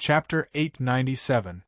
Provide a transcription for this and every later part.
Chapter 897.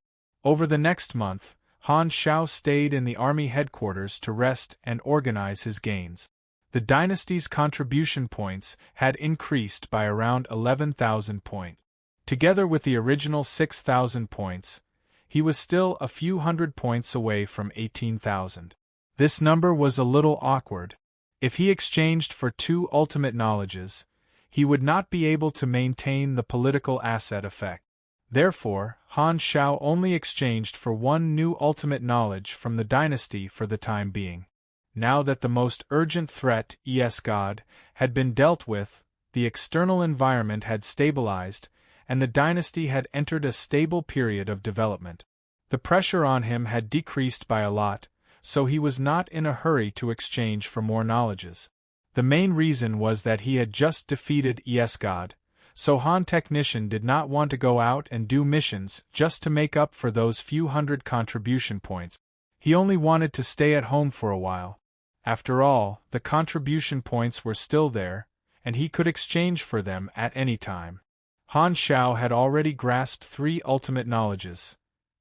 Over the next month, Han Shao stayed in the army headquarters to rest and organize his gains. The dynasty's contribution points had increased by around 11,000 points. Together with the original 6,000 points, he was still a few hundred points away from 18,000. This number was a little awkward. If he exchanged for 2 ultimate knowledges, he would not be able to maintain the political asset effect. Therefore, Han Shao only exchanged for 1 new ultimate knowledge from the dynasty for the time being. Now that the most urgent threat, God, had been dealt with, the external environment had stabilized, and the dynasty had entered a stable period of development. The pressure on him had decreased by a lot, so he was not in a hurry to exchange for more knowledges. The main reason was that he had just defeated God, so Han Technician did not want to go out and do missions just to make up for those few hundred contribution points. He only wanted to stay at home for a while. After all, the contribution points were still there, and he could exchange for them at any time. Han Shao had already grasped 3 ultimate knowledges: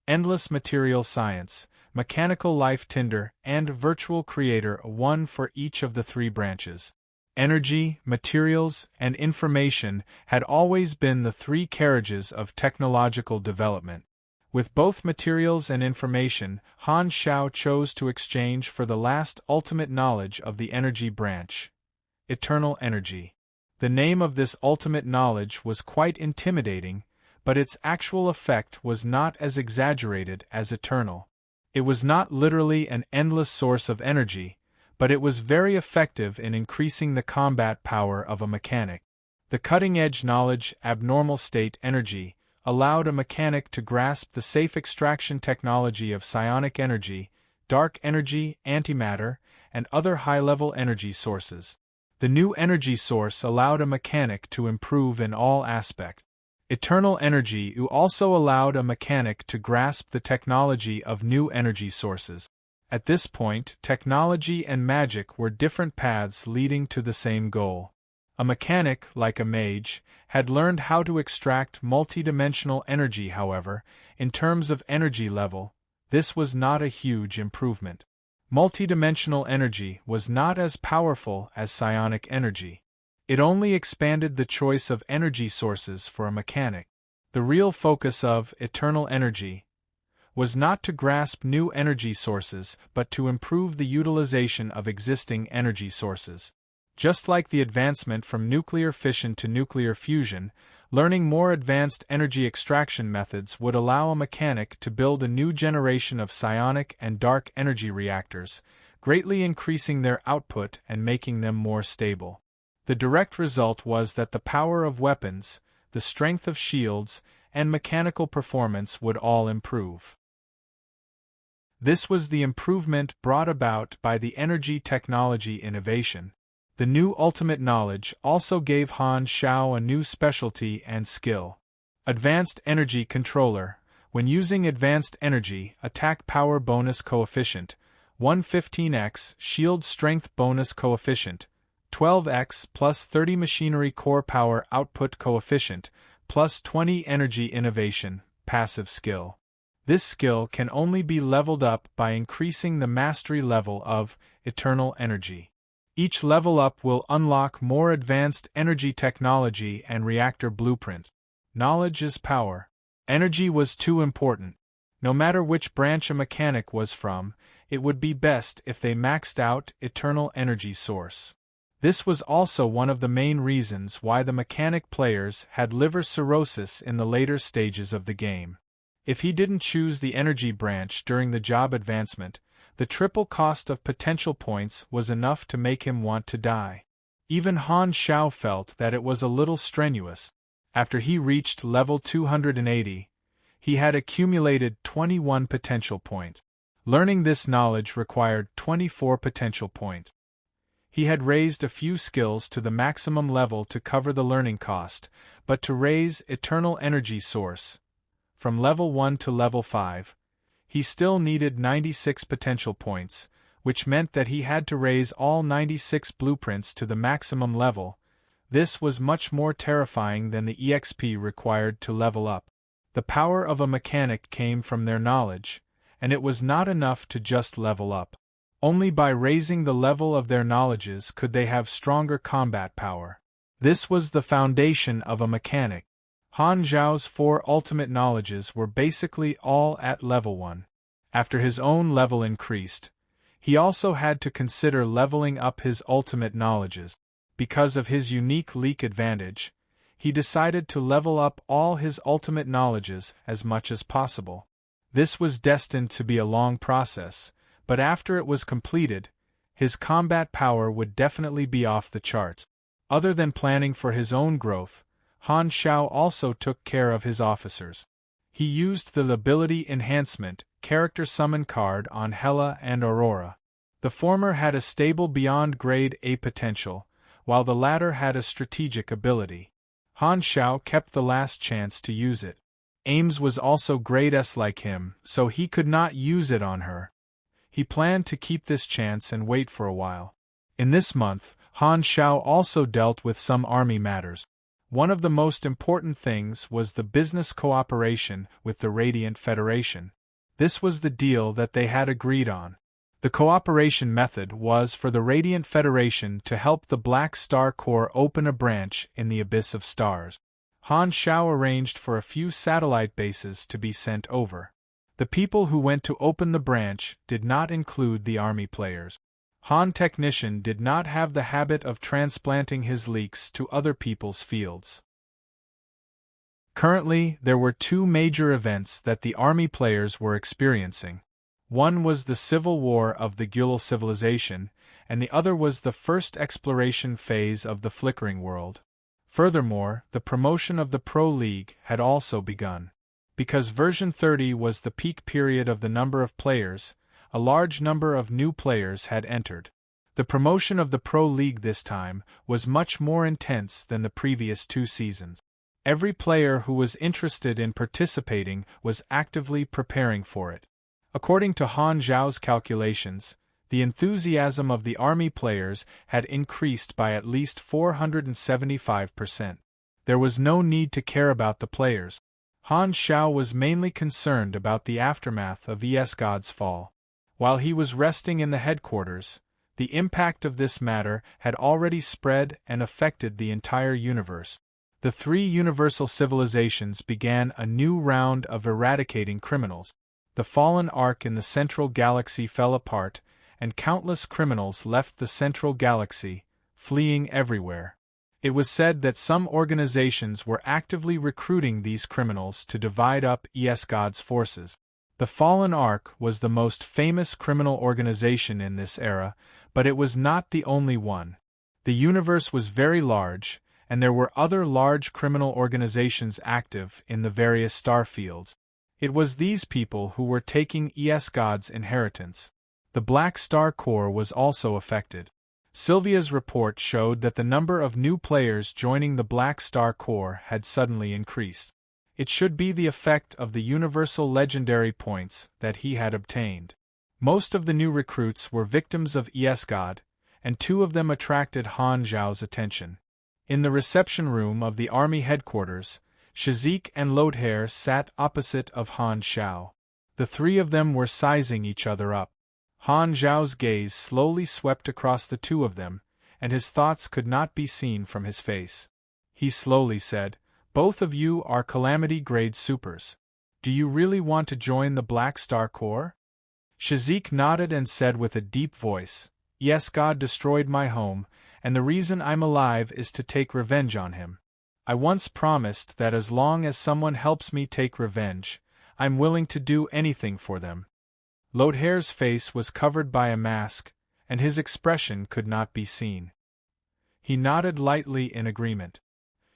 endless material science, mechanical life tinder, and virtual creator, 1 for each of the 3 branches. Energy, materials, and information had always been the 3 carriages of technological development. With both materials and information, Han Shao chose to exchange for the last ultimate knowledge of the energy branch: eternal energy. The name of this ultimate knowledge was quite intimidating, but its actual effect was not as exaggerated as eternal. It was not literally an endless source of energy, but it was very effective in increasing the combat power of a mechanic. The cutting-edge knowledge, abnormal state energy, allowed a mechanic to grasp the safe extraction technology of psionic energy, dark energy, antimatter, and other high-level energy sources. The new energy source allowed a mechanic to improve in all aspects. Eternal energy also allowed a mechanic to grasp the technology of new energy sources. At this point, technology and magic were different paths leading to the same goal. A mechanic, like a mage, had learned how to extract multidimensional energy. However, in terms of energy level, this was not a huge improvement. Multidimensional energy was not as powerful as psionic energy. It only expanded the choice of energy sources for a mechanic. The real focus of eternal energy was not to grasp new energy sources but to improve the utilization of existing energy sources. Just like the advancement from nuclear fission to nuclear fusion, learning more advanced energy extraction methods would allow a mechanic to build a new generation of psionic and dark energy reactors, greatly increasing their output and making them more stable. The direct result was that the power of weapons, the strength of shields, and mechanical performance would all improve. This was the improvement brought about by the energy technology innovation. The new ultimate knowledge also gave Han Shao a new specialty and skill. Advanced Energy Controller. When using advanced energy, attack power bonus coefficient, 115x, shield strength bonus coefficient, 12x plus 30 machinery core power output coefficient, plus 20 energy innovation, passive skill. This skill can only be leveled up by increasing the mastery level of eternal energy. Each level up will unlock more advanced energy technology and reactor blueprint. Knowledge is power. Energy was too important. No matter which branch a mechanic was from, it would be best if they maxed out eternal energy source. This was also one of the main reasons why the mechanic players had liver cirrhosis in the later stages of the game. If he didn't choose the energy branch during the job advancement, the triple cost of potential points was enough to make him want to die. Even Han Shao felt that it was a little strenuous. After he reached level 280, he had accumulated 21 potential points. Learning this knowledge required 24 potential points. He had raised a few skills to the maximum level to cover the learning cost, but to raise eternal energy source from level 1 to level 5, he still needed 96 potential points, which meant that he had to raise all 96 blueprints to the maximum level. This was much more terrifying than the EXP required to level up. The power of a mechanic came from their knowledge, and it was not enough to just level up. Only by raising the level of their knowledges could they have stronger combat power. This was the foundation of a mechanic. Han Zhao's 4 ultimate knowledges were basically all at level 1. After his own level increased, he also had to consider leveling up his ultimate knowledges. Because of his unique leak advantage, he decided to level up all his ultimate knowledges as much as possible. This was destined to be a long process, but after it was completed, his combat power would definitely be off the charts. Other than planning for his own growth, Han Xiao also took care of his officers. He used the ability enhancement character summon card on Hela and Aurora. The former had a stable beyond grade A potential, while the latter had a strategic ability. Han Xiao kept the last chance to use it. Ames was also grade S like him, so he could not use it on her. He planned to keep this chance and wait for a while. In this month, Han Xiao also dealt with some army matters. One of the most important things was the business cooperation with the Radiant Federation. This was the deal that they had agreed on. The cooperation method was for the Radiant Federation to help the Black Star Corps open a branch in the Abyss of Stars. Han Xiao arranged for a few satellite bases to be sent over. The people who went to open the branch did not include the army players. Han Technician did not have the habit of transplanting his leaks to other people's fields. Currently, there were 2 major events that the army players were experiencing. One was the civil war of the Gyul civilization, and the other was the first exploration phase of the Flickering World. Furthermore, the promotion of the Pro League had also begun. Because version 30 was the peak period of the number of players, a large number of new players had entered. The promotion of the Pro League this time was much more intense than the previous 2 seasons. Every player who was interested in participating was actively preparing for it. According to Han Zhao's calculations, the enthusiasm of the army players had increased by at least 475%. There was no need to care about the players. Han Xiao was mainly concerned about the aftermath of ES God's fall. While he was resting in the headquarters, the impact of this matter had already spread and affected the entire universe. The 3 universal civilizations began a new round of eradicating criminals. The fallen arc in the central galaxy fell apart, and countless criminals left the central galaxy, fleeing everywhere. It was said that some organizations were actively recruiting these criminals to divide up ES God's forces. The Fallen Ark was the most famous criminal organization in this era, but it was not the only one. The universe was very large, and there were other large criminal organizations active in the various star fields. It was these people who were taking ES God's inheritance. The Black Star Corps was also affected. Sylvia's report showed that the number of new players joining the Black Star Corps had suddenly increased. It should be the effect of the universal legendary points that he had obtained. Most of the new recruits were victims of ES God, and 2 of them attracted Han Zhao's attention. In the reception room of the army headquarters, Shazik and Lodhair sat opposite of Han Xiao. The 3 of them were sizing each other up. Han Zhao's gaze slowly swept across the 2 of them, and his thoughts could not be seen from his face. He slowly said, "Both of you are Calamity-grade supers. Do you really want to join the Black Star Corps?" Shazik nodded and said with a deep voice, "Yes, God destroyed my home, and the reason I'm alive is to take revenge on him. I once promised that as long as someone helps me take revenge, I'm willing to do anything for them." Lodhair's face was covered by a mask, and his expression could not be seen. He nodded lightly in agreement.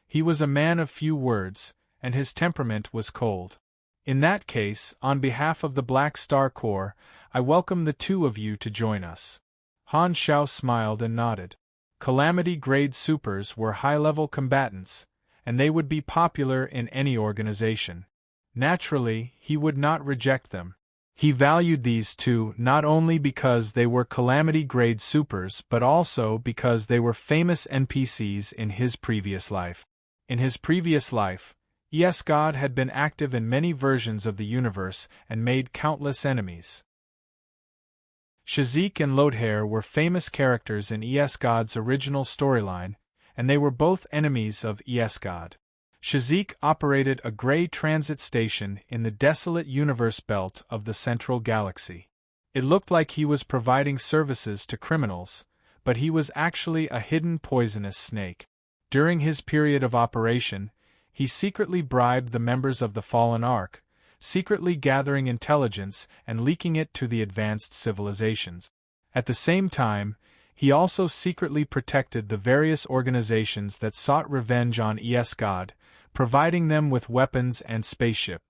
He was a man of few words, and his temperament was cold. "In that case, on behalf of the Black Star Corps, I welcome the 2 of you to join us." Han Xiao smiled and nodded. Calamity-grade supers were high-level combatants, and they would be popular in any organization. Naturally, he would not reject them. He valued these 2 not only because they were Calamity-grade supers but also because they were famous NPCs in his previous life. In his previous life, God had been active in many versions of the universe and made countless enemies. Shazik and Lodhair were famous characters in God's original storyline, and they were both enemies of God. Shazik operated a gray transit station in the desolate universe belt of the Central Galaxy. It looked like he was providing services to criminals, but he was actually a hidden poisonous snake. During his period of operation, he secretly bribed the members of the Fallen Ark, secretly gathering intelligence and leaking it to the advanced civilizations. At the same time, he also secretly protected the various organizations that sought revenge on God, providing them with weapons and spaceship.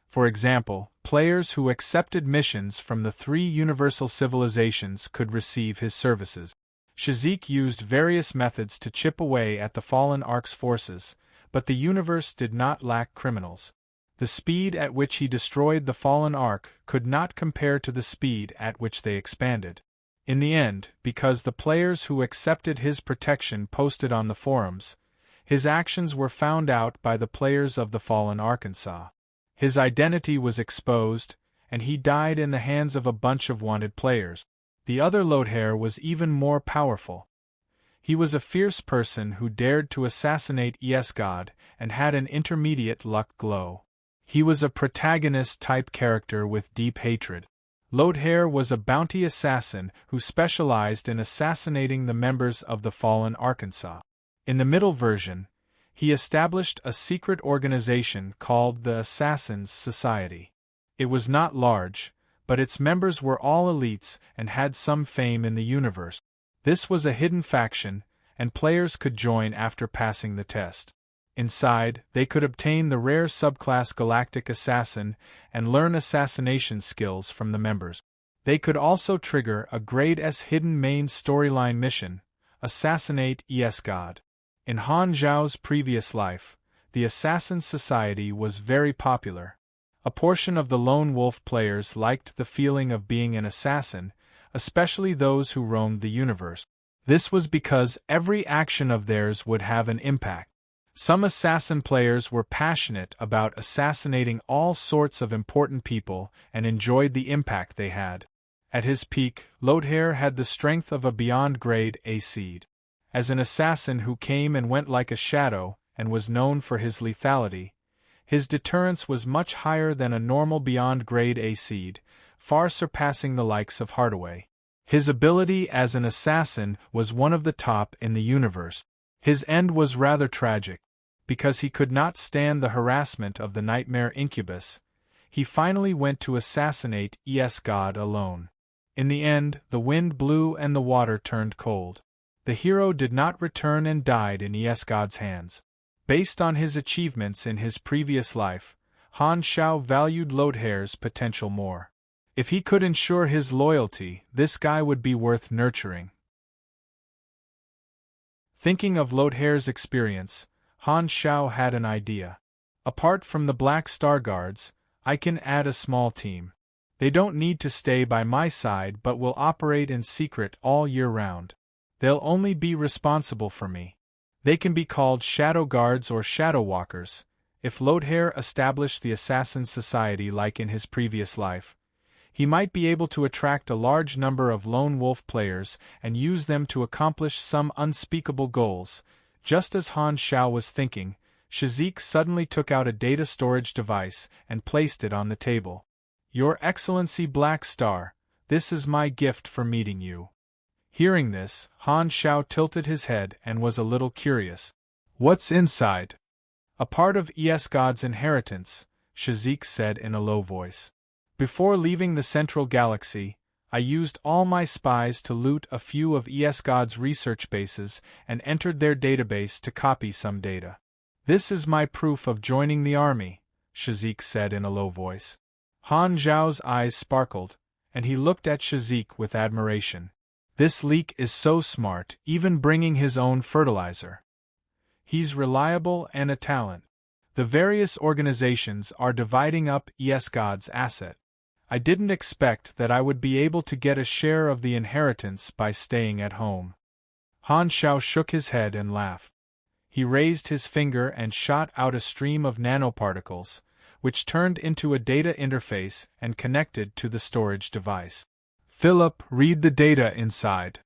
For example, players who accepted missions from the 3 universal civilizations could receive his services. Shazik used various methods to chip away at the Fallen Ark's forces, but the universe did not lack criminals. The speed at which he destroyed the Fallen Ark could not compare to the speed at which they expanded. In the end, because the players who accepted his protection posted on the forums, his actions were found out by the players of the Fallen Arkansas. His identity was exposed, and he died in the hands of a bunch of wanted players. The other Lodhair was even more powerful. He was a fierce person who dared to assassinate God and had an intermediate luck glow. He was a protagonist-type character with deep hatred. Lodhair was a bounty assassin who specialized in assassinating the members of the Fallen Arkansas. In the middle version, he established a secret organization called the Assassins' Society. It was not large, but its members were all elites and had some fame in the universe. This was a hidden faction, and players could join after passing the test. Inside, they could obtain the rare subclass Galactic Assassin and learn assassination skills from the members. They could also trigger a Grade S hidden main storyline mission, Assassinate God. In Han Zhao's previous life, the Assassin's Society was very popular. A portion of the Lone Wolf players liked the feeling of being an assassin, especially those who roamed the universe. This was because every action of theirs would have an impact. Some assassin players were passionate about assassinating all sorts of important people and enjoyed the impact they had. At his peak, Lodhair had the strength of a beyond grade A seed. As an assassin who came and went like a shadow and was known for his lethality, his deterrence was much higher than a normal beyond grade A seed, far surpassing the likes of Hardaway. His ability as an assassin was one of the top in the universe. His end was rather tragic. Because he could not stand the harassment of the nightmare incubus, he finally went to assassinate God alone. In the end, the wind blew and the water turned cold. The hero did not return and died in God's hands. Based on his achievements in his previous life, Han Zhao valued Lodhair's potential more. If he could ensure his loyalty, this guy would be worth nurturing. Thinking of Lodhair's experience, Han Zhao had an idea. Apart from the Black Star Guards, I can add a small team. They don't need to stay by my side but will operate in secret all year round. They'll only be responsible for me. They can be called Shadow Guards or Shadow Walkers. If Lodhair established the Assassin's Society like in his previous life, he might be able to attract a large number of Lone Wolf players and use them to accomplish some unspeakable goals. Just as Han Zhao was thinking, Shazik suddenly took out a data storage device and placed it on the table. Your Excellency Black Star, this is my gift for meeting you. Hearing this, Han Zhao tilted his head and was a little curious. What's inside? A part of God's inheritance, Shazik said in a low voice. Before leaving the Central Galaxy, I used all my spies to loot a few of God's research bases and entered their database to copy some data. This is my proof of joining the army, Shazik said in a low voice. Han Zhao's eyes sparkled, and he looked at Shazik with admiration. This leak is so smart, even bringing his own fertilizer. He's reliable and a talent. The various organizations are dividing up God's asset. I didn't expect that I would be able to get a share of the inheritance by staying at home. Han Zhao shook his head and laughed. He raised his finger and shot out a stream of nanoparticles, which turned into a data interface and connected to the storage device. Philip, read the data inside.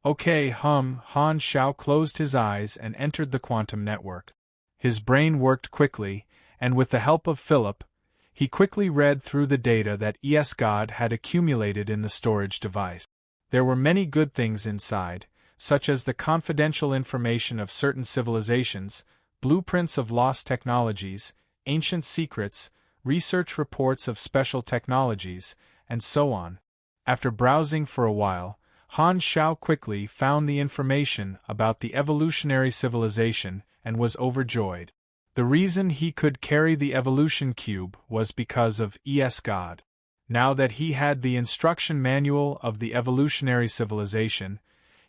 Okay, Han Xiao closed his eyes and entered the quantum network. His brain worked quickly, and with the help of Philip, he quickly read through the data that God had accumulated in the storage device. There were many good things inside, such as the confidential information of certain civilizations, blueprints of lost technologies, ancient secrets, research reports of special technologies, and so on. After browsing for a while, Han Xiao quickly found the information about the evolutionary civilization and was overjoyed. The reason he could carry the evolution cube was because of God. Now that he had the instruction manual of the evolutionary civilization,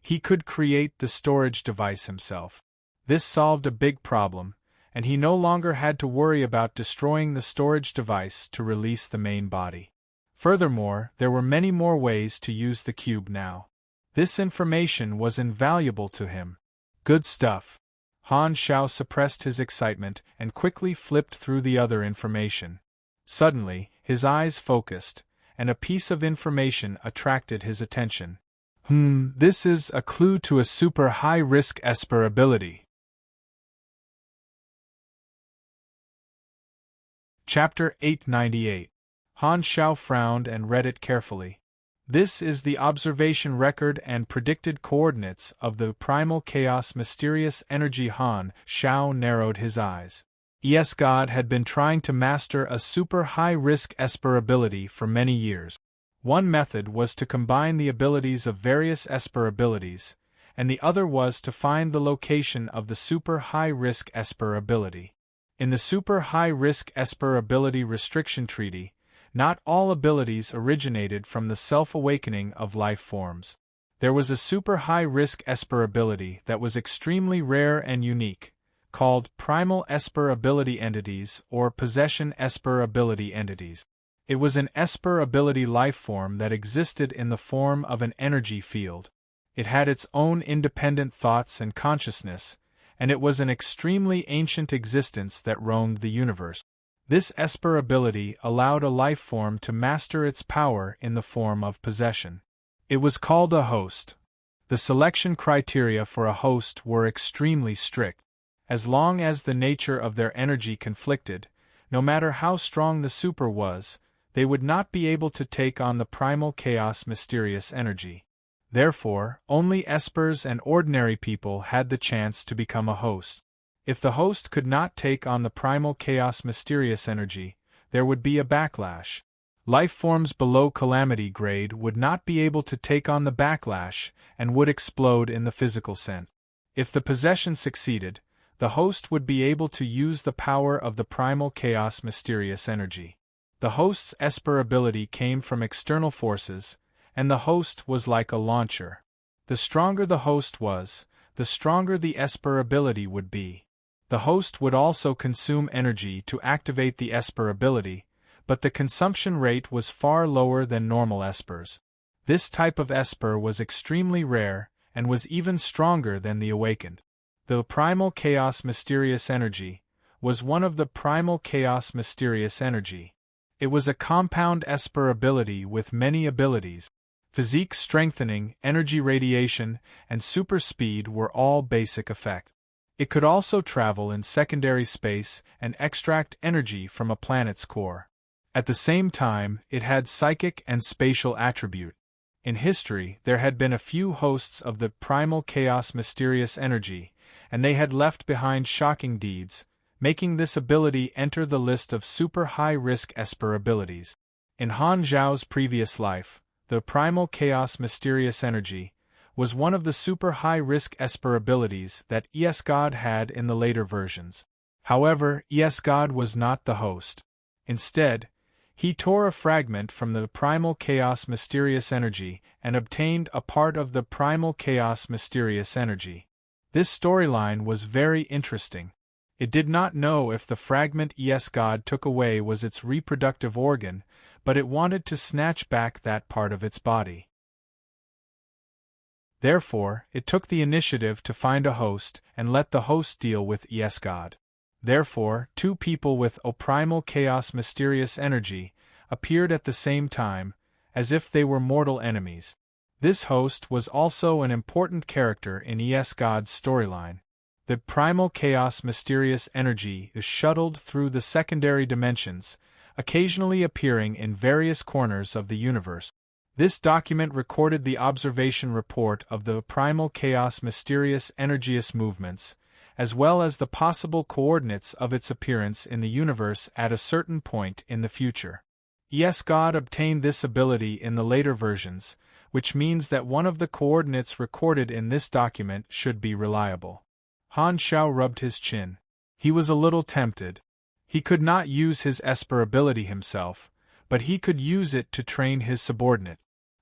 he could create the storage device himself. This solved a big problem, and he no longer had to worry about destroying the storage device to release the main body. Furthermore, there were many more ways to use the cube now. This information was invaluable to him. Good stuff. Han Xiao suppressed his excitement and quickly flipped through the other information. Suddenly, his eyes focused, and a piece of information attracted his attention. This is a clue to a super high-risk Esper ability. Chapter 898. Han Xiao frowned and read it carefully. This is the observation record and predicted coordinates of the primal chaos mysterious energy. Han Xiao narrowed his eyes. God had been trying to master a super high-risk Esper ability for many years. One method was to combine the abilities of various Esper abilities, and the other was to find the location of the super high-risk Esper ability. In the super high-risk Esper ability restriction treaty, not all abilities originated from the self-awakening of life forms. There was a super high-risk Esper ability that was extremely rare and unique, called primal Esper ability entities or possession Esper ability entities. It was an Esper ability lifeform that existed in the form of an energy field. It had its own independent thoughts and consciousness, and it was an extremely ancient existence that roamed the universe. This Esper ability allowed a lifeform to master its power in the form of possession. It was called a host. The selection criteria for a host were extremely strict. As long as the nature of their energy conflicted, no matter how strong the super was, they would not be able to take on the primal chaos mysterious energy. Therefore, only Espers and ordinary people had the chance to become a host. If the host could not take on the primal chaos mysterious energy, there would be a backlash. Life forms below calamity grade would not be able to take on the backlash and would explode in the physical sense. If the possession succeeded, the host would be able to use the power of the primal chaos mysterious energy. The host's Esper ability came from external forces, and the host was like a launcher. The stronger the host was, the stronger the Esper ability would be. The host would also consume energy to activate the Esper ability, but the consumption rate was far lower than normal Espers. This type of Esper was extremely rare, and was even stronger than the awakened. The primal chaos mysterious energy was one of the primal chaos mysterious energy. It was a compound Esper ability with many abilities. Physique strengthening, energy radiation, and super speed were all basic effects. It could also travel in secondary space and extract energy from a planet's core. At the same time, it had psychic and spatial attribute. In history, there had been a few hosts of the primal chaos mysterious energy, and they had left behind shocking deeds, making this ability enter the list of super high-risk Esper abilities. In Han Zhao's previous life, the primal chaos mysterious energy was one of the super high-risk Esper abilities that God had in the later versions. However, God was not the host. Instead, he tore a fragment from the primal chaos mysterious energy and obtained a part of the primal chaos mysterious energy. This storyline was very interesting. It did not know if the fragment God took away was its reproductive organ, but it wanted to snatch back that part of its body. Therefore, it took the initiative to find a host and let the host deal with God. Therefore, two people with O primal chaos mysterious energy appeared at the same time, as if they were mortal enemies. This host was also an important character in God's storyline. The primal chaos mysterious energy is shuttled through the secondary dimensions, occasionally appearing in various corners of the universe. This document recorded the observation report of the primal chaos mysterious energious movements, as well as the possible coordinates of its appearance in the universe at a certain point in the future. God obtained this ability in the later versions, which means that one of the coordinates recorded in this document should be reliable. Han Shao rubbed his chin. He was a little tempted. He could not use his Esper ability himself, but he could use it to train his subordinate.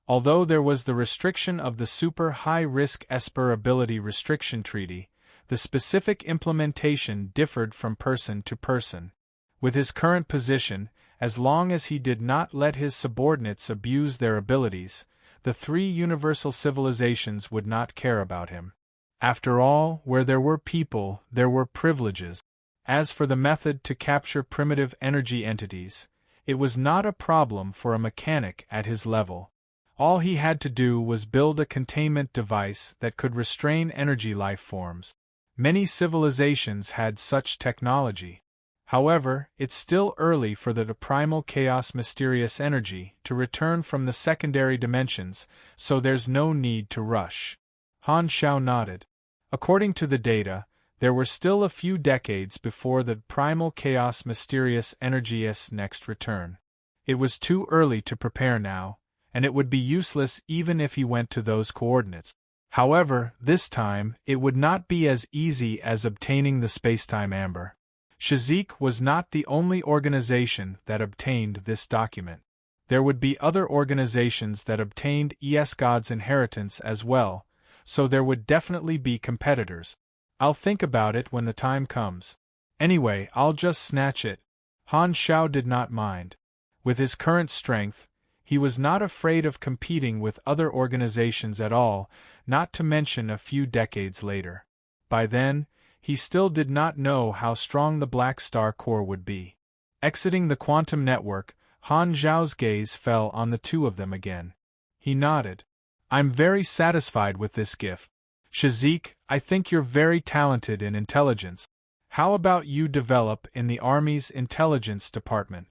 Although there was the restriction of the super high-risk Esper ability restriction treaty, the specific implementation differed from person to person. With his current position, as long as he did not let his subordinates abuse their abilities, the three universal civilizations would not care about him. After all, where there were people, there were privileges. As for the method to capture primitive energy entities, it was not a problem for a mechanic at his level. All he had to do was build a containment device that could restrain energy life forms. Many civilizations had such technology. However, it's still early for the primal chaos mysterious energy to return from the secondary dimensions, so there's no need to rush. Han Shao nodded. According to the data, there were still a few decades before the primal chaos mysterious energy's next return. It was too early to prepare now, and it would be useless even if he went to those coordinates. However, this time, it would not be as easy as obtaining the spacetime amber. Shazik was not the only organization that obtained this document. There would be other organizations that obtained God's inheritance as well, so there would definitely be competitors. I'll think about it when the time comes. Anyway, I'll just snatch it. Han Shao did not mind. With his current strength, he was not afraid of competing with other organizations at all, not to mention a few decades later. By then, he still did not know how strong the Black Star Core would be. Exiting the quantum network, Han Zhao's gaze fell on the two of them again. He nodded. I'm very satisfied with this gift. Shazik, I think you're very talented in intelligence. How about you develop in the Army's intelligence department?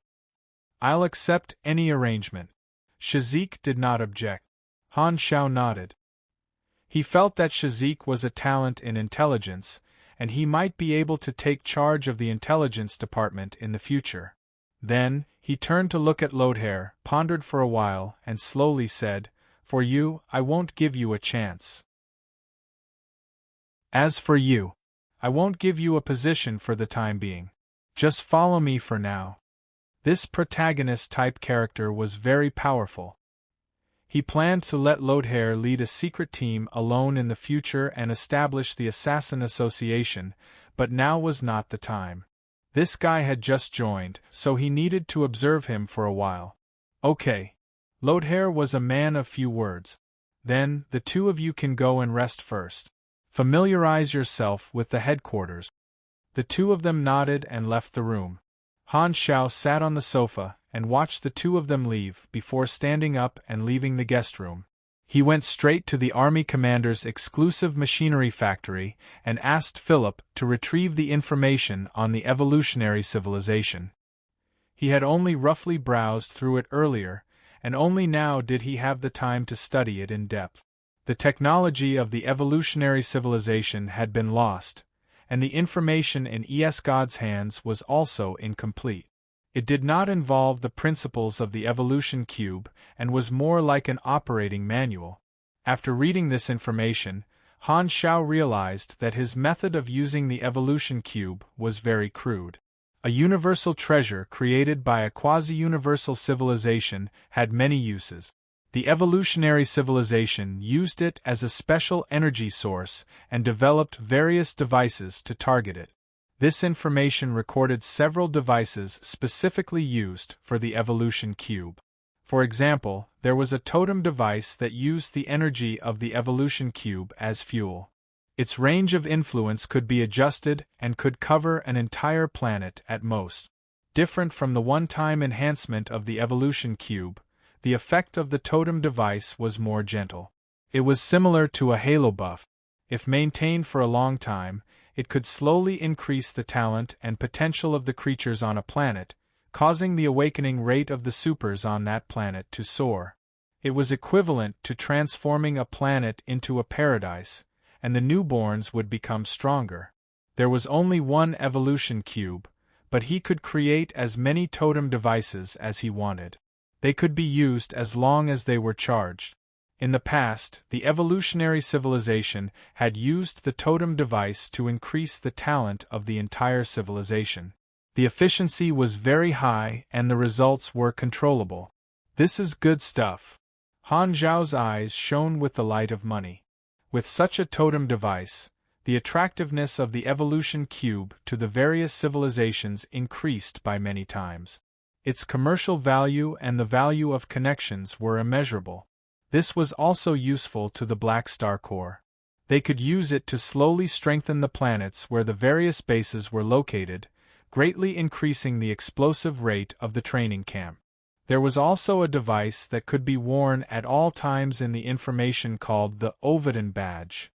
I'll accept any arrangement. Shazik did not object. Han Shao nodded. He felt that Shazik was a talent in intelligence, and he might be able to take charge of the intelligence department in the future. Then, he turned to look at Lodhair, pondered for a while, and slowly said, For you, I won't give you a chance. As for you, I won't give you a position for the time being. Just follow me for now. This protagonist-type character was very powerful. He planned to let Lodhair lead a secret team alone in the future and establish the Assassin Association, but now was not the time. This guy had just joined, so he needed to observe him for a while. Okay. Lodhair was a man of few words. Then, the two of you can go and rest first. Familiarize yourself with the headquarters. The two of them nodded and left the room. Han Shao sat on the sofa and watched the two of them leave before standing up and leaving the guest room. He went straight to the army commander's exclusive machinery factory and asked Philip to retrieve the information on the evolutionary civilization. He had only roughly browsed through it earlier, and only now did he have the time to study it in depth. The technology of the evolutionary civilization had been lost, and the information in God's hands was also incomplete. It did not involve the principles of the evolution cube and was more like an operating manual. After reading this information, Han Shao realized that his method of using the evolution cube was very crude. A universal treasure created by a quasi-universal civilization had many uses. The evolutionary civilization used it as a special energy source and developed various devices to target it. This information recorded several devices specifically used for the evolution cube. For example, there was a totem device that used the energy of the evolution cube as fuel. Its range of influence could be adjusted and could cover an entire planet at most. Different from the one-time enhancement of the evolution cube, the effect of the totem device was more gentle. It was similar to a halo buff. If maintained for a long time, it could slowly increase the talent and potential of the creatures on a planet, causing the awakening rate of the supers on that planet to soar. It was equivalent to transforming a planet into a paradise, and the newborns would become stronger. There was only one evolution cube, but he could create as many totem devices as he wanted. They could be used as long as they were charged. In the past, the evolutionary civilization had used the totem device to increase the talent of the entire civilization. The efficiency was very high and the results were controllable. This is good stuff. Han Zhao's eyes shone with the light of money. With such a totem device, the attractiveness of the evolution cube to the various civilizations increased by many times. Its commercial value and the value of connections were immeasurable. This was also useful to the Black Star Corps. They could use it to slowly strengthen the planets where the various bases were located, greatly increasing the explosive rate of the training camp. There was also a device that could be worn at all times in the information called the Ovidan badge.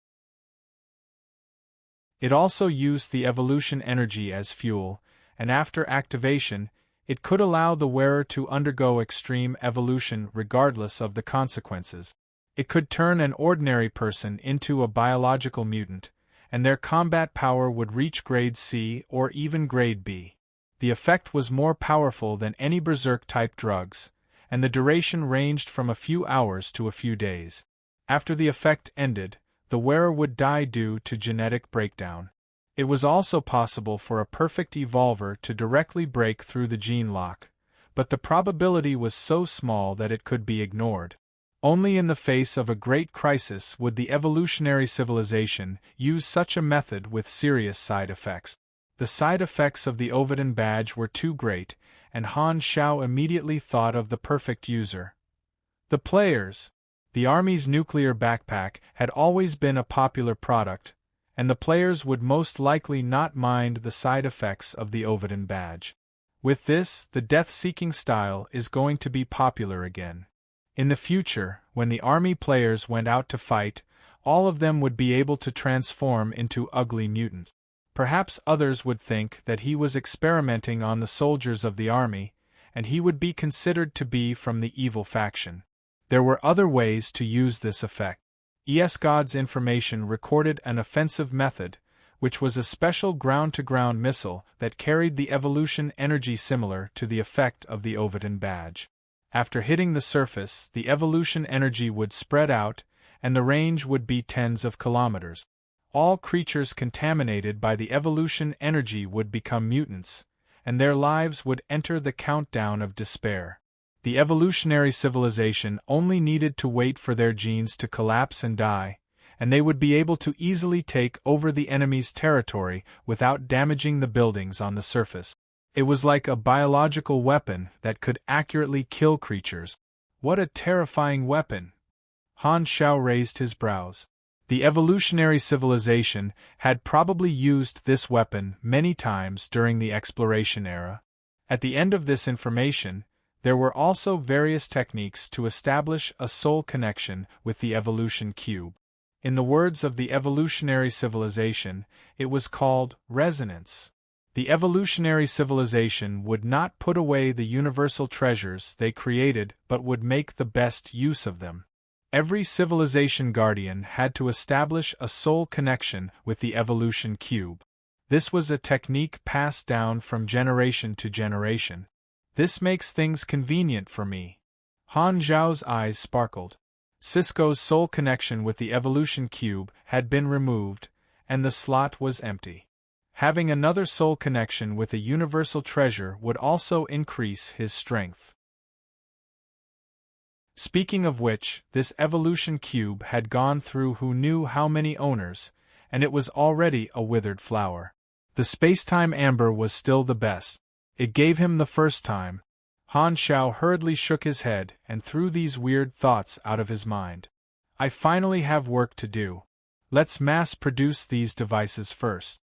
It also used the evolution energy as fuel, and after activation, it could allow the wearer to undergo extreme evolution regardless of the consequences. It could turn an ordinary person into a biological mutant, and their combat power would reach grade C or even grade B. The effect was more powerful than any berserk-type drugs, and the duration ranged from a few hours to a few days. After the effect ended, the wearer would die due to genetic breakdown. It was also possible for a perfect evolver to directly break through the gene lock, but the probability was so small that it could be ignored. Only in the face of a great crisis would the evolutionary civilization use such a method with serious side effects. The side effects of the Ovidan badge were too great, and Han Xiao immediately thought of the perfect user. The players. The Army's nuclear backpack had always been a popular product, and the players would most likely not mind the side effects of the Ovidan badge. With this, the death-seeking style is going to be popular again. In the future, when the Army players went out to fight, all of them would be able to transform into ugly mutants. Perhaps others would think that he was experimenting on the soldiers of the Army, and he would be considered to be from the evil faction. There were other ways to use this effect. ES-God's information recorded an offensive method, which was a special ground-to-ground missile that carried the evolution energy similar to the effect of the Ovidan badge. After hitting the surface, the evolution energy would spread out, and the range would be tens of kilometers. All creatures contaminated by the evolution energy would become mutants, and their lives would enter the countdown of despair. The evolutionary civilization only needed to wait for their genes to collapse and die, and they would be able to easily take over the enemy's territory without damaging the buildings on the surface. It was like a biological weapon that could accurately kill creatures. What a terrifying weapon! Han Xiao raised his brows. The evolutionary civilization had probably used this weapon many times during the exploration era. At the end of this information, there were also various techniques to establish a soul connection with the evolution cube. In the words of the evolutionary civilization, it was called resonance. The evolutionary civilization would not put away the universal treasures they created but would make the best use of them. Every civilization guardian had to establish a soul connection with the evolution cube. This was a technique passed down from generation to generation. This makes things convenient for me. Han Zhao's eyes sparkled. Cisco's soul connection with the evolution cube had been removed, and the slot was empty. Having another soul connection with a universal treasure would also increase his strength. Speaking of which, this evolution cube had gone through who knew how many owners, and it was already a withered flower. The spacetime amber was still the best. It gave him the first time. Han Shao hurriedly shook his head and threw these weird thoughts out of his mind. I finally have work to do. Let's mass-produce these devices first.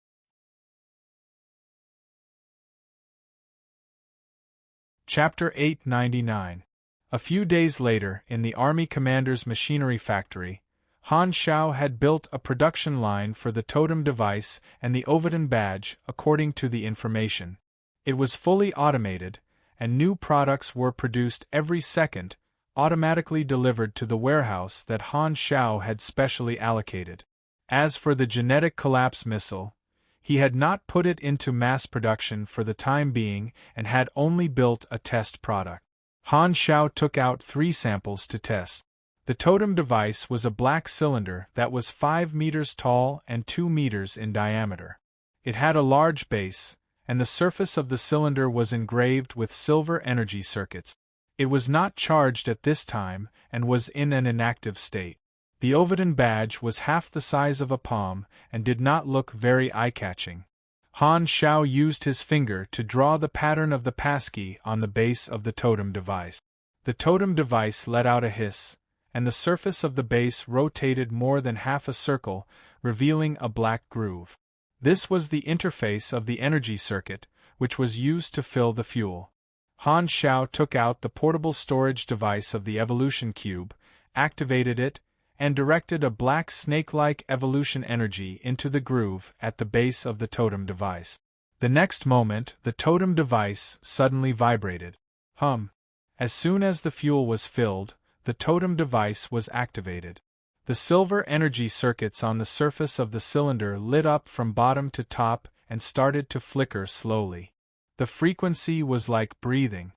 Chapter 899. A few days later, in the Army Commander's machinery factory, Han Shao had built a production line for the totem device and the Ovidan badge, according to the information. It was fully automated, and new products were produced every second, automatically delivered to the warehouse that Han Shao had specially allocated. As for the genetic collapse missile, he had not put it into mass production for the time being and had only built a test product. Han Shao took out 3 samples to test. The totem device was a black cylinder that was 5 meters tall and 2 meters in diameter. It had a large base, and the surface of the cylinder was engraved with silver energy circuits. It was not charged at this time and was in an inactive state. The Ovidan badge was half the size of a palm and did not look very eye-catching. Han Shao used his finger to draw the pattern of the passkey on the base of the totem device. The totem device let out a hiss, and the surface of the base rotated more than half a circle, revealing a black groove. This was the interface of the energy circuit, which was used to fill the fuel. Han Shao took out the portable storage device of the evolution cube, activated it, and directed a black snake-like evolution energy into the groove at the base of the totem device. The next moment, the totem device suddenly vibrated. As soon as the fuel was filled, the totem device was activated. The silver energy circuits on the surface of the cylinder lit up from bottom to top and started to flicker slowly. The frequency was like breathing.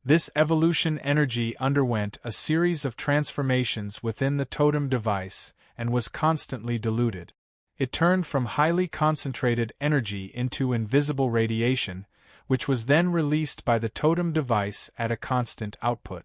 This evolution energy underwent a series of transformations within the totem device and was constantly diluted. It turned from highly concentrated energy into invisible radiation, which was then released by the totem device at a constant output.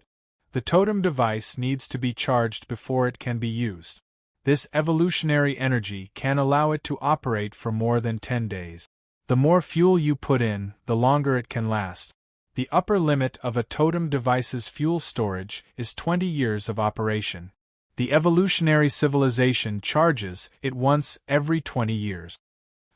The totem device needs to be charged before it can be used. This evolutionary energy can allow it to operate for more than 10 days. The more fuel you put in, the longer it can last. The upper limit of a totem device's fuel storage is 20 years of operation. The evolutionary civilization charges it once every 20 years.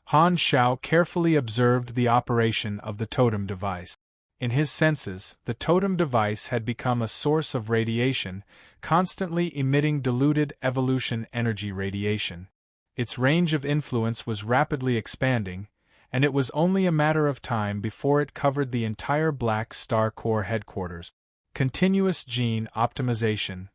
Han Shao carefully observed the operation of the totem device. In his senses, the totem device had become a source of radiation, constantly emitting diluted evolution energy radiation. Its range of influence was rapidly expanding, and it was only a matter of time before it covered the entire Black Star Corps headquarters. Continuous gene optimization.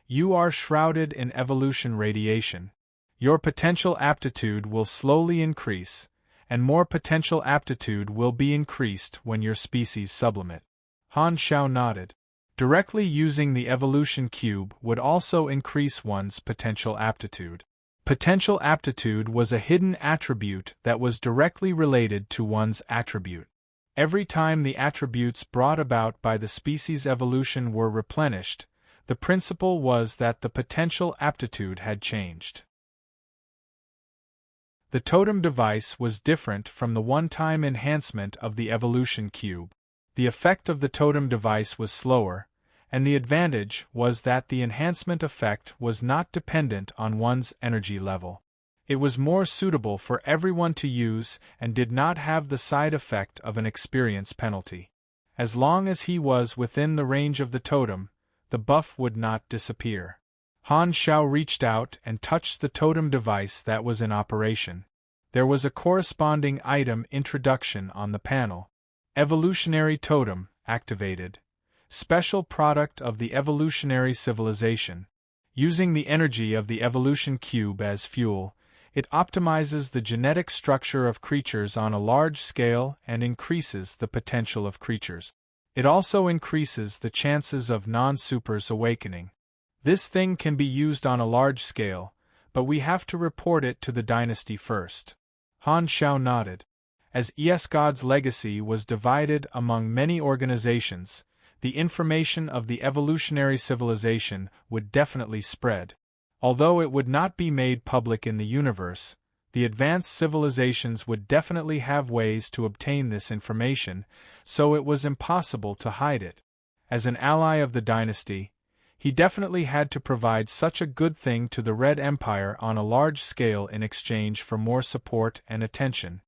You are shrouded in evolution radiation. Your potential aptitude will slowly increase, and more potential aptitude will be increased when your species sublimate. Han Shao nodded. Directly using the evolution cube would also increase one's potential aptitude. Potential aptitude was a hidden attribute that was directly related to one's attribute. Every time the attributes brought about by the species evolution were replenished, the principle was that the potential aptitude had changed. The totem device was different from the one-time enhancement of the evolution cube. The effect of the totem device was slower, and the advantage was that the enhancement effect was not dependent on one's energy level. It was more suitable for everyone to use and did not have the side effect of an experience penalty. As long as he was within the range of the totem, the buff would not disappear. Han Shao reached out and touched the totem device that was in operation. There was a corresponding item introduction on the panel. Evolutionary totem, activated. Special product of the evolutionary civilization. Using the energy of the evolution cube as fuel, it optimizes the genetic structure of creatures on a large scale and increases the potential of creatures. It also increases the chances of non-supers awakening. This thing can be used on a large scale, but we have to report it to the dynasty first. Han Shao nodded. As God's legacy was divided among many organizations, the information of the evolutionary civilization would definitely spread. Although it would not be made public in the universe, the advanced civilizations would definitely have ways to obtain this information, so it was impossible to hide it. As an ally of the dynasty, he definitely had to provide such a good thing to the Red Empire on a large scale in exchange for more support and attention.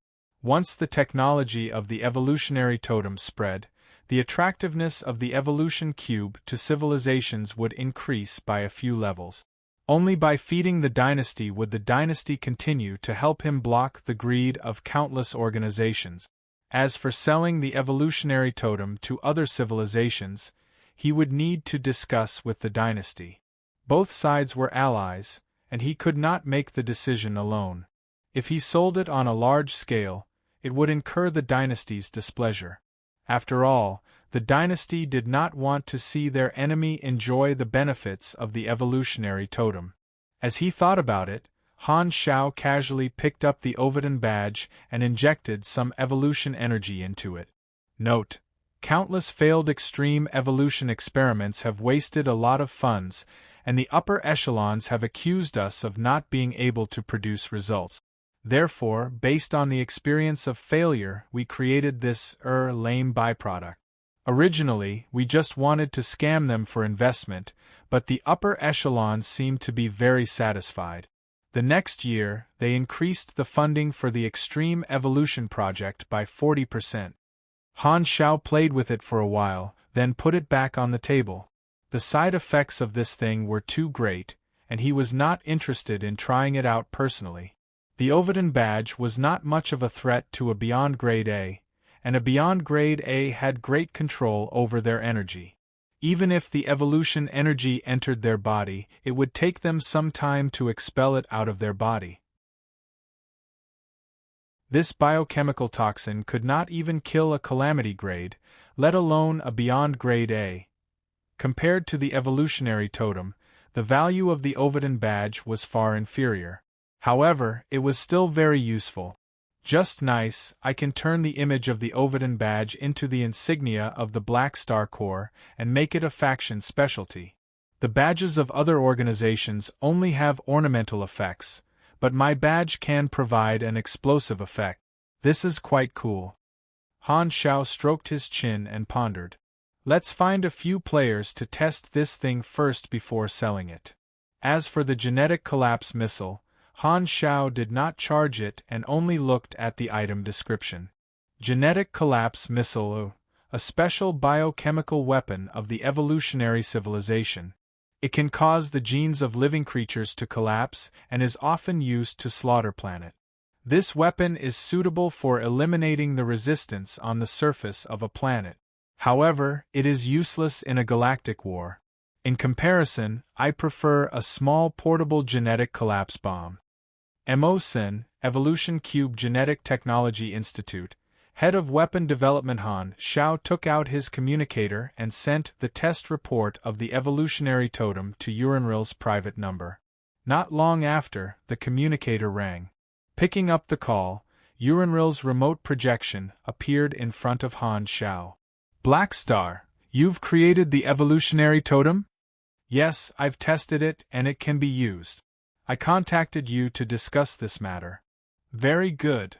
Once the technology of the evolutionary totem spread, the attractiveness of the evolution cube to civilizations would increase by a few levels. Only by feeding the dynasty would the dynasty continue to help him block the greed of countless organizations. As for selling the evolutionary totem to other civilizations, he would need to discuss with the dynasty. Both sides were allies, and he could not make the decision alone. If he sold it on a large scale, it would incur the dynasty's displeasure. After all, the dynasty did not want to see their enemy enjoy the benefits of the evolutionary totem. As he thought about it, Han Shao casually picked up the Ovidan badge and injected some evolution energy into it. Note: countless failed extreme evolution experiments have wasted a lot of funds, and the upper echelons have accused us of not being able to produce results. Therefore, based on the experience of failure, we created this lame byproduct. Originally, we just wanted to scam them for investment, but the upper echelons seemed to be very satisfied. The next year, they increased the funding for the Extreme Evolution Project by 40%. Han Shao played with it for a while, then put it back on the table. The side effects of this thing were too great, and he was not interested in trying it out personally. The Ovidan badge was not much of a threat to a Beyond Grade A, and a Beyond Grade A had great control over their energy. Even if the evolution energy entered their body, it would take them some time to expel it out of their body. This biochemical toxin could not even kill a calamity grade, let alone a Beyond Grade A. Compared to the evolutionary totem, the value of the Ovidan badge was far inferior. However, it was still very useful. Just nice, I can turn the image of the Ovidan badge into the insignia of the Black Star Corps and make it a faction specialty. The badges of other organizations only have ornamental effects, but my badge can provide an explosive effect. This is quite cool. Han Shao stroked his chin and pondered. Let's find a few players to test this thing first before selling it. As for the genetic collapse missile, Han Shao did not charge it and only looked at the item description. Genetic collapse missile, a special biochemical weapon of the evolutionary civilization. It can cause the genes of living creatures to collapse and is often used to slaughter planet. This weapon is suitable for eliminating the resistance on the surface of a planet. However, it is useless in a galactic war. In comparison, I prefer a small portable genetic collapse bomb. Mo-Sin, Evolution Cube Genetic Technology Institute, head of weapon development Han Shao took out his communicator and sent the test report of the evolutionary totem to Uranril's private number. Not long after, the communicator rang. Picking up the call, Uranril's remote projection appeared in front of Han Shao. Black Star, you've created the evolutionary totem? Yes, I've tested it and it can be used. I contacted you to discuss this matter. Very good.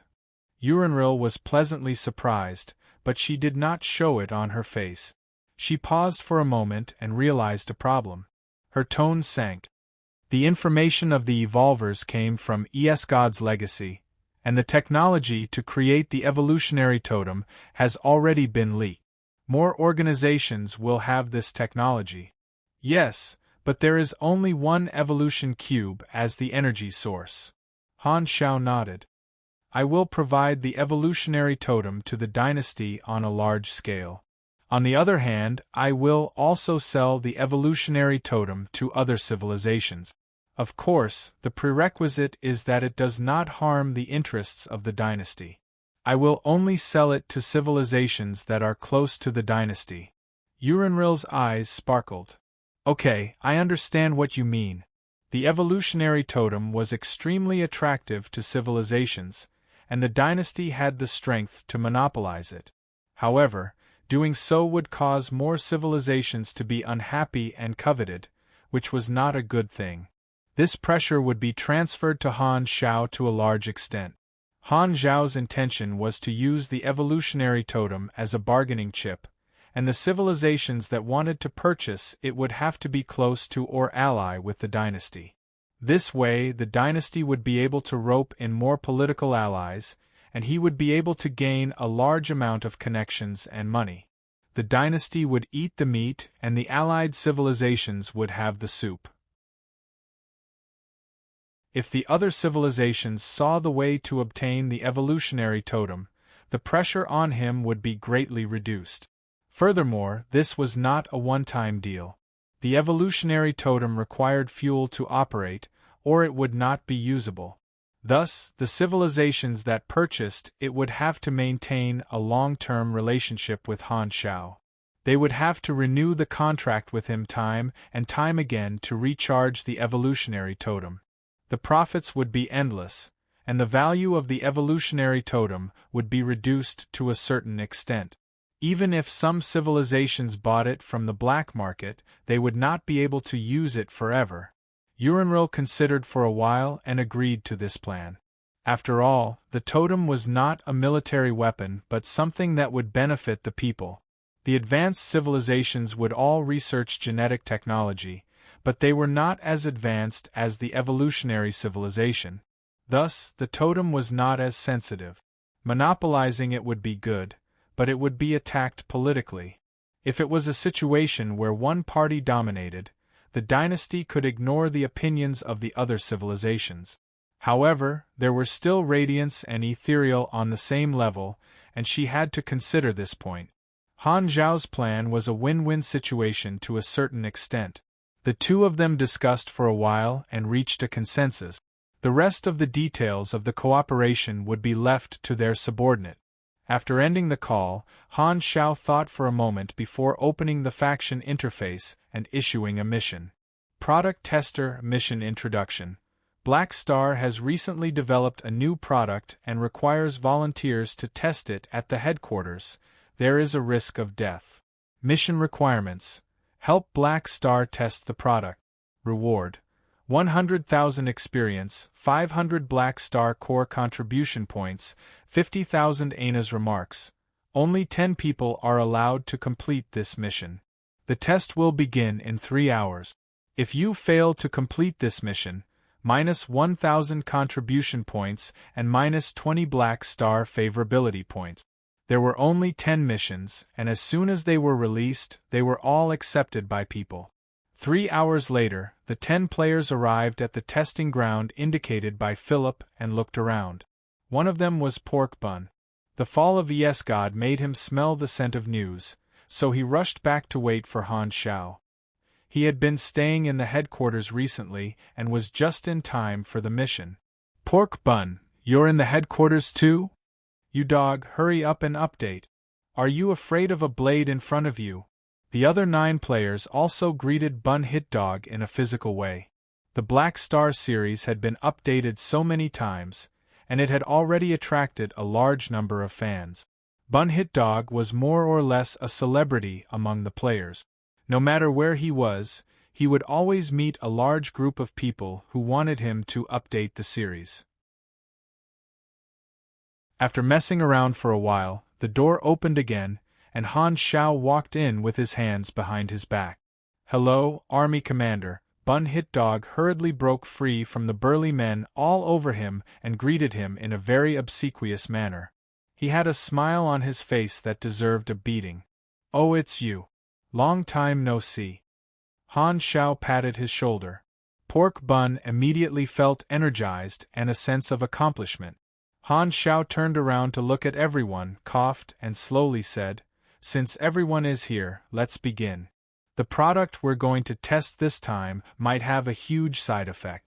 Uranril was pleasantly surprised, but she did not show it on her face. She paused for a moment and realized a problem. Her tone sank. The information of the evolvers came from God's legacy, and the technology to create the evolutionary totem has already been leaked. More organizations will have this technology. Yes, but there is only one evolution cube as the energy source. Han Shao nodded. I will provide the evolutionary totem to the dynasty on a large scale. On the other hand, I will also sell the evolutionary totem to other civilizations. Of course, the prerequisite is that it does not harm the interests of the dynasty. I will only sell it to civilizations that are close to the dynasty. Uranril's eyes sparkled. Okay, I understand what you mean. The evolutionary totem was extremely attractive to civilizations, and the dynasty had the strength to monopolize it. However, doing so would cause more civilizations to be unhappy and coveted, which was not a good thing. This pressure would be transferred to Han Shao to a large extent. Han Zhao's intention was to use the evolutionary totem as a bargaining chip, and the civilizations that wanted to purchase it would have to be close to or ally with the dynasty. This way, the dynasty would be able to rope in more political allies, and he would be able to gain a large amount of connections and money. The dynasty would eat the meat, and the allied civilizations would have the soup. If the other civilizations saw the way to obtain the evolutionary totem, the pressure on him would be greatly reduced. Furthermore, this was not a one-time deal. The evolutionary totem required fuel to operate, or it would not be usable. Thus, the civilizations that purchased it would have to maintain a long-term relationship with Han Shao. They would have to renew the contract with him time and time again to recharge the evolutionary totem. The profits would be endless, and the value of the evolutionary totem would be reduced to a certain extent. Even if some civilizations bought it from the black market, they would not be able to use it forever. Urianril considered for a while and agreed to this plan. After all, the totem was not a military weapon but something that would benefit the people. The advanced civilizations would all research genetic technology, but they were not as advanced as the evolutionary civilization. Thus, the totem was not as sensitive. Monopolizing it would be good, but it would be attacked politically. If it was a situation where one party dominated, the dynasty could ignore the opinions of the other civilizations. However, there were still Radiance and Ethereal on the same level, and she had to consider this point. Han Zhao's plan was a win-win situation to a certain extent. The two of them discussed for a while and reached a consensus. The rest of the details of the cooperation would be left to their subordinate. After ending the call, Han Shao thought for a moment before opening the faction interface and issuing a mission. Product Tester Mission Introduction. Black Star has recently developed a new product and requires volunteers to test it at the headquarters. There is a risk of death. Mission Requirements. Help Black Star test the product. Reward: 100,000 experience, 500 Black Star Core contribution points, 50,000 Aina's remarks. Only 10 people are allowed to complete this mission. The test will begin in 3 hours. If you fail to complete this mission, minus 1,000 contribution points and minus 20 Black Star favorability points. There were only 10 missions, and as soon as they were released, they were all accepted by people. 3 hours later, the 10 players arrived at the testing ground indicated by Philip and looked around. One of them was Pork Bun. The fall of ES God made him smell the scent of news, so he rushed back to wait for Han Shao. He had been staying in the headquarters recently and was just in time for the mission. Pork Bun, you're in the headquarters too? You dog, hurry up and update. Are you afraid of a blade in front of you? The other 9 players also greeted Bun Hit Dog in a physical way. The Black Star series had been updated so many times, and it had already attracted a large number of fans. Bun Hit Dog was more or less a celebrity among the players. No matter where he was, he would always meet a large group of people who wanted him to update the series. After messing around for a while, the door opened again, and Han Shao walked in with his hands behind his back. "Hello, Army Commander." Bun Hit Dog hurriedly broke free from the burly men all over him and greeted him in a very obsequious manner. He had a smile on his face that deserved a beating. "Oh, it's you. Long time no see." Han Shao patted his shoulder. Pork Bun immediately felt energized and a sense of accomplishment. Han Shao turned around to look at everyone, coughed, and slowly said, "Since everyone is here, let's begin. The product we're going to test this time might have a huge side effect."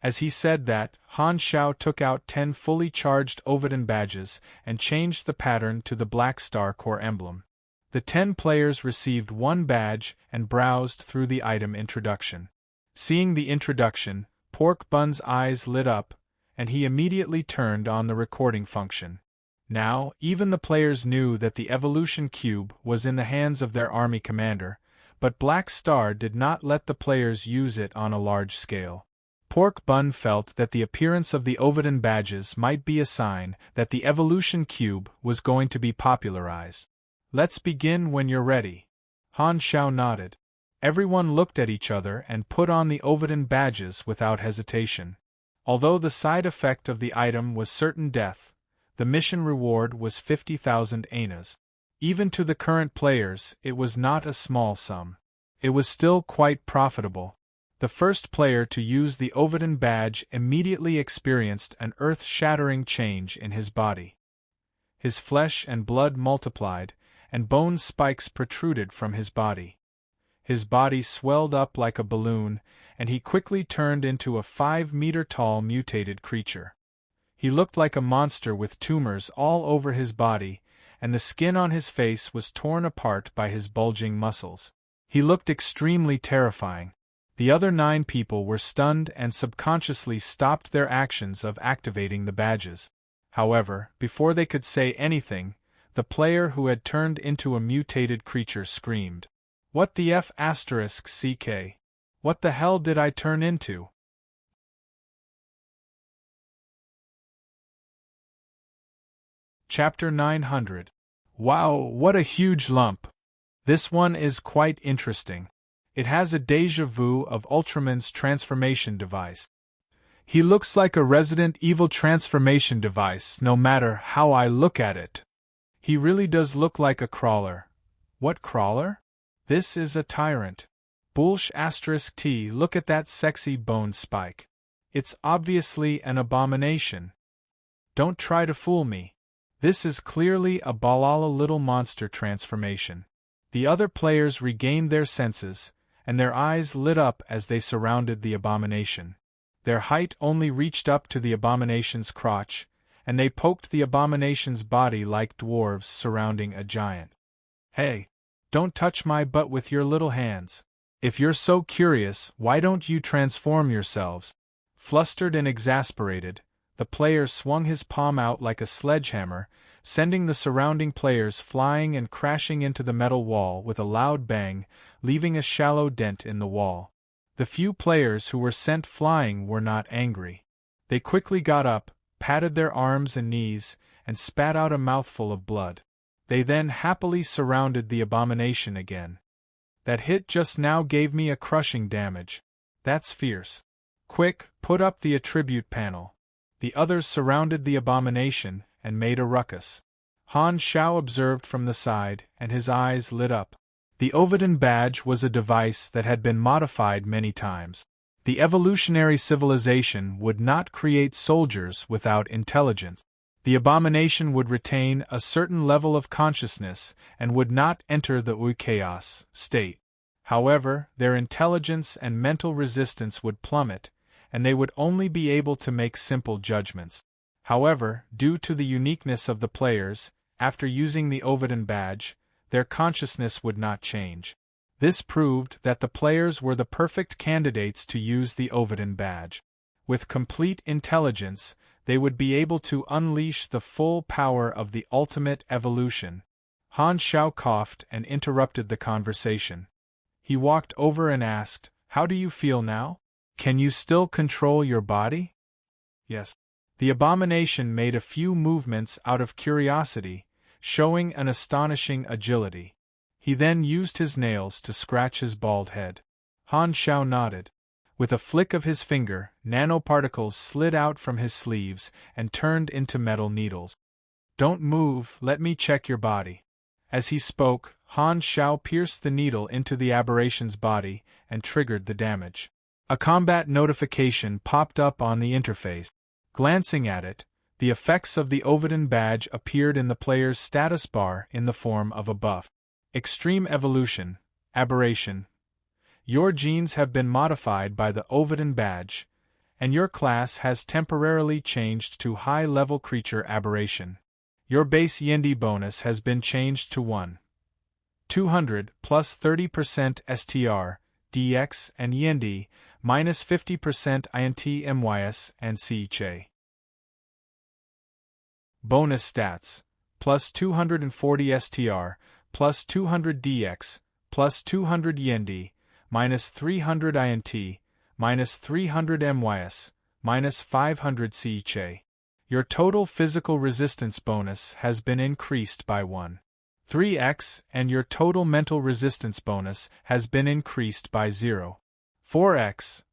As he said that, Han Shao took out 10 fully charged Ovidan badges and changed the pattern to the Black Star Core emblem. The 10 players received 1 badge and browsed through the item introduction. Seeing the introduction, Pork Bun's eyes lit up, and he immediately turned on the recording function. Now, even the players knew that the evolution cube was in the hands of their army commander, but Black Star did not let the players use it on a large scale. Pork Bun felt that the appearance of the Ovidan badges might be a sign that the evolution cube was going to be popularized. Let's begin when you're ready. Han Xiao nodded. Everyone looked at each other and put on the Ovidan badges without hesitation. Although the side effect of the item was certain death, the mission reward was 50,000 anas. Even to the current players, it was not a small sum. It was still quite profitable. The first player to use the Ovidan badge immediately experienced an earth-shattering change in his body. His flesh and blood multiplied, and bone spikes protruded from his body. His body swelled up like a balloon, and he quickly turned into a 5-meter-tall mutated creature. He looked like a monster with tumors all over his body, and the skin on his face was torn apart by his bulging muscles. He looked extremely terrifying. The other 9 people were stunned and subconsciously stopped their actions of activating the badges. However, before they could say anything, the player who had turned into a mutated creature screamed, "What the F***CK? What the hell did I turn into?" Chapter 900. Wow, what a huge lump! This one is quite interesting. It has a déjà vu of Ultraman's transformation device. He looks like a Resident Evil transformation device no matter how I look at it. He really does look like a crawler. What crawler? This is a tyrant. Bullsh *T, look at that sexy bone spike. It's obviously an abomination. Don't try to fool me. This is clearly a Balala little monster transformation. The other players regained their senses, and their eyes lit up as they surrounded the abomination. Their height only reached up to the abomination's crotch, and they poked the abomination's body like dwarves surrounding a giant. Hey! Don't touch my butt with your little hands. If you're so curious, why don't you transform yourselves? Flustered and exasperated, the player swung his palm out like a sledgehammer, sending the surrounding players flying and crashing into the metal wall with a loud bang, leaving a shallow dent in the wall. The few players who were sent flying were not angry. They quickly got up, patted their arms and knees, and spat out a mouthful of blood. They then happily surrounded the abomination again. That hit just now gave me a crushing damage. That's fierce. Quick, put up the attribute panel. The others surrounded the abomination and made a ruckus. Han Xiao observed from the side, and his eyes lit up. The Ovidan badge was a device that had been modified many times. The evolutionary civilization would not create soldiers without intelligence. The abomination would retain a certain level of consciousness and would not enter the chaos state. However, their intelligence and mental resistance would plummet, and they would only be able to make simple judgments. However, due to the uniqueness of the players, after using the Ovidan badge, their consciousness would not change. This proved that the players were the perfect candidates to use the Ovidan badge. With complete intelligence, they would be able to unleash the full power of the ultimate evolution. Han Xiao coughed and interrupted the conversation. He walked over and asked, "How do you feel now? Can you still control your body?" "Yes." The abomination made a few movements out of curiosity, showing an astonishing agility. He then used his nails to scratch his bald head. Han Xiao nodded. With a flick of his finger, nanoparticles slid out from his sleeves and turned into metal needles. "Don't move, let me check your body." As he spoke, Han Xiao pierced the needle into the aberration's body and triggered the damage. A combat notification popped up on the interface. Glancing at it, the effects of the Ovidan badge appeared in the player's status bar in the form of a buff. Extreme Evolution, Aberration. Your genes have been modified by the Ovidan badge, and your class has temporarily changed to high-level creature aberration. Your base Yendi bonus has been changed to 1,200 plus 30% STR, DX and Yendi, minus 50% INT MYS and CHA. Bonus stats, plus 240 STR, plus 200 DX, plus 200 Yendi, minus 300 INT, minus 300 MYS, minus 500 CHA. Your total physical resistance bonus has been increased by 1. 3x, and your total mental resistance bonus has been increased by 0.4x.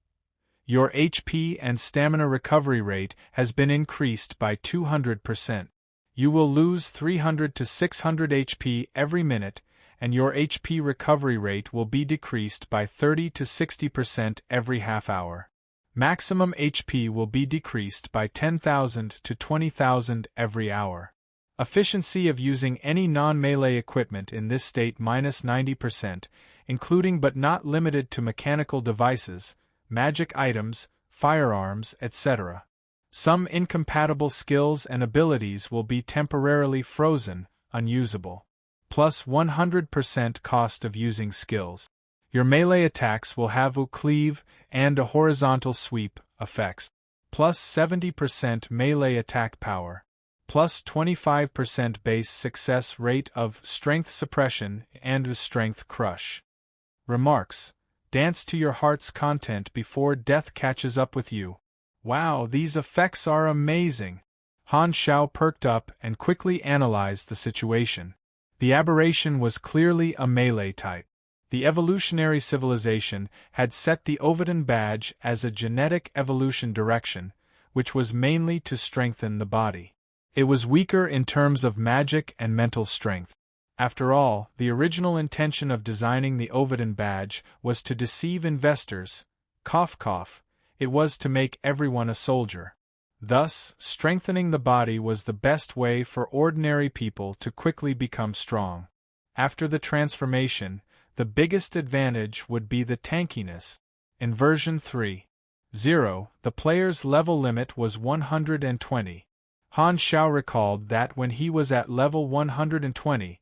Your HP and stamina recovery rate has been increased by 200%. You will lose 300 to 600 HP every minute, and your HP recovery rate will be decreased by 30 to 60% every half hour. Maximum HP will be decreased by 10,000 to 20,000 every hour. Efficiency of using any non-melee equipment in this state -90%, including but not limited to mechanical devices, magic items, firearms, etc. Some incompatible skills and abilities will be temporarily frozen, unusable. Plus 100% cost of using skills. Your melee attacks will have a cleave and a horizontal sweep effects. Plus 70% melee attack power. Plus 25% base success rate of strength suppression and strength crush. Remarks. Dance to your heart's content before death catches up with you. Wow, these effects are amazing. Han Shao perked up and quickly analyzed the situation. The aberration was clearly a melee type. The evolutionary civilization had set the Ovidan badge as a genetic evolution direction, which was mainly to strengthen the body. It was weaker in terms of magic and mental strength. After all, the original intention of designing the Ovidan badge was to deceive investors. Cough cough, it was to make everyone a soldier. Thus, strengthening the body was the best way for ordinary people to quickly become strong. After the transformation, the biggest advantage would be the tankiness. In version 3.0, the player's level limit was 120. Han Shao recalled that when he was at level 120,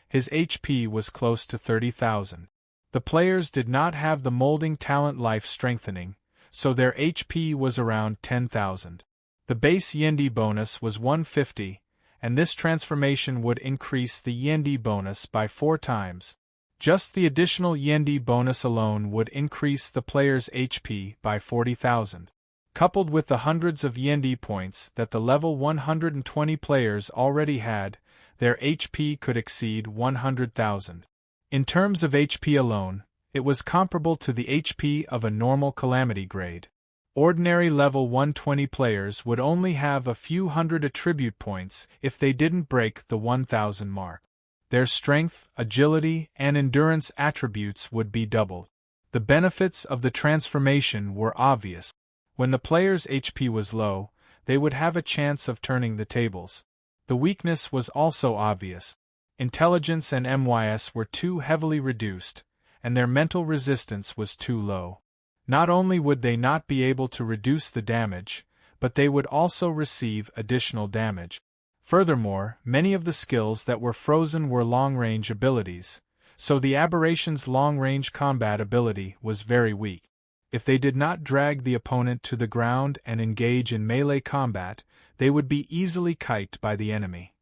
his HP was close to 30,000. The players did not have the molding talent life strengthening, so their HP was around 10,000. The base Yendi bonus was 150, and this transformation would increase the Yendi bonus by 4 times. Just the additional Yendi bonus alone would increase the player's HP by 40,000. Coupled with the hundreds of Yendi points that the level 120 players already had, their HP could exceed 100,000. In terms of HP alone, it was comparable to the HP of a normal calamity grade. Ordinary level 120 players would only have a few hundred attribute points if they didn't break the 1,000 mark. Their strength, agility, and endurance attributes would be doubled. The benefits of the transformation were obvious. When the player's HP was low, they would have a chance of turning the tables. The weakness was also obvious. Intelligence and MYS were too heavily reduced, and their mental resistance was too low. Not only would they not be able to reduce the damage, but they would also receive additional damage. Furthermore, many of the skills that were frozen were long-range abilities, so the aberration's long-range combat ability was very weak. If they did not drag the opponent to the ground and engage in melee combat, they would be easily kited by the enemy.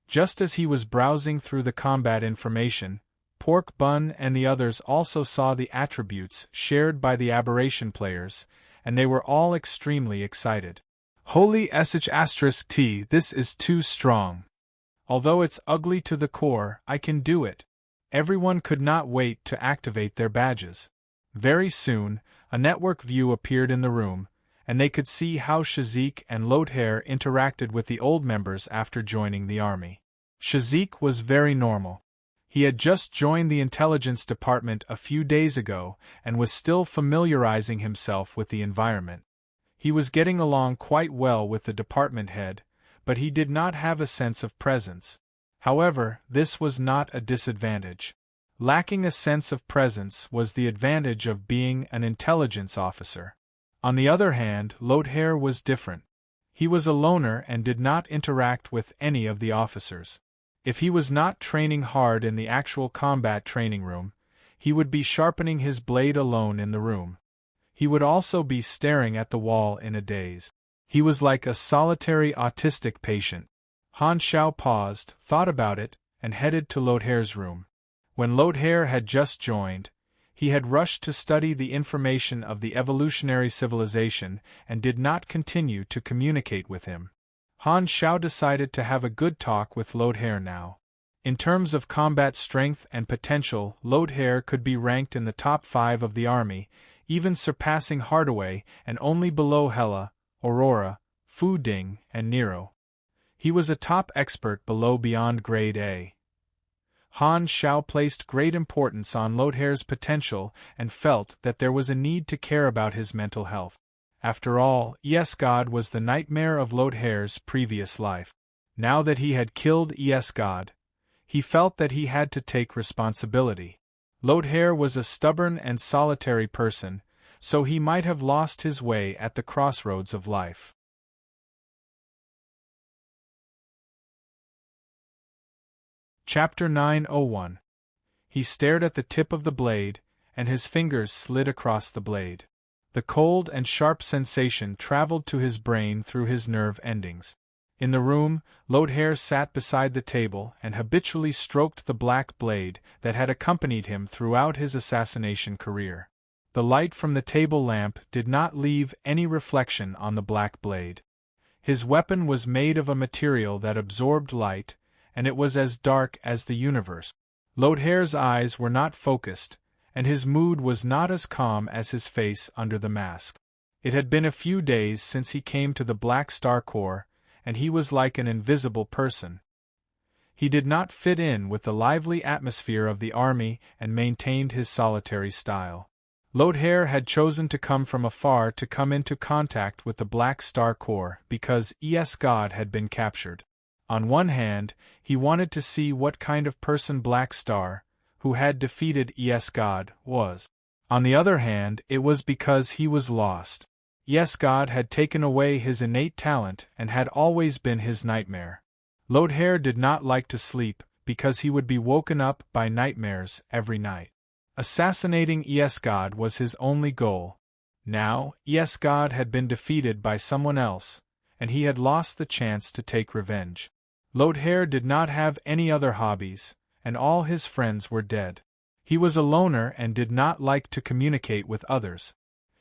Just as he was browsing through the combat information, Pork Bun and the others also saw the attributes shared by the aberration players, and they were all extremely excited. Holy sh*t, this is too strong. Although it's ugly to the core, I can do it. Everyone could not wait to activate their badges. Very soon, a network view appeared in the room, and they could see how Shazik and Lothair interacted with the old members after joining the army. Shazik was very normal. He had just joined the intelligence department a few days ago and was still familiarizing himself with the environment. He was getting along quite well with the department head, but he did not have a sense of presence. However, this was not a disadvantage. Lacking a sense of presence was the advantage of being an intelligence officer. On the other hand, Lothair was different. He was a loner and did not interact with any of the officers. If he was not training hard in the actual combat training room, he would be sharpening his blade alone in the room. He would also be staring at the wall in a daze. He was like a solitary autistic patient. Han Shao paused, thought about it, and headed to Lothair's room. When Lothair had just joined, he had rushed to study the information of the evolutionary civilization and did not continue to communicate with him. Han Shao decided to have a good talk with Lodhair now. In terms of combat strength and potential, Lodhair could be ranked in the top 5 of the army, even surpassing Hardaway and only below Hela, Aurora, Fu Ding, and Nero. He was a top expert below beyond grade A. Han Shao placed great importance on Lodhair's potential and felt that there was a need to care about his mental health. After all, God was the nightmare of Lodhair's previous life. Now that he had killed God, he felt that he had to take responsibility. Lodhair was a stubborn and solitary person, so he might have lost his way at the crossroads of life. Chapter 901. He stared at the tip of the blade, and his fingers slid across the blade. The cold and sharp sensation traveled to his brain through his nerve endings. In the room, Lodhair sat beside the table and habitually stroked the black blade that had accompanied him throughout his assassination career. The light from the table lamp did not leave any reflection on the black blade. His weapon was made of a material that absorbed light, and it was as dark as the universe. Lodhair's eyes were not focused, and his mood was not as calm as his face under the mask. It had been a few days since he came to the Black Star Corps, and he was like an invisible person. He did not fit in with the lively atmosphere of the army and maintained his solitary style. Lodhair had chosen to come from afar to come into contact with the Black Star Corps because God had been captured. On one hand, he wanted to see what kind of person Black Star, who had defeated God, was. On the other hand, it was because he was lost. God had taken away his innate talent and had always been his nightmare. Lodhair did not like to sleep because he would be woken up by nightmares every night. Assassinating God was his only goal. Now, God had been defeated by someone else, and he had lost the chance to take revenge. Lodhair did not have any other hobbies, and all his friends were dead. He was a loner and did not like to communicate with others.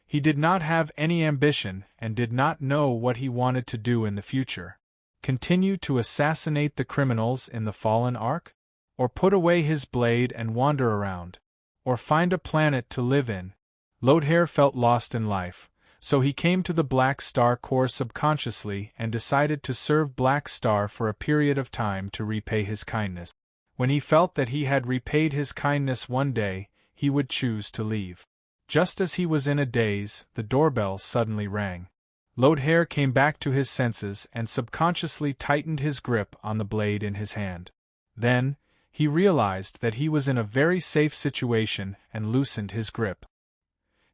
He did not have any ambition and did not know what he wanted to do in the future. Continue to assassinate the criminals in the fallen Ark? Or put away his blade and wander around? Or find a planet to live in? Lodhair felt lost in life, so he came to the Black Star Corps subconsciously and decided to serve Black Star for a period of time to repay his kindness. When he felt that he had repaid his kindness one day, he would choose to leave. Just as he was in a daze, the doorbell suddenly rang. Lodhair came back to his senses and subconsciously tightened his grip on the blade in his hand. Then, he realized that he was in a very safe situation and loosened his grip.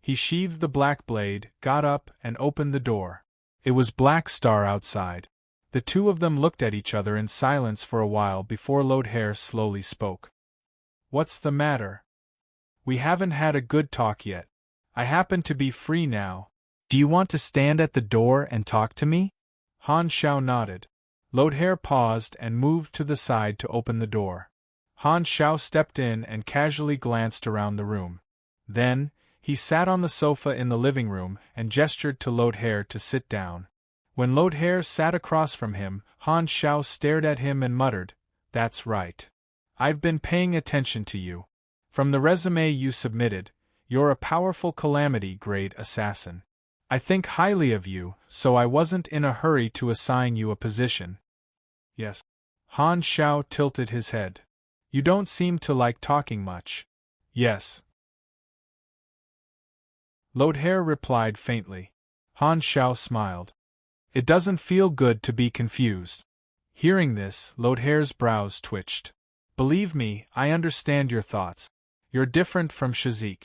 He sheathed the black blade, got up, and opened the door. It was Black Star outside. The two of them looked at each other in silence for a while before Lodhair slowly spoke. "What's the matter? We haven't had a good talk yet. I happen to be free now. Do you want to stand at the door and talk to me?" Han Shao nodded. Lodhair paused and moved to the side to open the door. Han Shao stepped in and casually glanced around the room. Then, he sat on the sofa in the living room and gestured to Lodhair to sit down. When Lodhair sat across from him, Han Shao stared at him and muttered, "That's right. I've been paying attention to you. From the resume you submitted, you're a powerful calamity-grade assassin. I think highly of you, so I wasn't in a hurry to assign you a position." "Yes." Han Shao tilted his head. "You don't seem to like talking much." "Yes." Lodhair replied faintly. Han Shao smiled. "It doesn't feel good to be confused." Hearing this, Lodhair's brows twitched. "Believe me, I understand your thoughts. You're different from Shazik.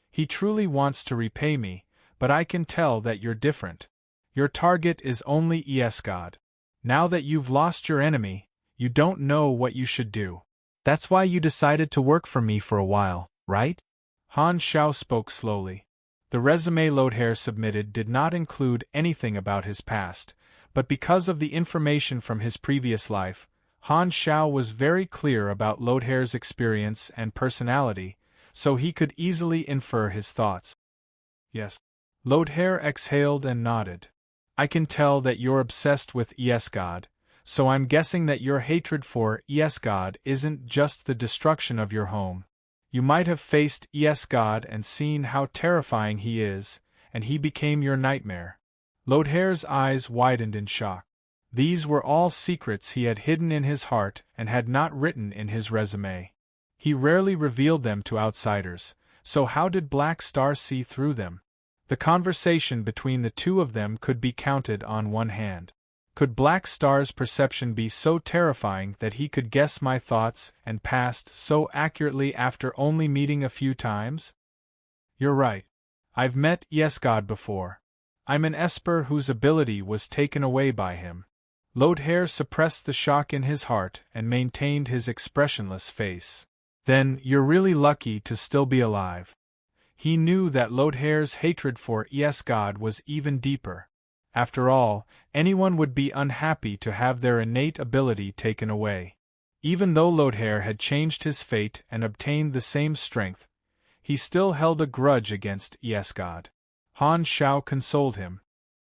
He truly wants to repay me, but I can tell that you're different. Your target is only God. Now that you've lost your enemy, you don't know what you should do. That's why you decided to work for me for a while, right?" Han Shao spoke slowly. The resume Lodhair submitted did not include anything about his past, but because of the information from his previous life, Han Shao was very clear about Lodhair's experience and personality, so he could easily infer his thoughts. "Yes." Lodhair exhaled and nodded. I can tell that you're obsessed with God, so I'm guessing that your hatred for God isn't just the destruction of your home. You might have faced God and seen how terrifying he is, and he became your nightmare. Lodhair's eyes widened in shock. These were all secrets he had hidden in his heart and had not written in his resume. He rarely revealed them to outsiders, so how did Black Star see through them? The conversation between the two of them could be counted on one hand. Could Black Star's perception be so terrifying that he could guess my thoughts and past so accurately after only meeting a few times? You're right. I've met God before. I'm an Esper whose ability was taken away by him. Lodhair suppressed the shock in his heart and maintained his expressionless face. Then, you're really lucky to still be alive. He knew that Lodhair's hatred for God was even deeper. After all, anyone would be unhappy to have their innate ability taken away. Even though Lodhair had changed his fate and obtained the same strength, he still held a grudge against God. Han Shao consoled him.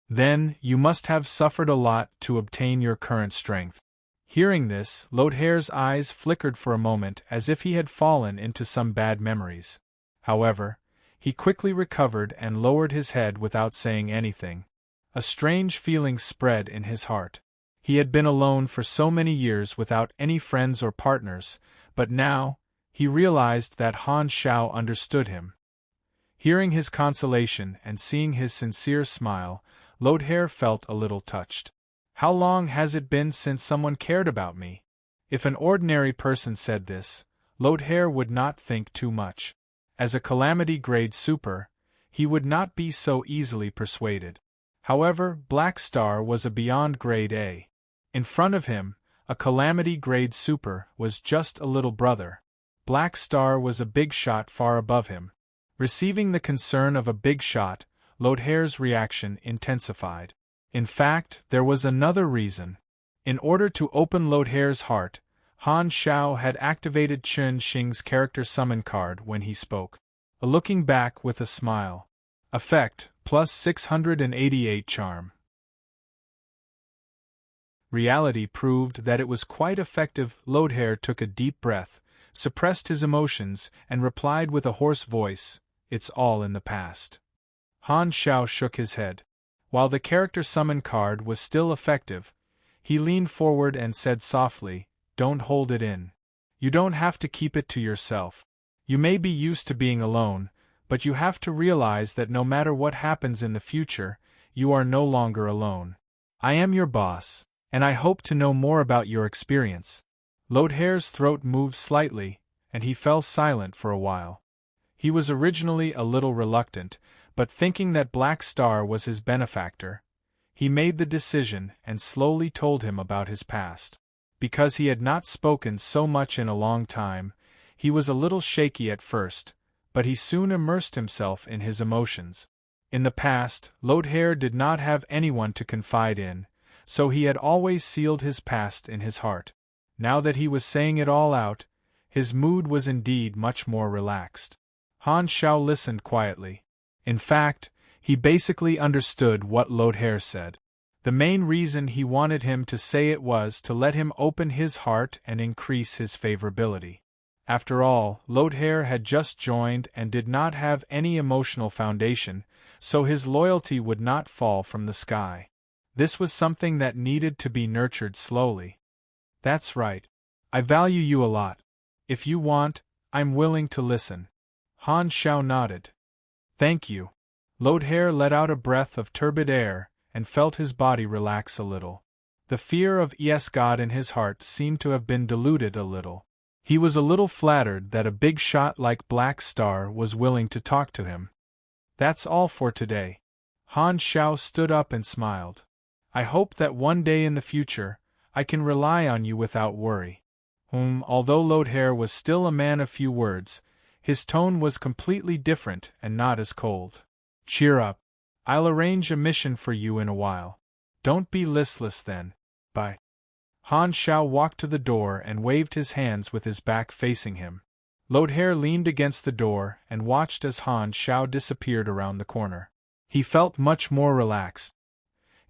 Then, you must have suffered a lot to obtain your current strength. Hearing this, Lodhair's eyes flickered for a moment as if he had fallen into some bad memories. However, he quickly recovered and lowered his head without saying anything. A strange feeling spread in his heart. He had been alone for so many years without any friends or partners, but now, he realized that Han Shao understood him. Hearing his consolation and seeing his sincere smile, Lodhair felt a little touched. How long has it been since someone cared about me? If an ordinary person said this, Lodhair would not think too much. As a Calamity Grade Super, he would not be so easily persuaded. However, Black Star was a Beyond Grade A. In front of him, a Calamity Grade Super was just a little brother. Black Star was a big shot far above him. Receiving the concern of a big shot, Lodhair's reaction intensified. In fact, there was another reason. In order to open Lodhair's heart, Han Shao had activated Chun Xing's character summon card when he spoke. Looking back with a smile. Effect, plus 688 charm. Reality proved that it was quite effective. Lodhair took a deep breath, suppressed his emotions, and replied with a hoarse voice, "It's all in the past." Han Shao shook his head. While the character summon card was still effective, he leaned forward and said softly, "Don't hold it in. You don't have to keep it to yourself. You may be used to being alone, but you have to realize that no matter what happens in the future, you are no longer alone. I am your boss, and I hope to know more about your experience." Lodhair's throat moved slightly, and he fell silent for a while. He was originally a little reluctant, but thinking that Black Star was his benefactor, he made the decision and slowly told him about his past. Because he had not spoken so much in a long time, he was a little shaky at first, but he soon immersed himself in his emotions. In the past, Lodhair did not have anyone to confide in, so he had always sealed his past in his heart. Now that he was saying it all out, his mood was indeed much more relaxed. Han Shao listened quietly. In fact, he basically understood what Lodhair said. The main reason he wanted him to say it was to let him open his heart and increase his favorability. After all, Lodhair had just joined and did not have any emotional foundation, so his loyalty would not fall from the sky. This was something that needed to be nurtured slowly. "That's right. I value you a lot. If you want, I'm willing to listen." Han Shao nodded. "Thank you." Lodhair let out a breath of turbid air and felt his body relax a little. The fear of God in his heart seemed to have been diluted a little. He was a little flattered that a big shot like Black Star was willing to talk to him. "That's all for today." Han Shao stood up and smiled. "I hope that one day in the future, I can rely on you without worry." Although Lodhair was still a man of few words, his tone was completely different and not as cold. "Cheer up. I'll arrange a mission for you in a while. Don't be listless then. Bye." Han Shao walked to the door and waved his hands with his back facing him. Lodhair leaned against the door and watched as Han Shao disappeared around the corner. He felt much more relaxed.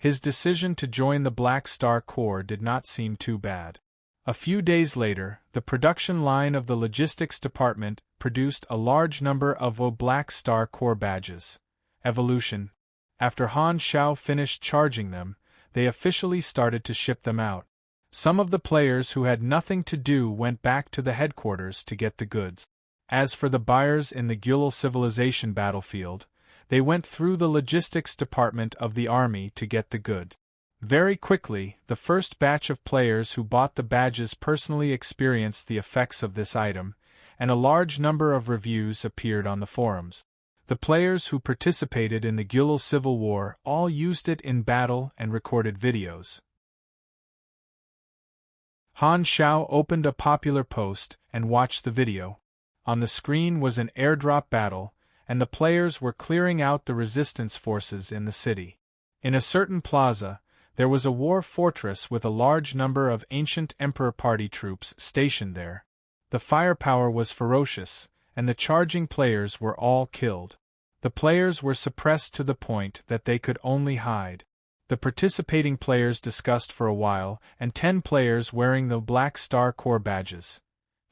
His decision to join the Black Star Corps did not seem too bad. A few days later, the production line of the logistics department produced a large number of Black Star Corps badges. Evolution. After Han Shao finished charging them, they officially started to ship them out. Some of the players who had nothing to do went back to the headquarters to get the goods. As for the buyers in the Gyulil civilization battlefield, they went through the logistics department of the army to get the good. Very quickly, the first batch of players who bought the badges personally experienced the effects of this item, and a large number of reviews appeared on the forums. The players who participated in the Gyulil Civil War all used it in battle and recorded videos. Han Shao opened a popular post and watched the video. On the screen was an airdrop battle, and the players were clearing out the resistance forces in the city. In a certain plaza, there was a war fortress with a large number of ancient Emperor Party troops stationed there. The firepower was ferocious, and the charging players were all killed. The players were suppressed to the point that they could only hide. The participating players discussed for a while, and 10 players wearing the Black Star Corps badges.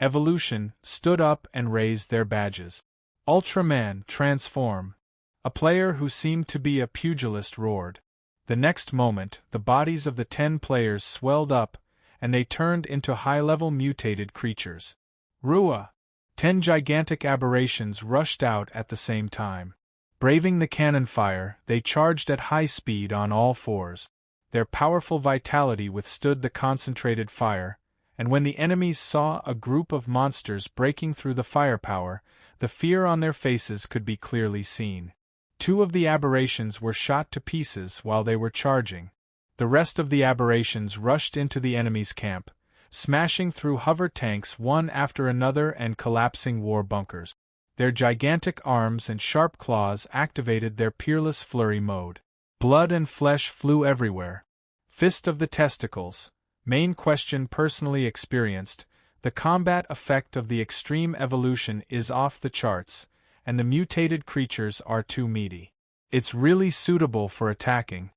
Evolution stood up and raised their badges. Ultraman transform. A player who seemed to be a pugilist roared. The next moment, the bodies of the 10 players swelled up, and they turned into high-level mutated creatures. Rua! 10 gigantic aberrations rushed out at the same time. Braving the cannon fire, they charged at high speed on all fours. Their powerful vitality withstood the concentrated fire, and when the enemies saw a group of monsters breaking through the firepower, the fear on their faces could be clearly seen. 2 of the aberrations were shot to pieces while they were charging. The rest of the aberrations rushed into the enemy's camp, smashing through hover tanks one after another and collapsing war bunkers. Their gigantic arms and sharp claws activated their peerless flurry mode. Blood and flesh flew everywhere. Fist of the testicles. Main question personally experienced. The combat effect of the extreme evolution is off the charts, and the mutated creatures are too meaty. It's really suitable for attacking.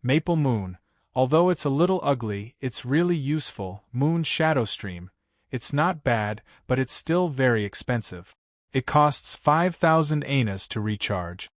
Maple Moon. Although it's a little ugly, it's really useful. Moon Shadow Stream. It's not bad, but it's still very expensive. It costs 5,000 anas to recharge.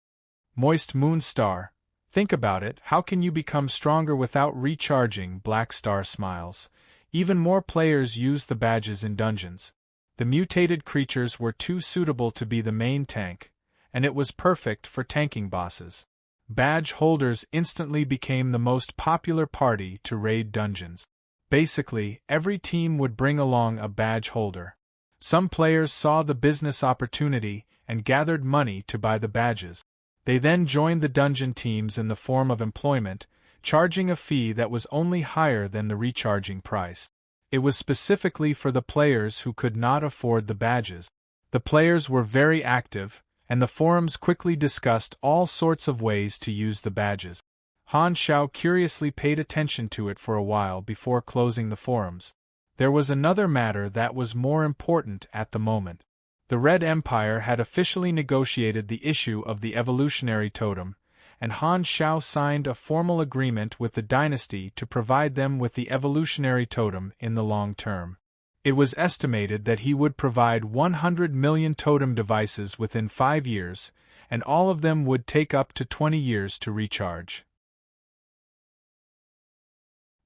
Moist Moon Star. Think about it, how can you become stronger without recharging? Black Star smiles. Even more players use the badges in dungeons. The mutated creatures were too suitable to be the main tank, and it was perfect for tanking bosses. Badge holders instantly became the most popular party to raid dungeons. Basically, every team would bring along a badge holder. Some players saw the business opportunity and gathered money to buy the badges. They then joined the dungeon teams in the form of employment, charging a fee that was only higher than the recharging price. It was specifically for the players who could not afford the badges. The players were very active, and the forums quickly discussed all sorts of ways to use the badges. Han Shao curiously paid attention to it for a while before closing the forums. There was another matter that was more important at the moment. The Red Empire had officially negotiated the issue of the evolutionary totem, and Han Shao signed a formal agreement with the dynasty to provide them with the evolutionary totem in the long term. It was estimated that he would provide 100 million totem devices within 5 years, and all of them would take up to 20 years to recharge.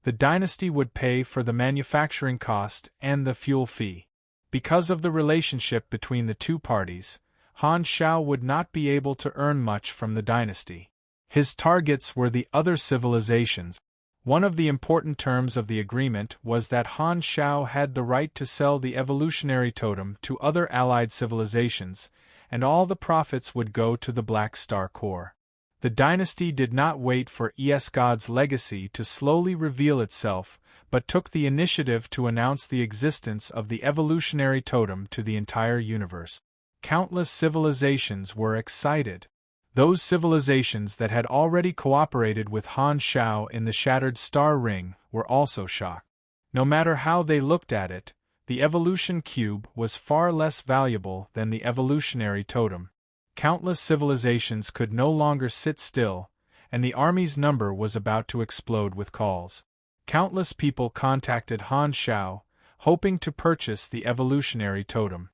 The dynasty would pay for the manufacturing cost and the fuel fee. Because of the relationship between the two parties, Han Shao would not be able to earn much from the dynasty. His targets were the other civilizations. One of the important terms of the agreement was that Han Shao had the right to sell the evolutionary totem to other allied civilizations, and all the profits would go to the Black Star Corps. The dynasty did not wait for God's legacy to slowly reveal itself, but took the initiative to announce the existence of the evolutionary totem to the entire universe. Countless civilizations were excited. Those civilizations that had already cooperated with Han Shao in the Shattered Star Ring were also shocked. No matter how they looked at it, the evolution cube was far less valuable than the evolutionary totem. Countless civilizations could no longer sit still, and the army's number was about to explode with calls. Countless people contacted Han Shao, hoping to purchase the evolutionary totem.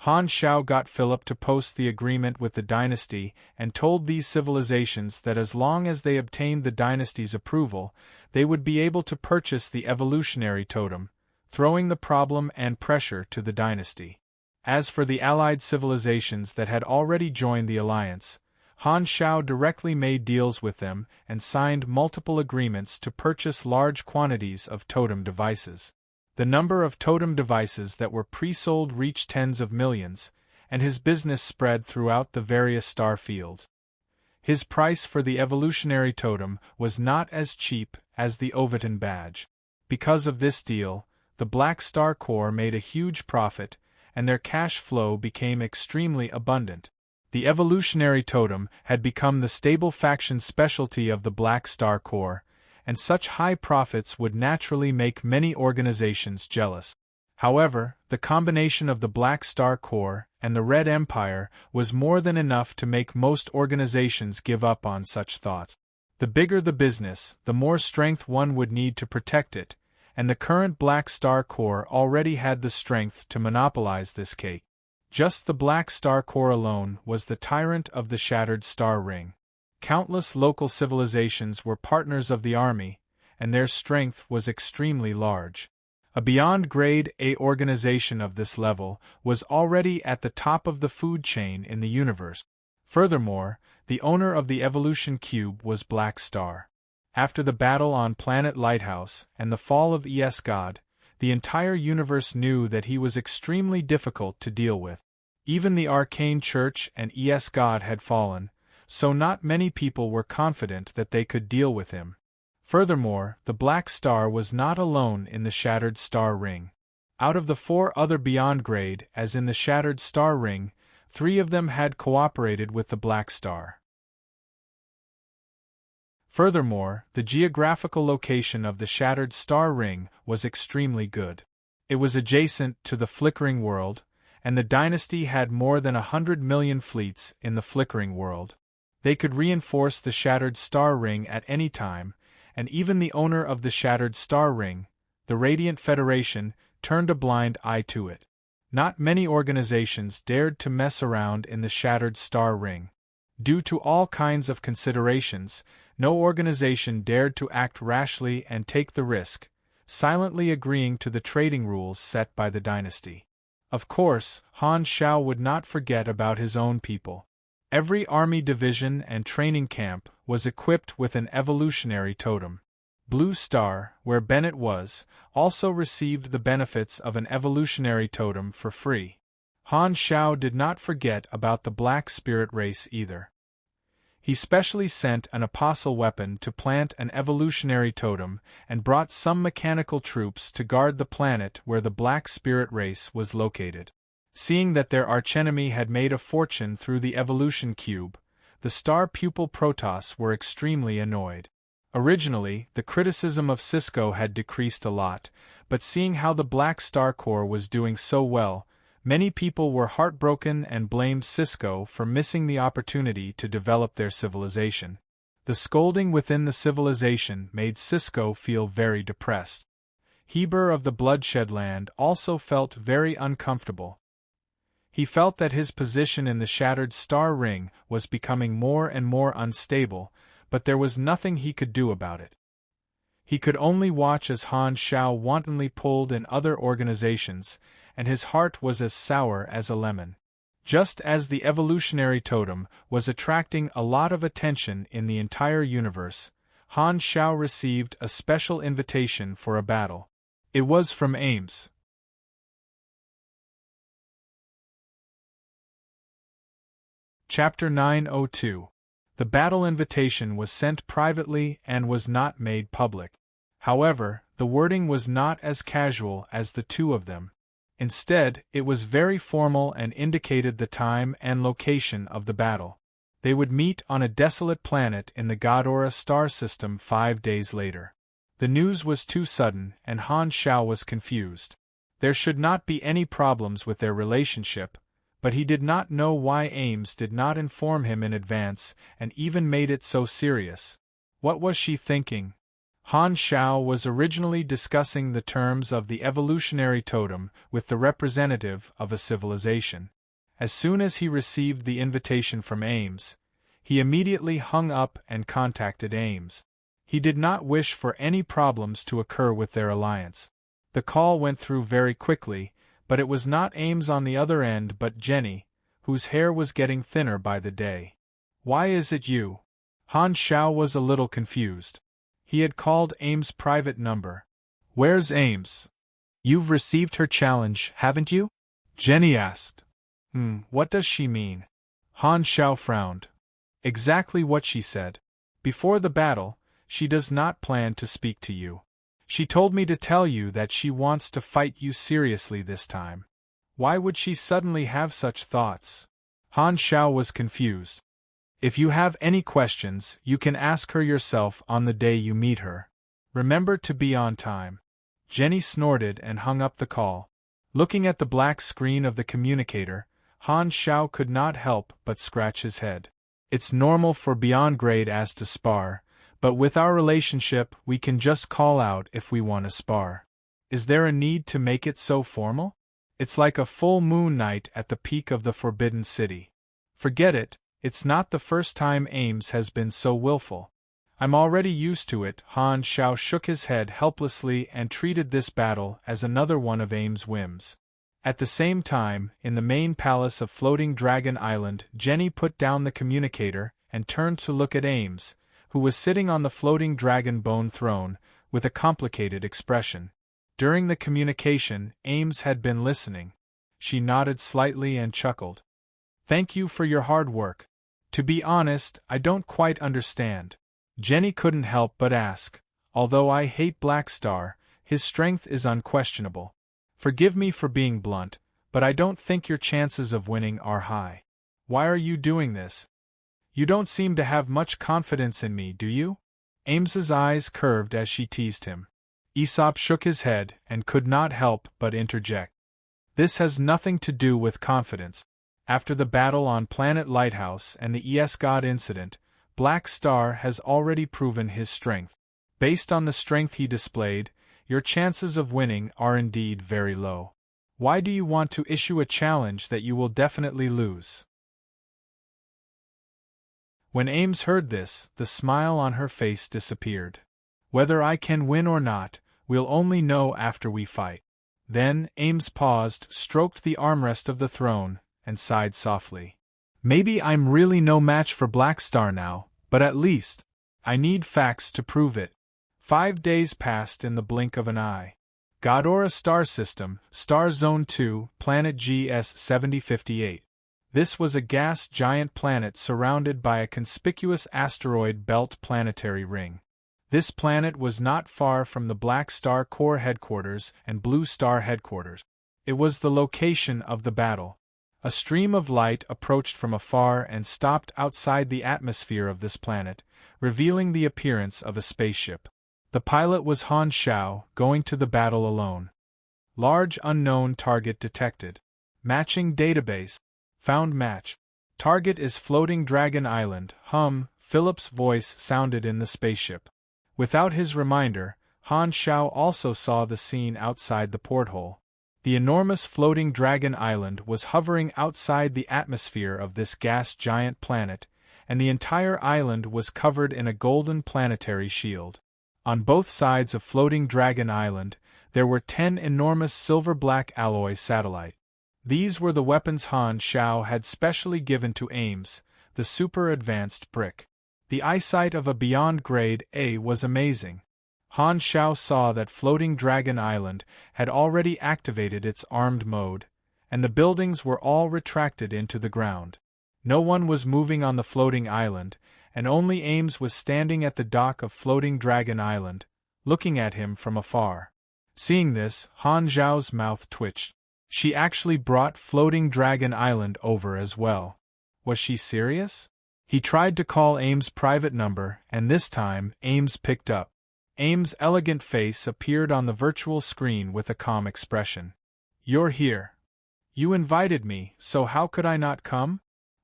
Han Shao got Philip to post the agreement with the dynasty and told these civilizations that as long as they obtained the dynasty's approval, they would be able to purchase the evolutionary totem, throwing the problem and pressure to the dynasty. As for the allied civilizations that had already joined the alliance, Han Shao directly made deals with them and signed multiple agreements to purchase large quantities of totem devices. The number of totem devices that were pre-sold reached tens of millions, and his business spread throughout the various star fields. His price for the evolutionary totem was not as cheap as the Ovitan badge. Because of this deal, the Black Star Corps made a huge profit, and their cash flow became extremely abundant. The evolutionary totem had become the stable faction specialty of the Black Star Corps, and such high profits would naturally make many organizations jealous. However, the combination of the Black Star Corps and the Red Empire was more than enough to make most organizations give up on such thoughts. The bigger the business, the more strength one would need to protect it, and the current Black Star Corps already had the strength to monopolize this cake. Just the Black Star Corps alone was the tyrant of the Shattered Star Ring. Countless local civilizations were partners of the army, and their strength was extremely large. A beyond grade A organization of this level was already at the top of the food chain in the universe. Furthermore, the owner of the Evolution Cube was Black Star. After the battle on Planet Lighthouse and the fall of God, the entire universe knew that he was extremely difficult to deal with. Even the Arcane Church and God had fallen, so not many people were confident that they could deal with him. Furthermore, the Black Star was not alone in the Shattered Star Ring. Out of the 4 other Beyond Grade, as in the Shattered Star Ring, 3 of them had cooperated with the Black Star. Furthermore, the geographical location of the Shattered Star Ring was extremely good. It was adjacent to the Flickering World, and the dynasty had more than 100 million fleets in the Flickering World. They could reinforce the Shattered Star Ring at any time, and even the owner of the Shattered Star Ring, the Radiant Federation, turned a blind eye to it. Not many organizations dared to mess around in the Shattered Star Ring. Due to all kinds of considerations, no organization dared to act rashly and take the risk, silently agreeing to the trading rules set by the dynasty. Of course, Han Shao would not forget about his own people. Every army division and training camp was equipped with an evolutionary totem. Blue Star, where Bennett was, also received the benefits of an evolutionary totem for free. Han Shao did not forget about the Black Spirit race either. He specially sent an apostle weapon to plant an evolutionary totem and brought some mechanical troops to guard the planet where the Black Spirit race was located. Seeing that their archenemy had made a fortune through the evolution cube, the star pupil Protoss were extremely annoyed. Originally, the criticism of Cisco had decreased a lot, but seeing how the Black Star Corps was doing so well, many people were heartbroken and blamed Cisco for missing the opportunity to develop their civilization. The scolding within the civilization made Cisco feel very depressed. Heber of the Bloodshed Land also felt very uncomfortable. He felt that his position in the Shattered Star Ring was becoming more and more unstable, but there was nothing he could do about it. He could only watch as Han Shao wantonly pulled in other organizations, and his heart was as sour as a lemon. Just as the evolutionary totem was attracting a lot of attention in the entire universe, Han Shao received a special invitation for a battle. It was from Ames. Chapter 902. The battle invitation was sent privately and was not made public. However, the wording was not as casual as the 2 of them. Instead, it was very formal and indicated the time and location of the battle. They would meet on a desolate planet in the Godora star system 5 days later. The news was too sudden, and Han Shao was confused. There should not be any problems with their relationship, but he did not know why Ames did not inform him in advance and even made it so serious. What was she thinking? Han Shao was originally discussing the terms of the evolutionary totem with the representative of a civilization. As soon as he received the invitation from Ames, he immediately hung up and contacted Ames. He did not wish for any problems to occur with their alliance. The call went through very quickly, but it was not Ames on the other end but Jenny, whose hair was getting thinner by the day. "Why is it you?" Han Shao was a little confused. He had called Ames' private number. "Where's Ames?" "You've received her challenge, haven't you?" Jenny asked. What does she mean?" Han Shao frowned. "Exactly what she said. Before the battle, she does not plan to speak to you. She told me to tell you that she wants to fight you seriously this time." Why would she suddenly have such thoughts? Han Shao was confused. "If you have any questions, you can ask her yourself on the day you meet her. Remember to be on time." Jenny snorted and hung up the call. Looking at the black screen of the communicator, Han Shao could not help but scratch his head. "It's normal for beyond grade as to spar, but with our relationship we can just call out if we want to spar. Is there a need to make it so formal? It's like a full moon night at the peak of the Forbidden City. Forget it, it's not the first time Ames has been so willful. I'm already used to it." Han Shao shook his head helplessly and treated this battle as another one of Ames' whims. At the same time, in the main palace of Floating Dragon Island, Jenny put down the communicator and turned to look at Ames, who was sitting on the floating dragon bone throne, with a complicated expression. During the communication, Ames had been listening. She nodded slightly and chuckled. "Thank you for your hard work. To be honest, I don't quite understand." Jenny couldn't help but ask. "Although I hate Black Star, his strength is unquestionable. Forgive me for being blunt, but I don't think your chances of winning are high. Why are you doing this? You don't seem to have much confidence in me, do you?" Ames's eyes curved as she teased him. Aesop shook his head and could not help but interject. "This has nothing to do with confidence. After the battle on Planet Lighthouse and the ES-God incident, Black Star has already proven his strength. Based on the strength he displayed, your chances of winning are indeed very low. Why do you want to issue a challenge that you will definitely lose?" When Ames heard this, the smile on her face disappeared. "Whether I can win or not, we'll only know after we fight." Then, Ames paused, stroked the armrest of the throne, and sighed softly. "Maybe I'm really no match for Black Star now, but at least, I need facts to prove it." 5 days passed in the blink of an eye. Godora Star System, Star Zone 2, Planet GS 7058. This was a gas giant planet surrounded by a conspicuous asteroid belt planetary ring. This planet was not far from the Black Star Corps headquarters and Blue Star headquarters. It was the location of the battle. A stream of light approached from afar and stopped outside the atmosphere of this planet, revealing the appearance of a spaceship. The pilot was Han Shao, going to the battle alone. Large unknown target detected. Matching database. Found match. Target is Floating Dragon Island. Philip's voice sounded in the spaceship. Without his reminder, Han Shao also saw the scene outside the porthole. The enormous Floating Dragon Island was hovering outside the atmosphere of this gas giant planet, and the entire island was covered in a golden planetary shield. On both sides of Floating Dragon Island, there were 10 enormous silver-black alloy satellites. These were the weapons Han Shao had specially given to Ames, the super-advanced brick. The eyesight of a beyond grade A was amazing. Han Shao saw that Floating Dragon Island had already activated its armed mode, and the buildings were all retracted into the ground. No one was moving on the floating island, and only Ames was standing at the dock of Floating Dragon Island, looking at him from afar. Seeing this, Han Zhao's mouth twitched. She actually brought Floating Dragon Island over as well. Was she serious? He tried to call Ames' private number, and this time, Ames picked up. Ames' elegant face appeared on the virtual screen with a calm expression. "You're here. You invited me, so how could I not come?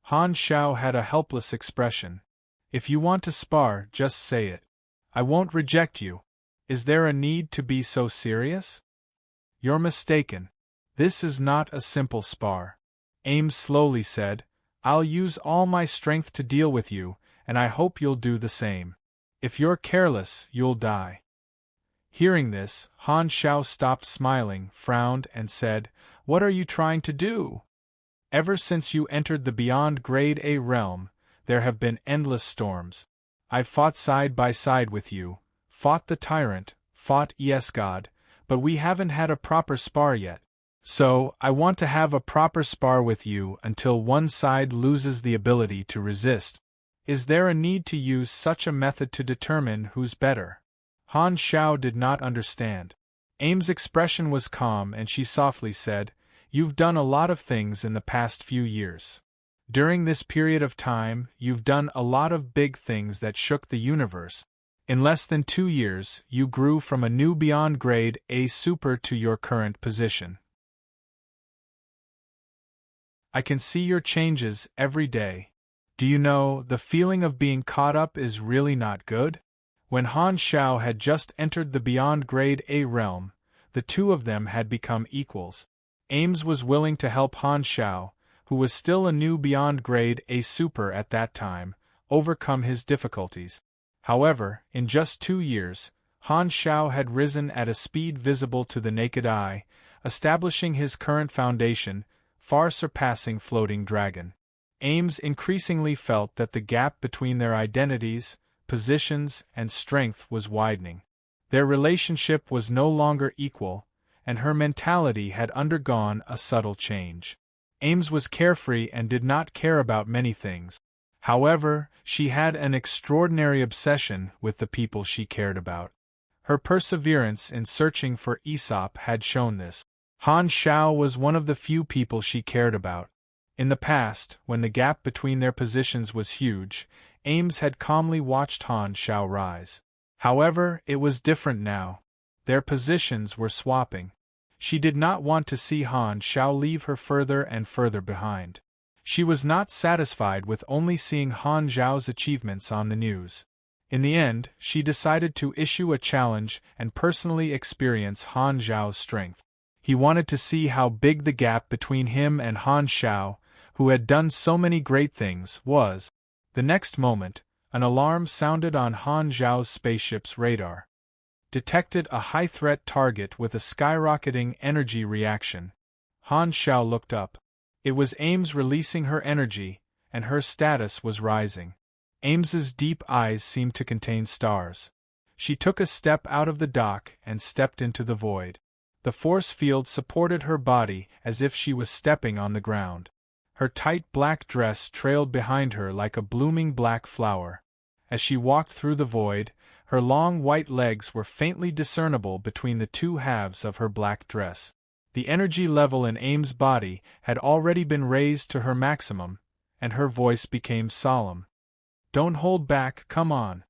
Han Xiao had a helpless expression. If you want to spar, just say it. I won't reject you. Is there a need to be so serious? You're mistaken. This is not a simple spar. Ames slowly said, I'll use all my strength to deal with you, and I hope you'll do the same. If you're careless, you'll die. Hearing this, Han Xiao stopped smiling, frowned, and said, What are you trying to do? Ever since you entered the Beyond Grade A realm, there have been endless storms. I've fought side by side with you, fought the tyrant, fought God, but we haven't had a proper spar yet. So, I want to have a proper spar with you until one side loses the ability to resist. Is there a need to use such a method to determine who's better? Han Xiao did not understand. Ames' expression was calm and she softly said, You've done a lot of things in the past few years. During this period of time, you've done a lot of big things that shook the universe. In less than 2 years, you grew from a new Beyond Grade A Super to your current position. I can see your changes every day. Do you know, the feeling of being caught up is really not good? When Han Xiao had just entered the Beyond Grade A realm, the two of them had become equals. Ames was willing to help Han Xiao, who was still a new Beyond Grade A Super at that time, overcome his difficulties. However, in just 2 years, Han Xiao had risen at a speed visible to the naked eye, establishing his current foundation, far surpassing Floating Dragon. Ames increasingly felt that the gap between their identities, positions, and strength was widening. Their relationship was no longer equal, and her mentality had undergone a subtle change. Ames was carefree and did not care about many things. However, she had an extraordinary obsession with the people she cared about. Her perseverance in searching for Aesop had shown this. Han Xiao was one of the few people she cared about. In the past, when the gap between their positions was huge, Ames had calmly watched Han Xiao rise. However, it was different now. Their positions were swapping. She did not want to see Han Xiao leave her further and further behind. She was not satisfied with only seeing Han Xiao's achievements on the news. In the end, she decided to issue a challenge and personally experience Han Xiao's strength. He wanted to see how big the gap between him and Han Xiao, who had done so many great things, was. The next moment, an alarm sounded on Han Xiao's spaceship's radar. Detected a high-threat target with a skyrocketing energy reaction. Han Xiao looked up. It was Ames releasing her energy, and her status was rising. Ames's deep eyes seemed to contain stars. She took a step out of the dock and stepped into the void. The force field supported her body as if she was stepping on the ground. Her tight black dress trailed behind her like a blooming black flower. As she walked through the void, her long white legs were faintly discernible between the two halves of her black dress. The energy level in Ames' body had already been raised to her maximum, and her voice became solemn. Don't hold back, come on.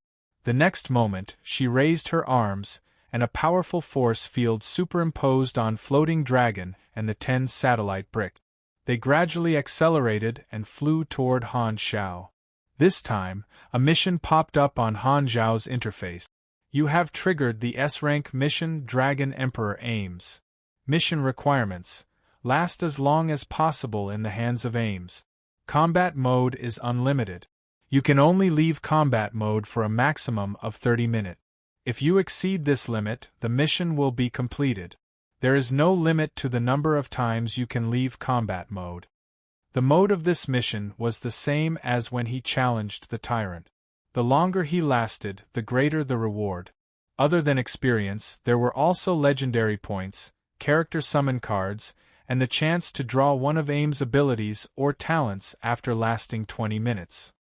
The next moment, she raised her arms, and a powerful force field superimposed on Floating Dragon and the 10 satellite brick. They gradually accelerated and flew toward Han Xiao. This time, a mission popped up on Han Xiao's interface. You have triggered the S-rank mission Dragon Emperor Ames. Mission requirements: last as long as possible in the hands of Ames. Combat mode is unlimited. You can only leave combat mode for a maximum of 30 minutes. If you exceed this limit, the mission will be completed. There is no limit to the number of times you can leave combat mode. The mode of this mission was the same as when he challenged the tyrant. The longer he lasted, the greater the reward. Other than experience, there were also legendary points, character summon cards, and the chance to draw one of Ames' abilities or talents after lasting 20 minutes.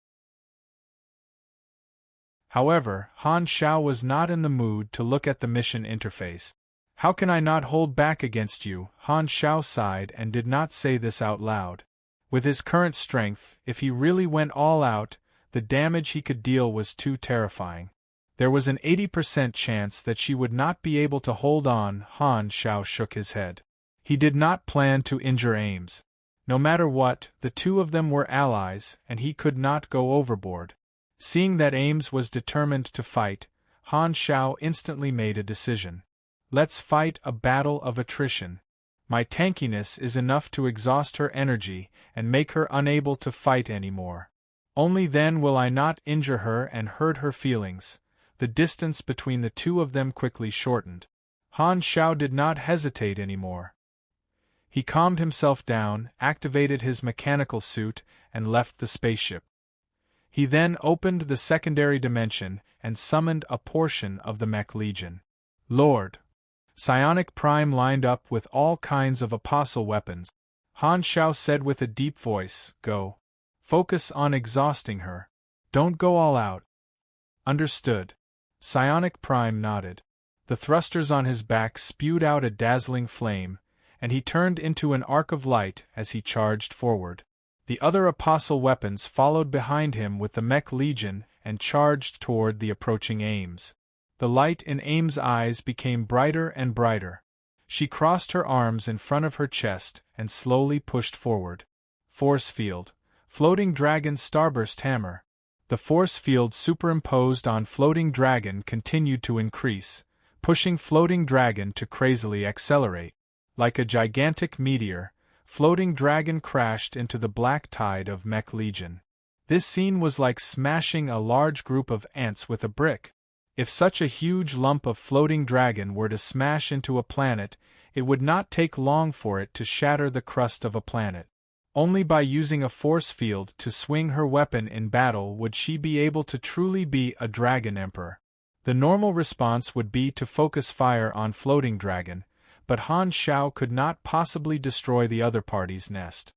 However, Han Xiao was not in the mood to look at the mission interface. How can I not hold back against you? Han Xiao sighed and did not say this out loud. With his current strength, if he really went all out, the damage he could deal was too terrifying. There was an 80% chance that she would not be able to hold on. Han Xiao shook his head. He did not plan to injure Ames. No matter what, the two of them were allies, and he could not go overboard. Seeing that Ames was determined to fight, Han Shao instantly made a decision. Let's fight a battle of attrition. My tankiness is enough to exhaust her energy and make her unable to fight anymore. Only then will I not injure her and hurt her feelings. The distance between the two of them quickly shortened. Han Shao did not hesitate anymore. He calmed himself down, activated his mechanical suit, and left the spaceship. He then opened the secondary dimension and summoned a portion of the Mech Legion. Lord! Psionic Prime lined up with all kinds of apostle weapons. Han Shao said with a deep voice, "Go. Focus on exhausting her. Don't go all out." Understood. Psionic Prime nodded. The thrusters on his back spewed out a dazzling flame, and he turned into an arc of light as he charged forward. The other apostle weapons followed behind him with the Mech Legion and charged toward the approaching Ames. The light in Ames' eyes became brighter and brighter. She crossed her arms in front of her chest and slowly pushed forward. Force field. Floating Dragon Starburst Hammer. The force field superimposed on Floating Dragon continued to increase, pushing Floating Dragon to crazily accelerate. Like a gigantic meteor, Floating Dragon crashed into the black tide of Mech Legion. This scene was like smashing a large group of ants with a brick. If such a huge lump of Floating Dragon were to smash into a planet, it would not take long for it to shatter the crust of a planet. Only by using a force field to swing her weapon in battle would she be able to truly be a Dragon Emperor. The normal response would be to focus fire on Floating Dragon, but Han Shao could not possibly destroy the other party's nest.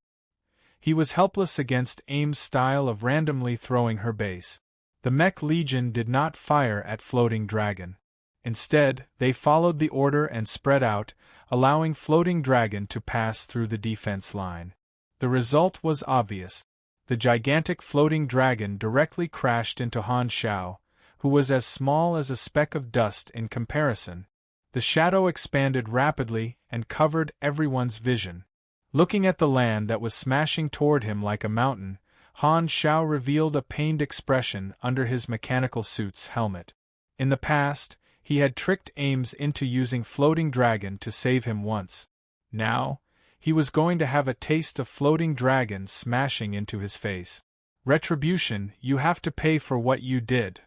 He was helpless against Ames' style of randomly throwing her base. The Mech Legion did not fire at Floating Dragon. Instead, they followed the order and spread out, allowing Floating Dragon to pass through the defense line. The result was obvious. The gigantic Floating Dragon directly crashed into Han Shao, who was as small as a speck of dust in comparison. The shadow expanded rapidly and covered everyone's vision. Looking at the land that was smashing toward him like a mountain, Han Shao revealed a pained expression under his mechanical suit's helmet. In the past, he had tricked Ames into using Floating Dragon to save him once. Now, he was going to have a taste of Floating Dragon smashing into his face. Retribution, you have to pay for what you did.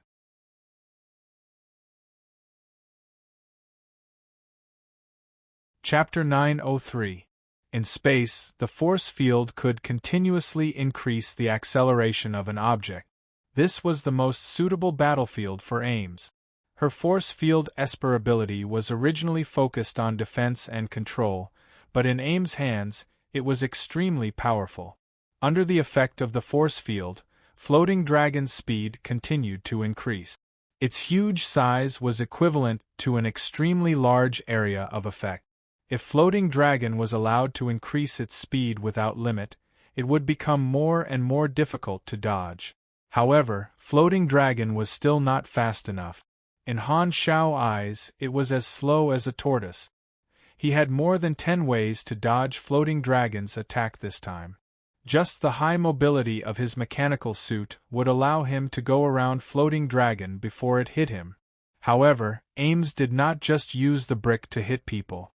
Chapter 903. In space, the force field could continuously increase the acceleration of an object. This was the most suitable battlefield for Ames. Her force field esper ability was originally focused on defense and control, but in Ames' hands, it was extremely powerful. Under the effect of the force field, Floating Dragon's speed continued to increase. Its huge size was equivalent to an extremely large area of effect. If Floating Dragon was allowed to increase its speed without limit, it would become more and more difficult to dodge. However, Floating Dragon was still not fast enough. In Han Shao's eyes, it was as slow as a tortoise. He had more than 10 ways to dodge Floating Dragon's attack this time. Just the high mobility of his mechanical suit would allow him to go around Floating Dragon before it hit him. However, Ames did not just use the brick to hit people.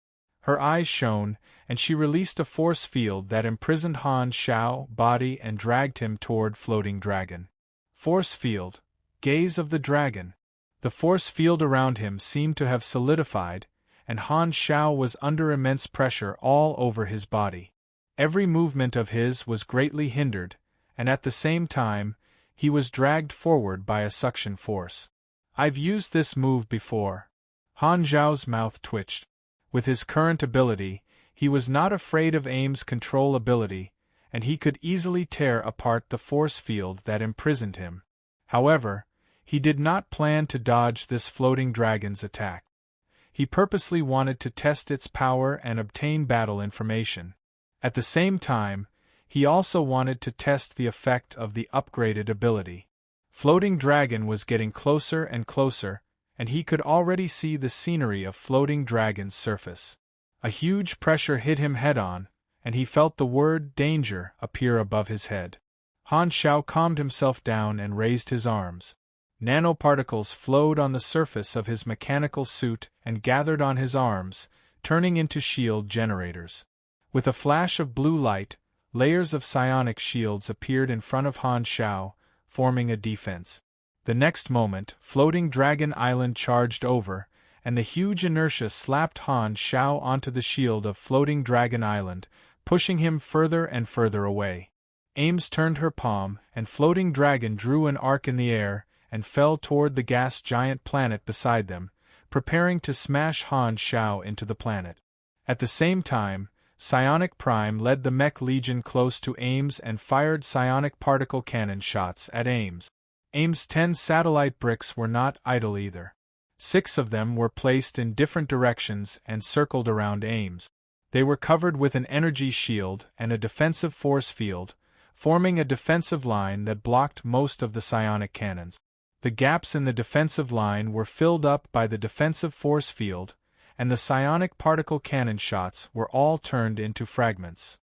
Her eyes shone, and she released a force field that imprisoned Han Shao's body and dragged him toward Floating Dragon. Force field, gaze of the dragon. The force field around him seemed to have solidified, and Han Shao was under immense pressure all over his body. Every movement of his was greatly hindered, and at the same time, he was dragged forward by a suction force. I've used this move before. Han Zhao's mouth twitched. With his current ability, he was not afraid of Ames' control ability, and he could easily tear apart the force field that imprisoned him. However, he did not plan to dodge this Floating Dragon's attack. He purposely wanted to test its power and obtain battle information. At the same time, he also wanted to test the effect of the upgraded ability. Floating Dragon was getting closer and closer, and he could already see the scenery of Floating Dragon's surface. A huge pressure hit him head-on, and he felt the word danger appear above his head. Han Xiao calmed himself down and raised his arms. Nanoparticles flowed on the surface of his mechanical suit and gathered on his arms, turning into shield generators. With a flash of blue light, layers of psionic shields appeared in front of Han Xiao, forming a defense. The next moment, Floating Dragon Island charged over, and the huge inertia slapped Han Xiao onto the shield of Floating Dragon Island, pushing him further and further away. Ames turned her palm, and Floating Dragon drew an arc in the air and fell toward the gas giant planet beside them, preparing to smash Han Xiao into the planet. At the same time, Psionic Prime led the Mech Legion close to Ames and fired psionic particle cannon shots at Ames. Ames' 10 satellite bricks were not idle either. 6 of them were placed in different directions and circled around Ames. They were covered with an energy shield and a defensive force field, forming a defensive line that blocked most of the psionic cannons. The gaps in the defensive line were filled up by the defensive force field, and the psionic particle cannon shots were all turned into fragments.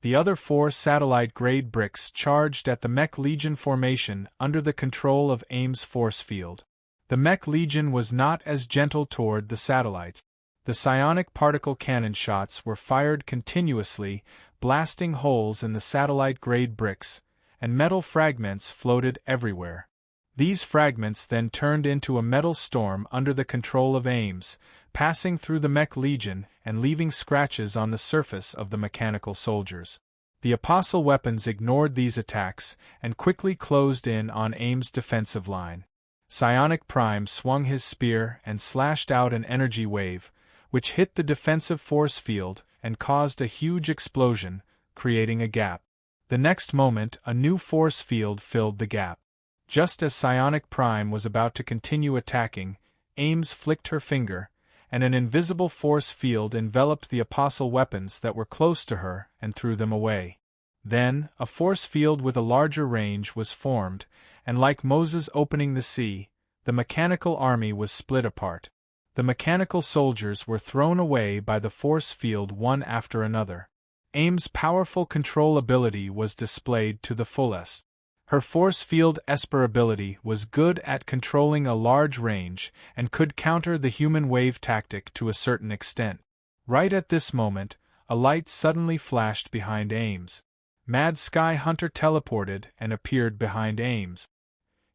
The other 4 satellite-grade bricks charged at the Mech Legion formation under the control of Ames' force field. The Mech Legion was not as gentle toward the satellites. The psionic particle cannon shots were fired continuously, blasting holes in the satellite-grade bricks, and metal fragments floated everywhere. These fragments then turned into a metal storm under the control of Ames, passing through the Mech Legion and leaving scratches on the surface of the mechanical soldiers. The Apostle weapons ignored these attacks and quickly closed in on Ames' defensive line. Psionic Prime swung his spear and slashed out an energy wave, which hit the defensive force field and caused a huge explosion, creating a gap. The next moment, a new force field filled the gap. Just as Psionic Prime was about to continue attacking, Ames flicked her finger, and an invisible force field enveloped the Apostle weapons that were close to her and threw them away. Then, a force field with a larger range was formed, and like Moses opening the sea, the mechanical army was split apart. The mechanical soldiers were thrown away by the force field one after another. Ames' powerful control ability was displayed to the fullest. Her force field Esper ability was good at controlling a large range and could counter the human wave tactic to a certain extent. Right at this moment, a light suddenly flashed behind Ames. Mad Sky Hunter teleported and appeared behind Ames.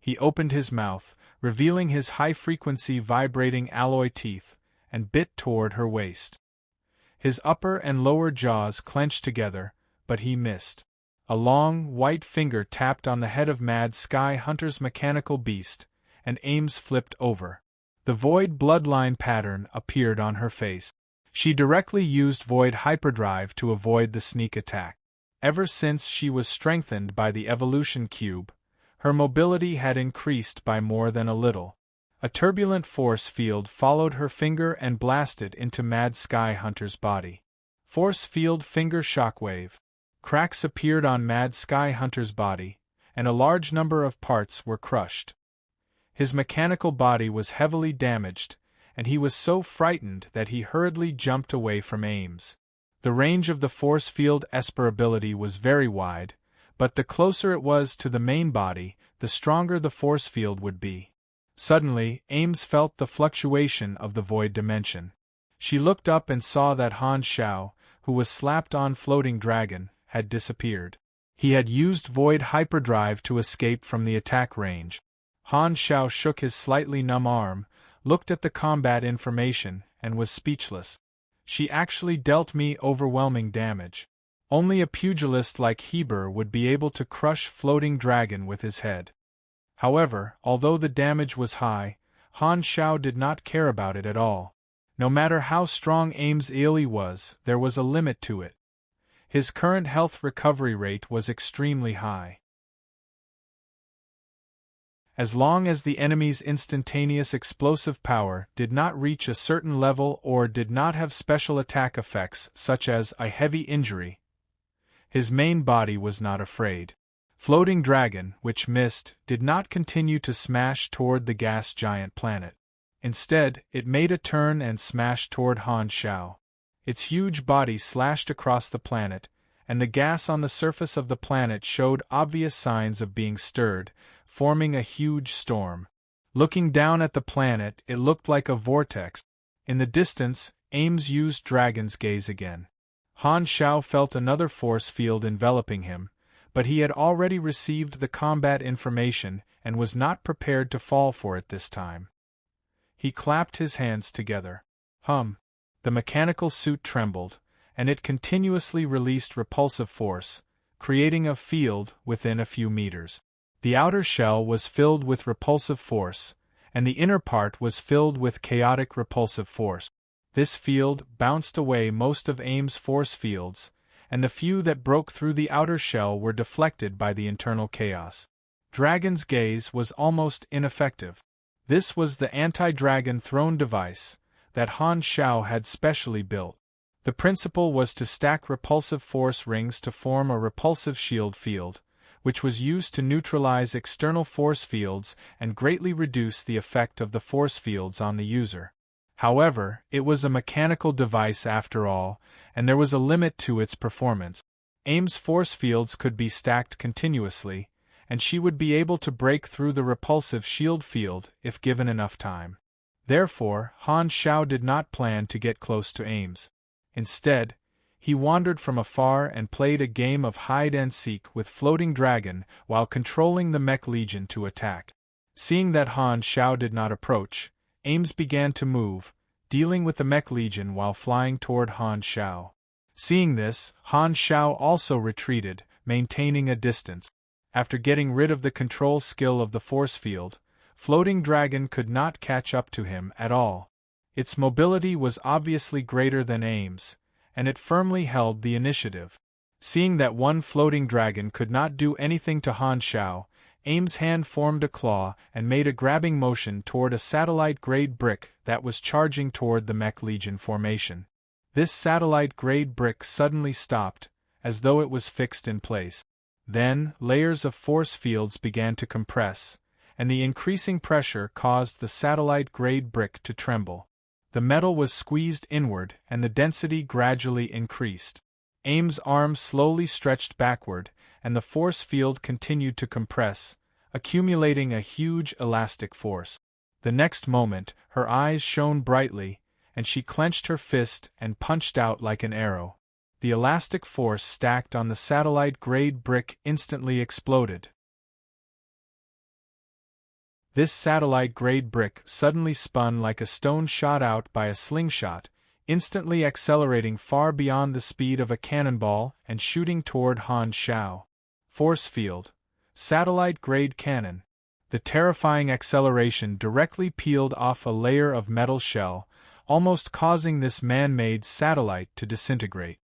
He opened his mouth, revealing his high-frequency vibrating alloy teeth, and bit toward her waist. His upper and lower jaws clenched together, but he missed. A long, white finger tapped on the head of Mad Sky Hunter's mechanical beast, and Ames flipped over. The Void Bloodline pattern appeared on her face. She directly used Void Hyperdrive to avoid the sneak attack. Ever since she was strengthened by the Evolution Cube, her mobility had increased by more than a little. A turbulent force field followed her finger and blasted into Mad Sky Hunter's body. Force field finger shockwave. Cracks appeared on Mad Sky Hunter's body, and a large number of parts were crushed. His mechanical body was heavily damaged, and he was so frightened that he hurriedly jumped away from Ames. The range of the force field Esper ability was very wide, but the closer it was to the main body, the stronger the force field would be. Suddenly, Ames felt the fluctuation of the void dimension. She looked up and saw that Han Xiao, who was slapped on Floating Dragon, had disappeared. He had used Void Hyperdrive to escape from the attack range. Han Xiao shook his slightly numb arm, looked at the combat information, and was speechless. She actually dealt me overwhelming damage. Only a pugilist like Heber would be able to crush Floating Dragon with his head. However, although the damage was high, Han Xiao did not care about it at all. No matter how strong Ames' Aeoli was, there was a limit to it. His current health recovery rate was extremely high. As long as the enemy's instantaneous explosive power did not reach a certain level or did not have special attack effects such as a heavy injury, his main body was not afraid. Floating Dragon, which missed, did not continue to smash toward the gas giant planet. Instead, it made a turn and smashed toward Han Shao. Its huge body slashed across the planet, and the gas on the surface of the planet showed obvious signs of being stirred, forming a huge storm. Looking down at the planet, it looked like a vortex. In the distance, Ames used Dragon's Gaze again. Han Shao felt another force field enveloping him, but he had already received the combat information and was not prepared to fall for it this time. He clapped his hands together. The mechanical suit trembled, and it continuously released repulsive force, creating a field within a few meters. The outer shell was filled with repulsive force, and the inner part was filled with chaotic repulsive force. This field bounced away most of Ames' force fields, and the few that broke through the outer shell were deflected by the internal chaos. Dragon's Gaze was almost ineffective. This was the anti-dragon throne device that Han Shao had specially built. The principle was to stack repulsive force rings to form a repulsive shield field, which was used to neutralize external force fields and greatly reduce the effect of the force fields on the user. However, it was a mechanical device after all, and there was a limit to its performance. Ames' force fields could be stacked continuously, and she would be able to break through the repulsive shield field if given enough time. Therefore, Han Shao did not plan to get close to Ames. Instead, he wandered from afar and played a game of hide-and-seek with Floating Dragon while controlling the Mech Legion to attack. Seeing that Han Shao did not approach, Ames began to move, dealing with the Mech Legion while flying toward Han Shao. Seeing this, Han Shao also retreated, maintaining a distance. After getting rid of the control skill of the force field, Floating Dragon could not catch up to him at all. Its mobility was obviously greater than Ames, and it firmly held the initiative. Seeing that one Floating Dragon could not do anything to Han Shao, Ames' hand formed a claw and made a grabbing motion toward a satellite-grade brick that was charging toward the Mech Legion formation. This satellite-grade brick suddenly stopped, as though it was fixed in place. Then, layers of force fields began to compress, and the increasing pressure caused the satellite-grade brick to tremble. The metal was squeezed inward and the density gradually increased. Ames' arm slowly stretched backward, and the force field continued to compress, accumulating a huge elastic force. The next moment, her eyes shone brightly, and she clenched her fist and punched out like an arrow. The elastic force stacked on the satellite-grade brick instantly exploded. This satellite-grade brick suddenly spun like a stone shot out by a slingshot, instantly accelerating far beyond the speed of a cannonball and shooting toward Han Shao. Force field. Satellite-grade cannon. The terrifying acceleration directly peeled off a layer of metal shell, almost causing this man-made satellite to disintegrate.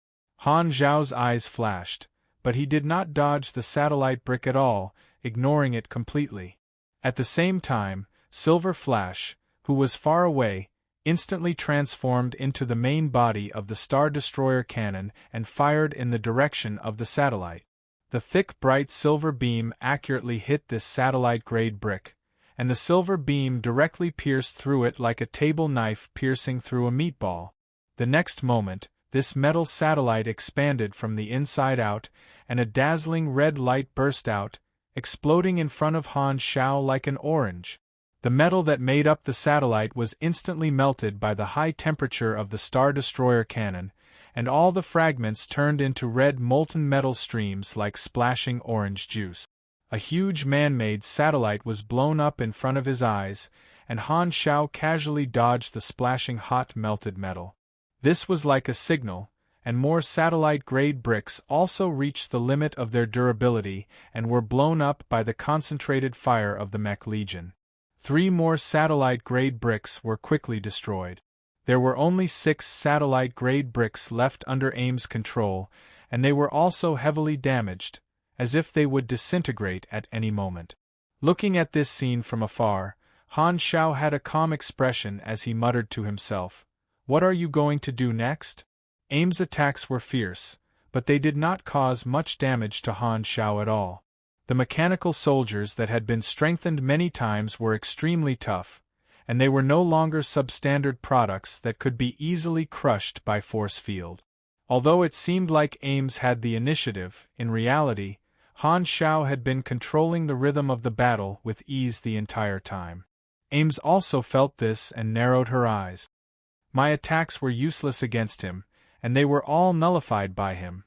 Han Zhao's eyes flashed, but he did not dodge the satellite brick at all, ignoring it completely. At the same time, Silver Flash, who was far away, instantly transformed into the main body of the Star Destroyer cannon and fired in the direction of the satellite. The thick bright silver beam accurately hit this satellite-grade brick, and the silver beam directly pierced through it like a table knife piercing through a meatball. The next moment, this metal satellite expanded from the inside out, and a dazzling red light burst out, exploding in front of Han Shao like an orange. The metal that made up the satellite was instantly melted by the high temperature of the Star Destroyer cannon, and all the fragments turned into red molten metal streams like splashing orange juice. A huge man-made satellite was blown up in front of his eyes, and Han Shao casually dodged the splashing hot melted metal. This was like a signal, and more satellite-grade bricks also reached the limit of their durability and were blown up by the concentrated fire of the Mech Legion. 3 more satellite-grade bricks were quickly destroyed. There were only 6 satellite-grade bricks left under Ames' control, and they were also heavily damaged, as if they would disintegrate at any moment. Looking at this scene from afar, Han Shao had a calm expression as he muttered to himself, "What are you going to do next?" Ames' attacks were fierce, but they did not cause much damage to Han Shao at all. The mechanical soldiers that had been strengthened many times were extremely tough, and they were no longer substandard products that could be easily crushed by force field. Although it seemed like Ames had the initiative, in reality, Han Shao had been controlling the rhythm of the battle with ease the entire time. Ames also felt this and narrowed her eyes. My attacks were useless against him, and they were all nullified by him.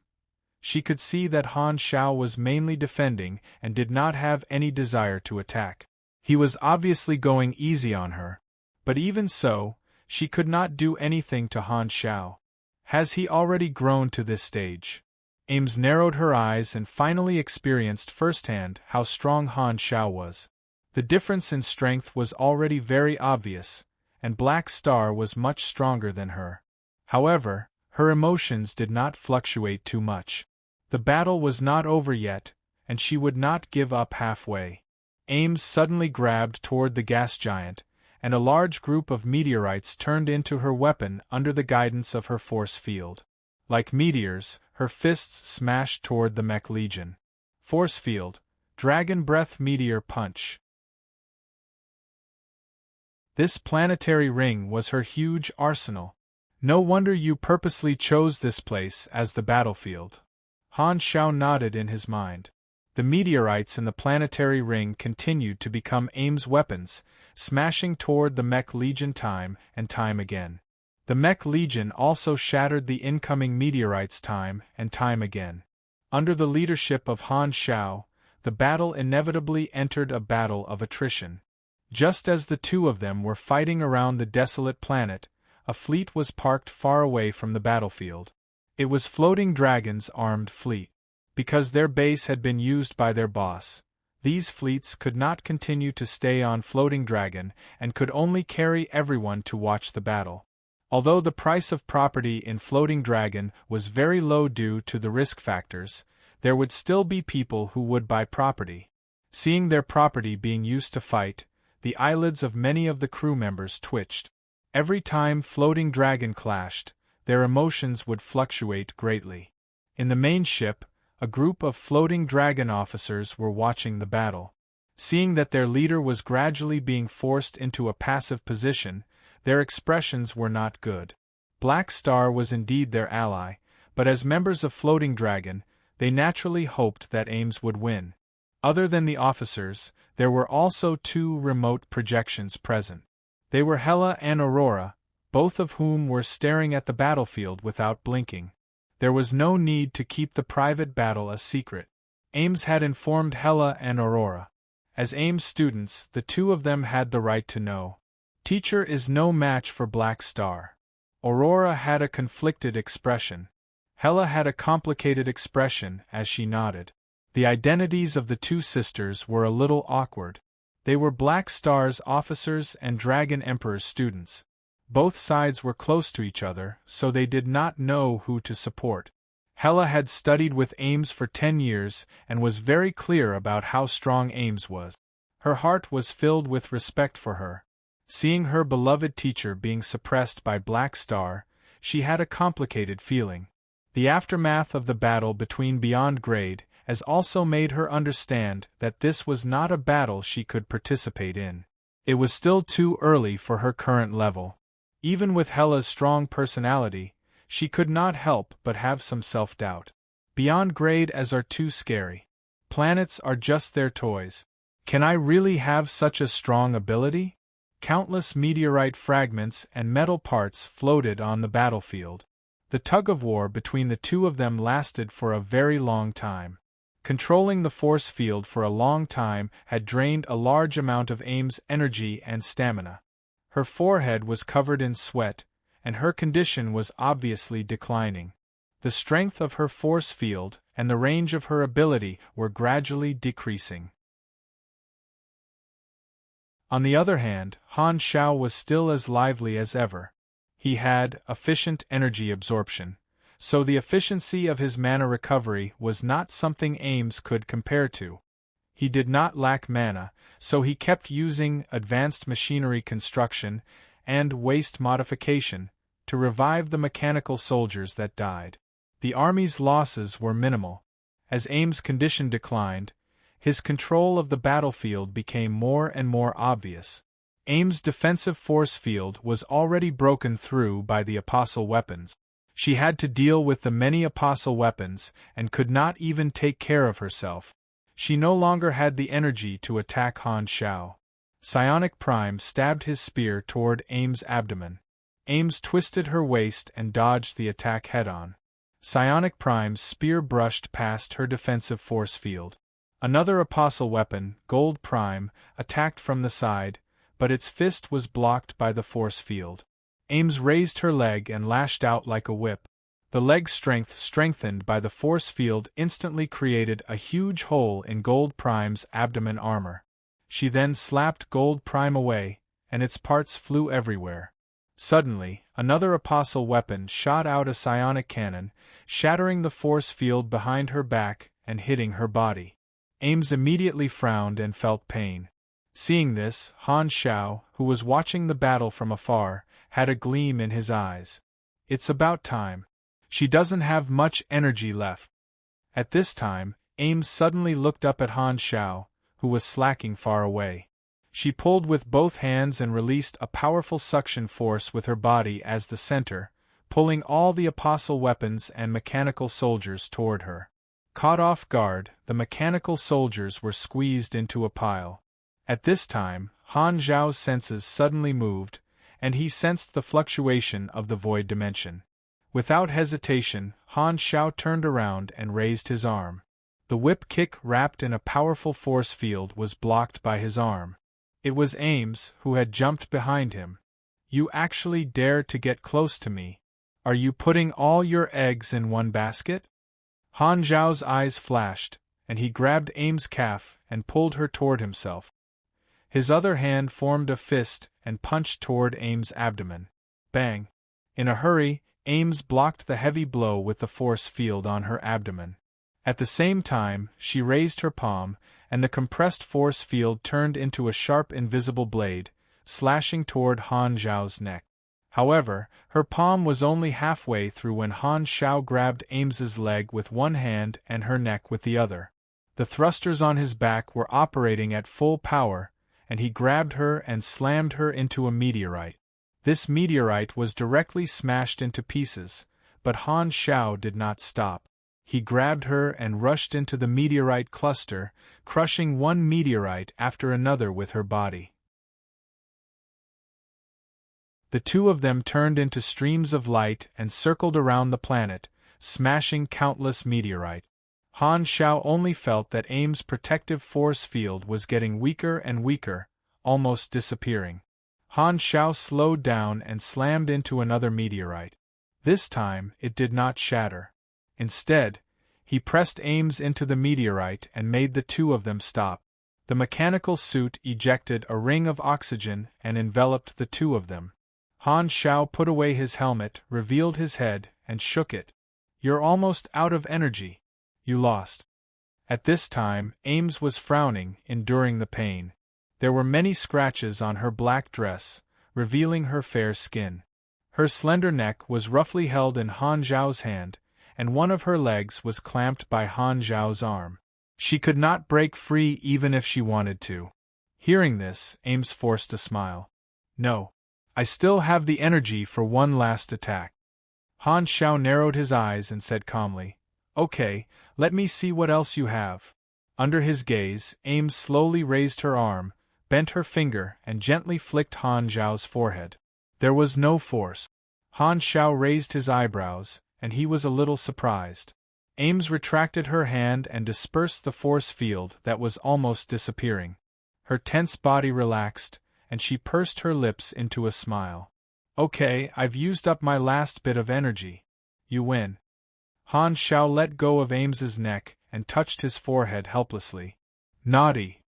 She could see that Han Shao was mainly defending and did not have any desire to attack. He was obviously going easy on her. But even so, she could not do anything to Han Shao. Has he already grown to this stage? Ames narrowed her eyes and finally experienced firsthand how strong Han Shao was. The difference in strength was already very obvious, and Black Star was much stronger than her. However, her emotions did not fluctuate too much. The battle was not over yet, and she would not give up halfway. Ames suddenly grabbed toward the gas giant, and a large group of meteorites turned into her weapon under the guidance of her force field. Like meteors, her fists smashed toward the Mech Legion. Force field, Dragon Breath Meteor Punch. This planetary ring was her huge arsenal. No wonder you purposely chose this place as the battlefield. Han Shao nodded in his mind. The meteorites in the planetary ring continued to become Ames' weapons, smashing toward the Mech Legion time and time again. The Mech Legion also shattered the incoming meteorites time and time again. Under the leadership of Han Shao, the battle inevitably entered a battle of attrition. Just as the two of them were fighting around the desolate planet, a fleet was parked far away from the battlefield. It was Floating Dragon's armed fleet. Because their base had been used by their boss, these fleets could not continue to stay on Floating Dragon and could only carry everyone to watch the battle. Although the price of property in Floating Dragon was very low due to the risk factors, there would still be people who would buy property. Seeing their property being used to fight, the eyelids of many of the crew members twitched. Every time Floating Dragon clashed, their emotions would fluctuate greatly. In the main ship, a group of Floating Dragon officers were watching the battle. Seeing that their leader was gradually being forced into a passive position, their expressions were not good. Black Star was indeed their ally, but as members of Floating Dragon, they naturally hoped that Ames would win. Other than the officers, there were also two remote projections present. They were Hela and Aurora, both of whom were staring at the battlefield without blinking. There was no need to keep the private battle a secret. Ames had informed Hela and Aurora. As Ames students, the two of them had the right to know. Teacher is no match for Black Star. Aurora had a conflicted expression. Hela had a complicated expression as she nodded. The identities of the two sisters were a little awkward. They were Black Star's officers and Dragon Emperor's students. Both sides were close to each other, so they did not know who to support. Hela had studied with Ames for 10 years and was very clear about how strong Ames was. Her heart was filled with respect for her. Seeing her beloved teacher being suppressed by Black Star, she had a complicated feeling. The aftermath of the battle between Beyond Grade has also made her understand that this was not a battle she could participate in. It was still too early for her current level. Even with Hela's strong personality, she could not help but have some self-doubt. Beyond Grade as are too scary. Planets are just their toys. Can I really have such a strong ability? Countless meteorite fragments and metal parts floated on the battlefield. The tug-of-war between the two of them lasted for a very long time. Controlling the force field for a long time had drained a large amount of Ames' energy and stamina. Her forehead was covered in sweat, and her condition was obviously declining. The strength of her force field and the range of her ability were gradually decreasing. On the other hand, Han Shao was still as lively as ever. He had efficient energy absorption, so the efficiency of his mana recovery was not something Ames could compare to. He did not lack mana, so he kept using advanced machinery construction and waste modification to revive the mechanical soldiers that died. The army's losses were minimal. As Ames' condition declined, his control of the battlefield became more and more obvious. Aim's defensive force field was already broken through by the apostle weapons. She had to deal with the many apostle weapons and could not even take care of herself. She no longer had the energy to attack Han Shao. Psionic Prime stabbed his spear toward Aim's abdomen. Ames twisted her waist and dodged the attack head-on. Psionic Prime's spear brushed past her defensive force field. Another apostle weapon, Gold Prime, attacked from the side, but its fist was blocked by the force field. Ames raised her leg and lashed out like a whip. The leg strength strengthened by the force field instantly created a huge hole in Gold Prime's abdomen armor. She then slapped Gold Prime away, and its parts flew everywhere. Suddenly, another apostle weapon shot out a psionic cannon, shattering the force field behind her back and hitting her body. Ames immediately frowned and felt pain. Seeing this, Han Shao, who was watching the battle from afar, had a gleam in his eyes. It's about time. She doesn't have much energy left. At this time, Ames suddenly looked up at Han Shao, who was slacking far away. She pulled with both hands and released a powerful suction force with her body as the center, pulling all the apostle weapons and mechanical soldiers toward her. Caught off guard, the mechanical soldiers were squeezed into a pile. At this time, Han Zhao's senses suddenly moved, and he sensed the fluctuation of the void dimension. Without hesitation, Han Shao turned around and raised his arm. The whip kick wrapped in a powerful force field was blocked by his arm. It was Ames, who had jumped behind him. You actually dare to get close to me? Are you putting all your eggs in one basket? Han Zhao's eyes flashed, and he grabbed Ames' calf and pulled her toward himself. His other hand formed a fist and punched toward Ames' abdomen. Bang! In a hurry, Ames blocked the heavy blow with the force field on her abdomen. At the same time, she raised her palm, and the compressed force field turned into a sharp invisible blade, slashing toward Han Zhao's neck. However, her palm was only halfway through when Han Shao grabbed Ames's leg with one hand and her neck with the other. The thrusters on his back were operating at full power, and he grabbed her and slammed her into a meteorite. This meteorite was directly smashed into pieces, but Han Shao did not stop. He grabbed her and rushed into the meteorite cluster, crushing one meteorite after another with her body. The two of them turned into streams of light and circled around the planet, smashing countless meteorites. Han Shao only felt that Ames' protective force field was getting weaker and weaker, almost disappearing. Han Shao slowed down and slammed into another meteorite. This time, it did not shatter. Instead, he pressed Ames into the meteorite and made the two of them stop. The mechanical suit ejected a ring of oxygen and enveloped the two of them. Han Shao put away his helmet, revealed his head, and shook it. You're almost out of energy. You lost. At this time, Ames was frowning, enduring the pain. There were many scratches on her black dress, revealing her fair skin. Her slender neck was roughly held in Han Zhao's hand, and one of her legs was clamped by Han Zhao's arm. She could not break free even if she wanted to. Hearing this, Ames forced a smile. No. I still have the energy for one last attack. Han Shao narrowed his eyes and said calmly, Okay, let me see what else you have. Under his gaze, Ames slowly raised her arm, bent her finger and gently flicked Han Zhao's forehead. There was no force. Han Shao raised his eyebrows, and he was a little surprised. Ames retracted her hand and dispersed the force field that was almost disappearing. Her tense body relaxed, and she pursed her lips into a smile. Okay, I've used up my last bit of energy. You win. Han Shao let go of Ames's neck and touched his forehead helplessly. Naughty.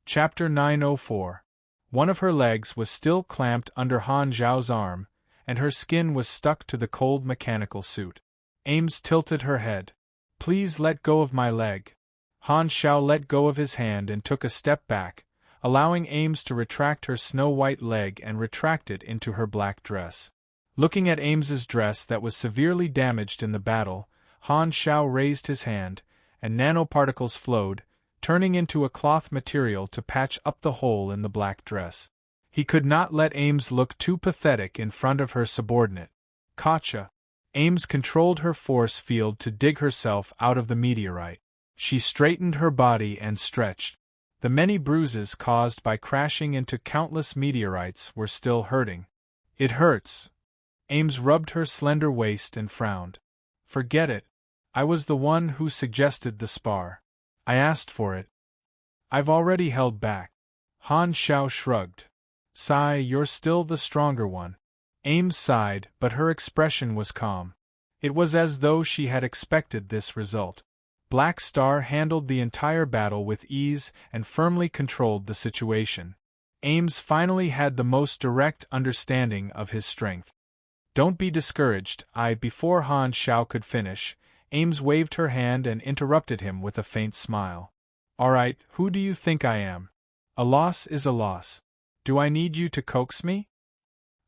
Chapter 904. One of her legs was still clamped under Han Zhao's arm, and her skin was stuck to the cold mechanical suit. Ames tilted her head. Please let go of my leg. Han Shao let go of his hand and took a step back, allowing Ames to retract her snow-white leg and retract it into her black dress. Looking at Ames's dress that was severely damaged in the battle, Han Shao raised his hand, and nanoparticles flowed, turning into a cloth material to patch up the hole in the black dress. He could not let Ames look too pathetic in front of her subordinate. Gotcha. Ames controlled her force field to dig herself out of the meteorite. She straightened her body and stretched. The many bruises caused by crashing into countless meteorites were still hurting. It hurts. Ames rubbed her slender waist and frowned. Forget it. I was the one who suggested the spar. I asked for it. I've already held back. Han Xiao shrugged. Sigh, you're still the stronger one. Ames sighed, but her expression was calm. It was as though she had expected this result. Black Star handled the entire battle with ease and firmly controlled the situation. Ames finally had the most direct understanding of his strength. Don't be discouraged, before Han Xiao could finish, Ames waved her hand and interrupted him with a faint smile. All right, who do you think I am? A loss is a loss. Do I need you to coax me?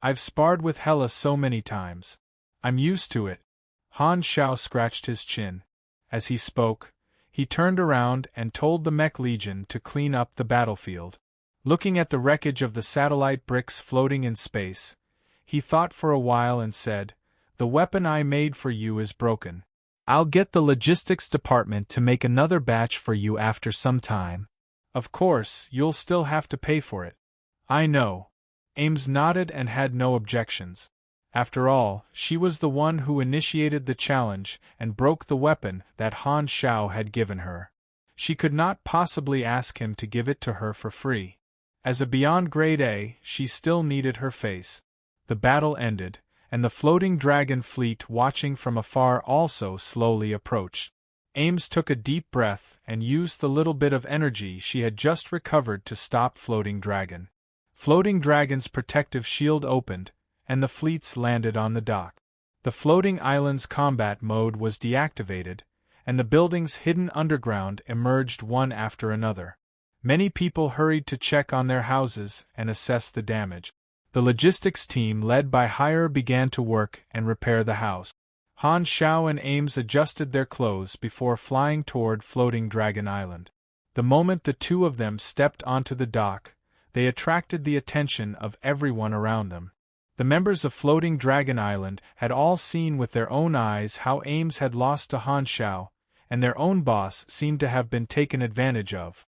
I've sparred with Hela so many times. I'm used to it. Han Xiao scratched his chin. As he spoke, he turned around and told the Mech Legion to clean up the battlefield. Looking at the wreckage of the satellite bricks floating in space, he thought for a while and said, The weapon I made for you is broken. I'll get the logistics department to make another batch for you after some time. Of course, you'll still have to pay for it. I know. Ames nodded and had no objections. After all, she was the one who initiated the challenge and broke the weapon that Han Xiao had given her. She could not possibly ask him to give it to her for free. As a Beyond Grade A, she still needed her face. The battle ended, and the floating dragon fleet watching from afar also slowly approached. Ames took a deep breath and used the little bit of energy she had just recovered to stop Floating Dragon. Floating Dragon's protective shield opened, and the fleets landed on the dock. The floating island's combat mode was deactivated, and the buildings hidden underground emerged one after another. Many people hurried to check on their houses and assess the damage. The logistics team led by Hire began to work and repair the house. Han Xiao and Ames adjusted their clothes before flying toward Floating Dragon Island. The moment the two of them stepped onto the dock, they attracted the attention of everyone around them. The members of Floating Dragon Island had all seen with their own eyes how Ames had lost to Han Xiao, and their own boss seemed to have been taken advantage of.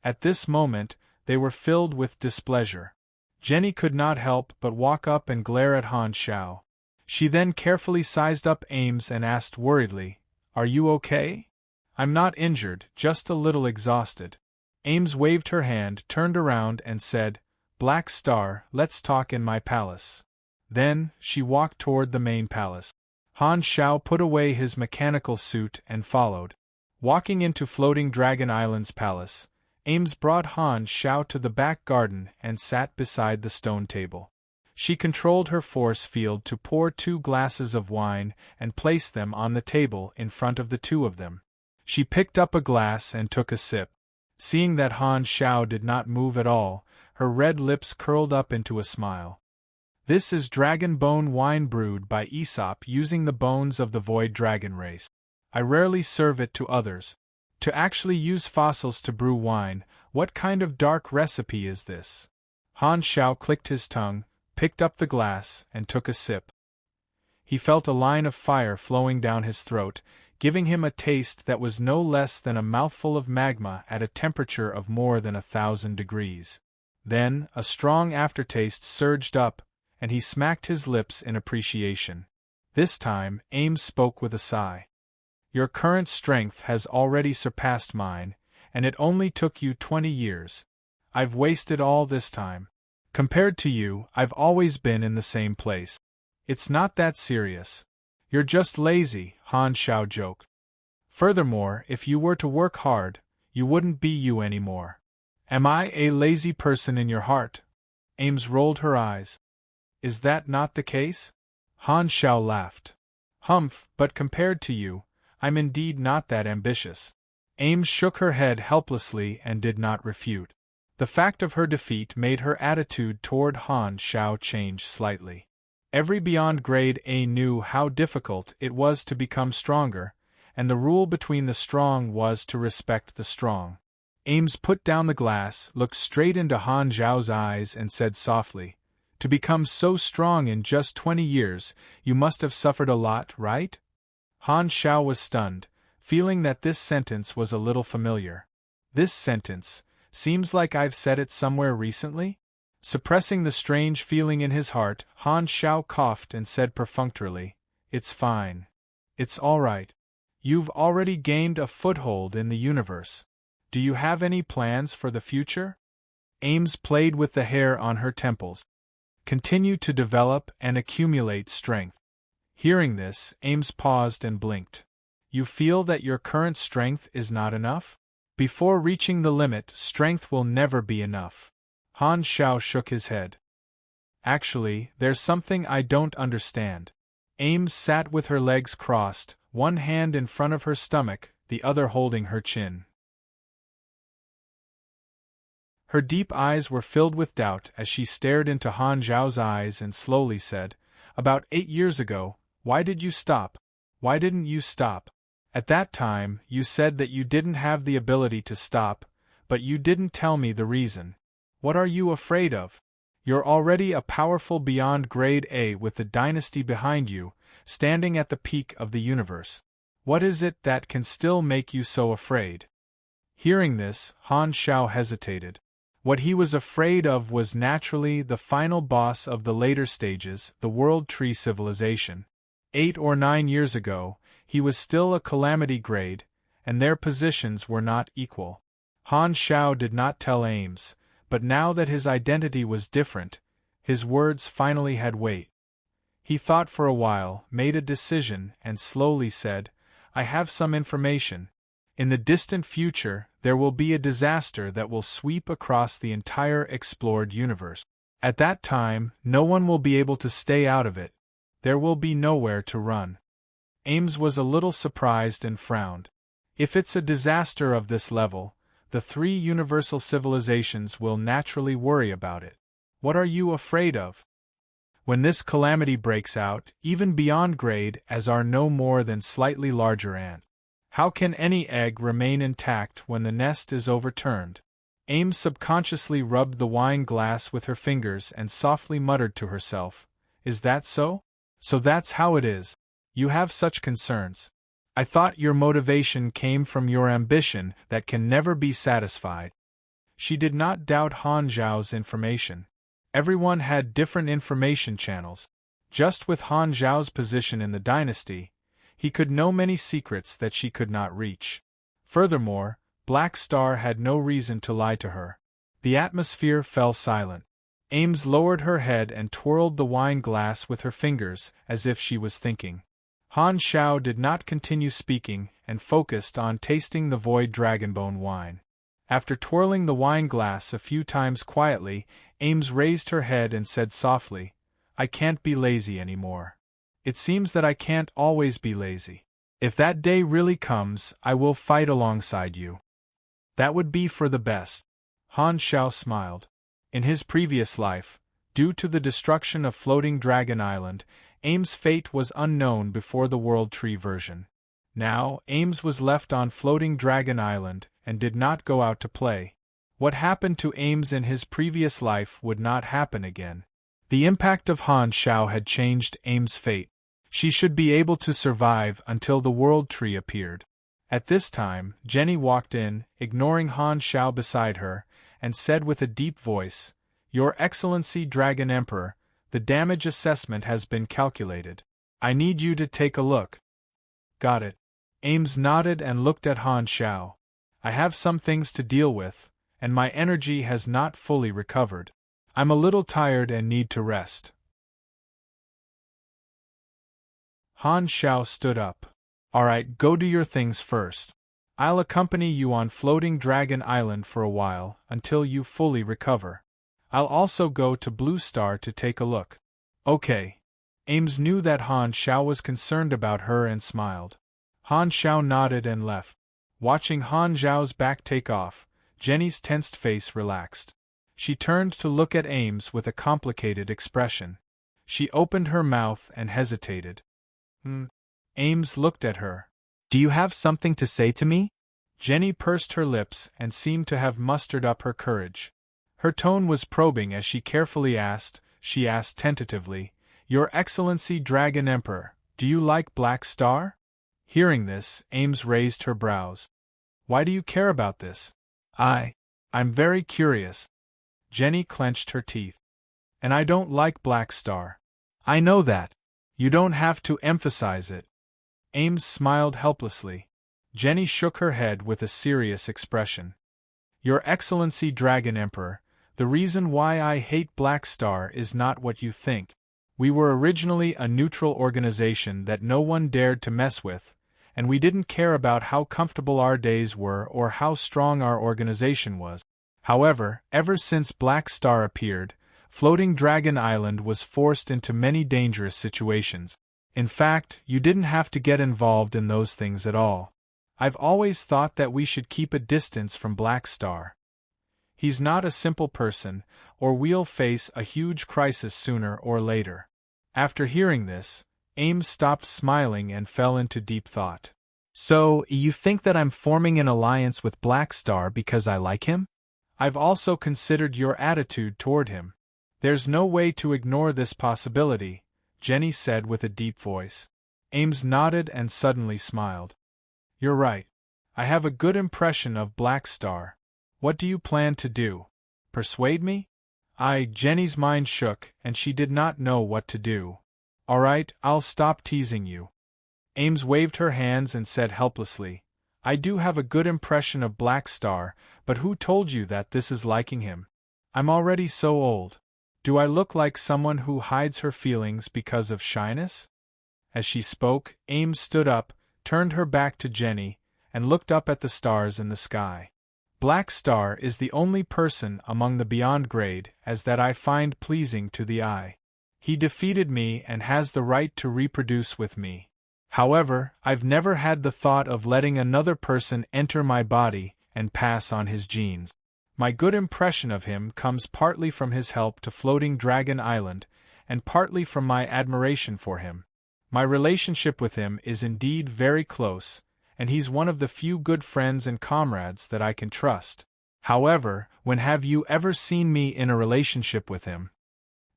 At this moment, they were filled with displeasure. Jenny could not help but walk up and glare at Han Xiao. She then carefully sized up Ames and asked worriedly, Are you okay? I'm not injured, just a little exhausted. Ames waved her hand, turned around and said, Black Star, let's talk in my palace. Then, she walked toward the main palace. Han Xiao put away his mechanical suit and followed. Walking into Floating Dragon Island's palace, Ames brought Han Xiao to the back garden and sat beside the stone table. She controlled her force field to pour 2 glasses of wine and place them on the table in front of the two of them. She picked up a glass and took a sip. Seeing that Han Xiao did not move at all, her red lips curled up into a smile. This is dragon bone wine brewed by Aesop using the bones of the void dragon race. I rarely serve it to others. To actually use fossils to brew wine, what kind of dark recipe is this? Han Xiao clicked his tongue, picked up the glass, and took a sip. He felt a line of fire flowing down his throat, giving him a taste that was no less than a mouthful of magma at a temperature of more than 1,000 degrees. Then, a strong aftertaste surged up, and he smacked his lips in appreciation. This time, Ames spoke with a sigh. Your current strength has already surpassed mine, and it only took you 20 years. I've wasted all this time. Compared to you, I've always been in the same place. It's not that serious. You're just lazy, Han Xiao joked. Furthermore, if you were to work hard, you wouldn't be you anymore. Am I a lazy person in your heart? Ames rolled her eyes. Is that not the case? Han Xiao laughed. Humph, but compared to you, I'm indeed not that ambitious. Ames shook her head helplessly and did not refute. The fact of her defeat made her attitude toward Han Xiao change slightly. Every beyond grade A knew how difficult it was to become stronger, and the rule between the strong was to respect the strong. Ames put down the glass, looked straight into Han Zhao's eyes and said softly, "To become so strong in just 20 years, you must have suffered a lot, right?" Han Zhao was stunned, feeling that this sentence was a little familiar. This sentence, seems like I've said it somewhere recently? Suppressing the strange feeling in his heart, Han Zhao coughed and said perfunctorily, "It's fine. It's all right. You've already gained a foothold in the universe. Do you have any plans for the future?" Ames played with the hair on her temples. "Continue to develop and accumulate strength." Hearing this, Ames paused and blinked. "You feel that your current strength is not enough? Before reaching the limit, strength will never be enough." Han Zhao shook his head. "Actually, there's something I don't understand." Ames sat with her legs crossed, one hand in front of her stomach, the other holding her chin. Her deep eyes were filled with doubt as she stared into Han Zhao's eyes and slowly said, "About 8 years ago, why did you stop? Why didn't you stop? At that time, you said that you didn't have the ability to stop, but you didn't tell me the reason. What are you afraid of? You're already a powerful beyond grade A with the dynasty behind you, standing at the peak of the universe. What is it that can still make you so afraid?" Hearing this, Han Zhao hesitated. What he was afraid of was naturally the final boss of the later stages, the World Tree civilization. 8 or 9 years ago, he was still a calamity grade, and their positions were not equal. Han Zhao did not tell Ames, but now that his identity was different, his words finally had weight. He thought for a while, made a decision, and slowly said, "I have some information. In the distant future, there will be a disaster that will sweep across the entire explored universe. At that time, no one will be able to stay out of it. There will be nowhere to run." Ames was a little surprised and frowned. If it's a disaster of this level, the 3 universal civilizations will naturally worry about it. What are you afraid of? When this calamity breaks out, even beyond grade as are no more than slightly larger ants. How can any egg remain intact when the nest is overturned? Ames subconsciously rubbed the wine glass with her fingers and softly muttered to herself, "Is that so? So that's how it is. You have such concerns. I thought your motivation came from your ambition that can never be satisfied." She did not doubt Han Zhao's information. Everyone had different information channels. Just with Han Zhao's position in the dynasty, he could know many secrets that she could not reach. Furthermore, Black Star had no reason to lie to her. The atmosphere fell silent. Ames lowered her head and twirled the wine glass with her fingers, as if she was thinking. Han Zhao did not continue speaking and focused on tasting the void dragonbone wine. After twirling the wine glass a few times quietly, Ames raised her head and said softly, "I can't be lazy anymore. It seems that I can't always be lazy. If that day really comes, I will fight alongside you. That would be for the best." Han Zhao smiled. In his previous life, due to the destruction of Floating Dragon Island, Ames' fate was unknown before the World Tree version. Now, Ames was left on Floating Dragon Island and did not go out to play. What happened to Ames in his previous life would not happen again. The impact of Han Zhao had changed Ames' fate. She should be able to survive until the World Tree appeared. At this time, Jenny walked in, ignoring Han Zhao beside her, and said with a deep voice, "Your Excellency Dragon Emperor, the damage assessment has been calculated. I need you to take a look." "Got it." Ames nodded and looked at Han Zhao. "I have some things to deal with, and my energy has not fully recovered. I'm a little tired and need to rest." Han Zhao stood up. "Alright, go do your things first. I'll accompany you on Floating Dragon Island for a while, until you fully recover. I'll also go to Blue Star to take a look." "Okay." Ames knew that Han Zhao was concerned about her and smiled. Han Zhao nodded and left. Watching Han Zhao's back take off, Jenny's tensed face relaxed. She turned to look at Ames with a complicated expression. She opened her mouth and hesitated. Ames looked at her. "Do you have something to say to me?" Jenny pursed her lips and seemed to have mustered up her courage. Her tone was probing as she asked tentatively, "Your Excellency Dragon Emperor, do you like Black Star?" Hearing this, Ames raised her brows. "Why do you care about this?" I'm very curious." Jenny clenched her teeth. "And I don't like Black Star." "I know that. You don't have to emphasize it." Ames smiled helplessly. Jenny shook her head with a serious expression. "Your Excellency Dragon Emperor, the reason why I hate Black Star is not what you think. We were originally a neutral organization that no one dared to mess with, and we didn't care about how comfortable our days were or how strong our organization was. However, ever since Black Star appeared, Floating Dragon Island was forced into many dangerous situations. In fact, you didn't have to get involved in those things at all. I've always thought that we should keep a distance from Black Star. He's not a simple person, or we'll face a huge crisis sooner or later." After hearing this, Ames stopped smiling and fell into deep thought. "So, you think that I'm forming an alliance with Black Star because I like him?" "I've also considered your attitude toward him. There's no way to ignore this possibility," Jenny said with a deep voice. Ames nodded and suddenly smiled. "You're right. I have a good impression of Black Star. What do you plan to do? Persuade me?" Jenny's mind shook, and she did not know what to do. "All right, I'll stop teasing you." Ames waved her hands and said helplessly, "I do have a good impression of Black Star, but who told you that this is liking him? I'm already so old. Do I look like someone who hides her feelings because of shyness?" As she spoke, Ames stood up, turned her back to Jenny, and looked up at the stars in the sky. "Black Star is the only person among the beyond grade as that I find pleasing to the eye. He defeated me and has the right to reproduce with me. However, I've never had the thought of letting another person enter my body and pass on his genes. My good impression of him comes partly from his help to Floating Dragon Island, and partly from my admiration for him. My relationship with him is indeed very close, and he's one of the few good friends and comrades that I can trust. However, when have you ever seen me in a relationship with him?"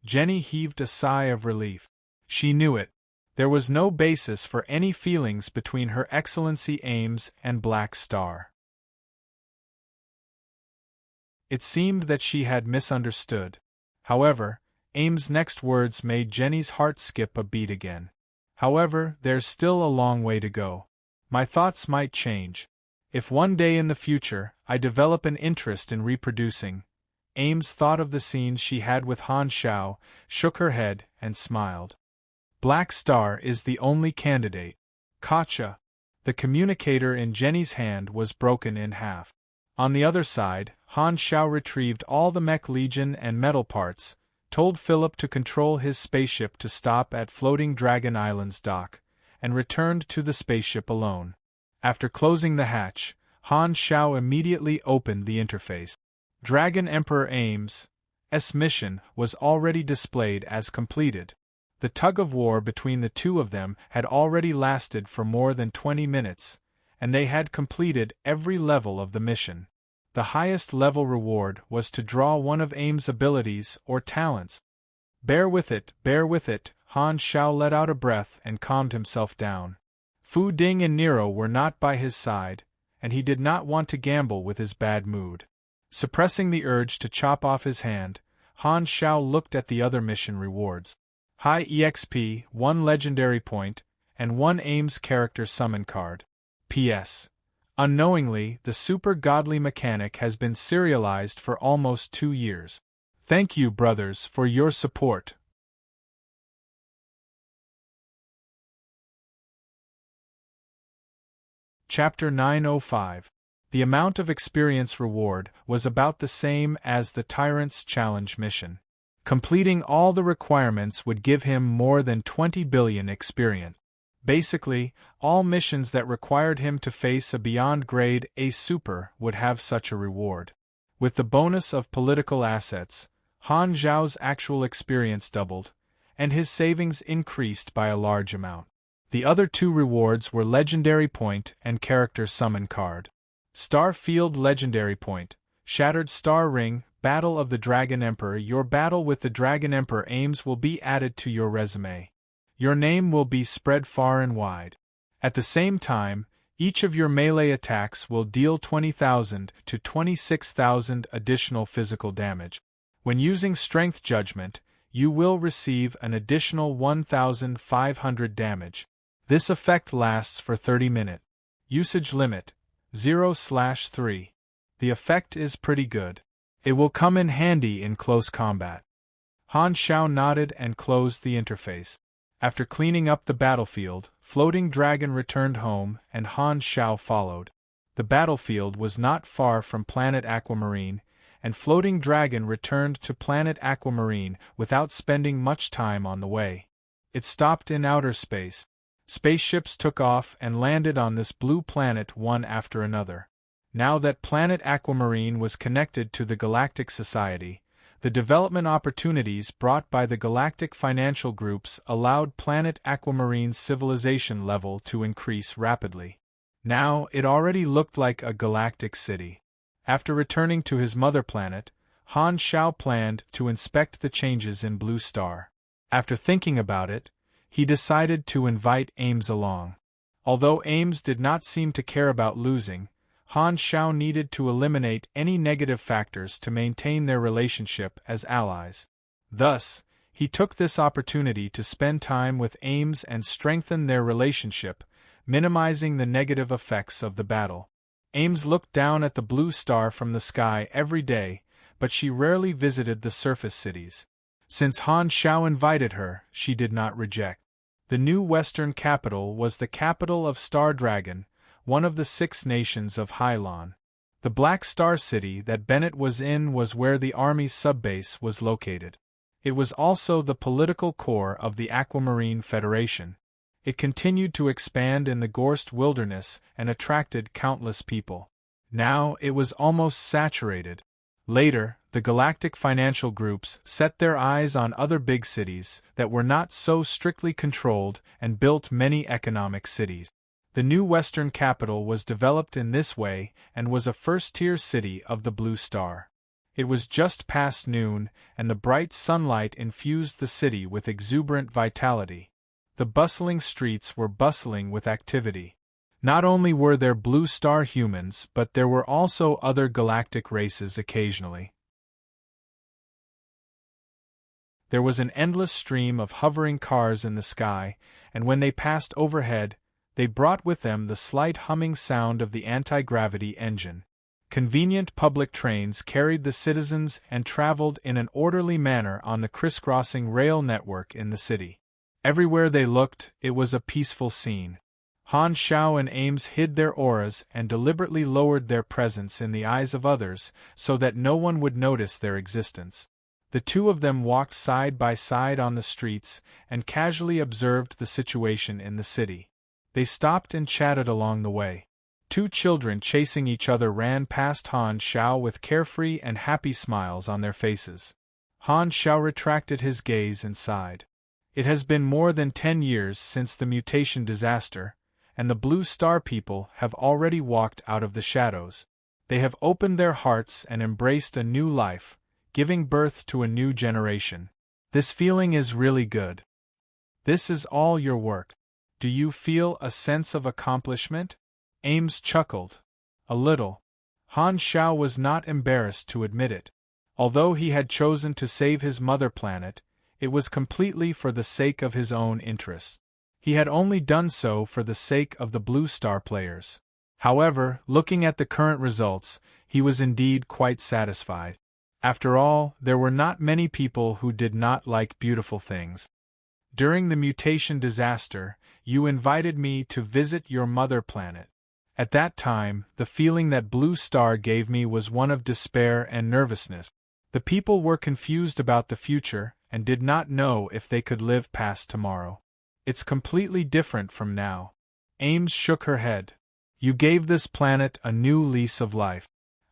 Jenny heaved a sigh of relief. She knew it. There was no basis for any feelings between Her Excellency Ames and Black Star. It seemed that she had misunderstood. However, Ames' next words made Jenny's heart skip a beat again. "However, there's still a long way to go. My thoughts might change. If one day in the future I develop an interest in reproducing." Ames thought of the scenes she had with Han Shao, shook her head, and smiled. "Black Star is the only candidate." Gotcha. The communicator in Jenny's hand was broken in half. On the other side, Han Shao retrieved all the mech legion and metal parts, told Philip to control his spaceship to stop at Floating Dragon Island's dock, and returned to the spaceship alone. After closing the hatch, Han Shao immediately opened the interface. Dragon Emperor Ames' mission was already displayed as completed. The tug-of-war between the two of them had already lasted for more than 20 minutes, and they had completed every level of the mission. The highest level reward was to draw one of Ames' abilities or talents. Bear with it, Han Shao let out a breath and calmed himself down. Fu Ding and Nero were not by his side, and he did not want to gamble with his bad mood. Suppressing the urge to chop off his hand, Han Shao looked at the other mission rewards. High EXP, 1 legendary point, and 1 Ames character summon card. P.S. Unknowingly, the super godly mechanic has been serialized for almost 2 years. Thank you, brothers, for your support. Chapter 905. The amount of experience reward was about the same as the Tyrant's Challenge mission. Completing all the requirements would give him more than 20 billion experience. Basically, all missions that required him to face a beyond grade A super would have such a reward. With the bonus of political assets, Han Zhao's actual experience doubled, and his savings increased by a large amount. The other two rewards were Legendary Point and Character Summon Card. Star Field Legendary Point, Shattered Star Ring, Battle of the Dragon Emperor. Your battle with the Dragon Emperor aims will be added to your resume. Your name will be spread far and wide. At the same time, each of your melee attacks will deal 20,000 to 26,000 additional physical damage. When using Strength Judgment, you will receive an additional 1,500 damage. This effect lasts for 30 minutes. Usage limit 0/3. The effect is pretty good. It will come in handy in close combat. Han Xiao nodded and closed the interface. After cleaning up the battlefield, Floating Dragon returned home and Han Xiao followed. The battlefield was not far from Planet Aquamarine, and Floating Dragon returned to Planet Aquamarine without spending much time on the way. It stopped in outer space. Spaceships took off and landed on this blue planet one after another. Now that Planet Aquamarine was connected to the Galactic Society, the development opportunities brought by the galactic financial groups allowed Planet Aquamarine's civilization level to increase rapidly. Now it already looked like a galactic city. After returning to his mother planet, Han Xiao planned to inspect the changes in Blue Star. After thinking about it, he decided to invite Ames along. Although Ames did not seem to care about losing, Han Xiao needed to eliminate any negative factors to maintain their relationship as allies. Thus, he took this opportunity to spend time with Ames and strengthen their relationship, minimizing the negative effects of the battle. Ames looked down at the blue star from the sky every day, but she rarely visited the surface cities. Since Han Xiao invited her, she did not reject. The new western capital was the capital of Star Dragon, one of the 6 nations of Hylon. The Black Star City that Bennett was in was where the Army's subbase was located. It was also the political core of the Aquamarine Federation. It continued to expand in the Gorst Wilderness and attracted countless people. Now it was almost saturated. Later, the galactic financial groups set their eyes on other big cities that were not so strictly controlled and built many economic cities. The new western capital was developed in this way and was a first-tier city of the Blue Star. It was just past noon, and the bright sunlight infused the city with exuberant vitality. The bustling streets were bustling with activity. Not only were there Blue Star humans, but there were also other galactic races occasionally. There was an endless stream of hovering cars in the sky, and when they passed overhead, they brought with them the slight humming sound of the anti-gravity engine. Convenient public trains carried the citizens and traveled in an orderly manner on the crisscrossing rail network in the city. Everywhere they looked, it was a peaceful scene. Han Xiao and Ames hid their auras and deliberately lowered their presence in the eyes of others so that no one would notice their existence. The two of them walked side by side on the streets and casually observed the situation in the city. They stopped and chatted along the way. 2 children chasing each other ran past Han Xiao with carefree and happy smiles on their faces. Han Xiao retracted his gaze and sighed. It has been more than 10 years since the mutation disaster, and the Blue Star people have already walked out of the shadows. They have opened their hearts and embraced a new life, giving birth to a new generation. This feeling is really good. This is all your work. Do you feel a sense of accomplishment? Ames chuckled. A little. Han Xiao was not embarrassed to admit it. Although he had chosen to save his mother planet, it was completely for the sake of his own interests. He had only done so for the sake of the Blue Star players. However, looking at the current results, he was indeed quite satisfied. After all, there were not many people who did not like beautiful things. During the mutation disaster, you invited me to visit your mother planet. At that time, the feeling that Blue Star gave me was one of despair and nervousness. The people were confused about the future and did not know if they could live past tomorrow. It's completely different from now. Ames shook her head. You gave this planet a new lease of life.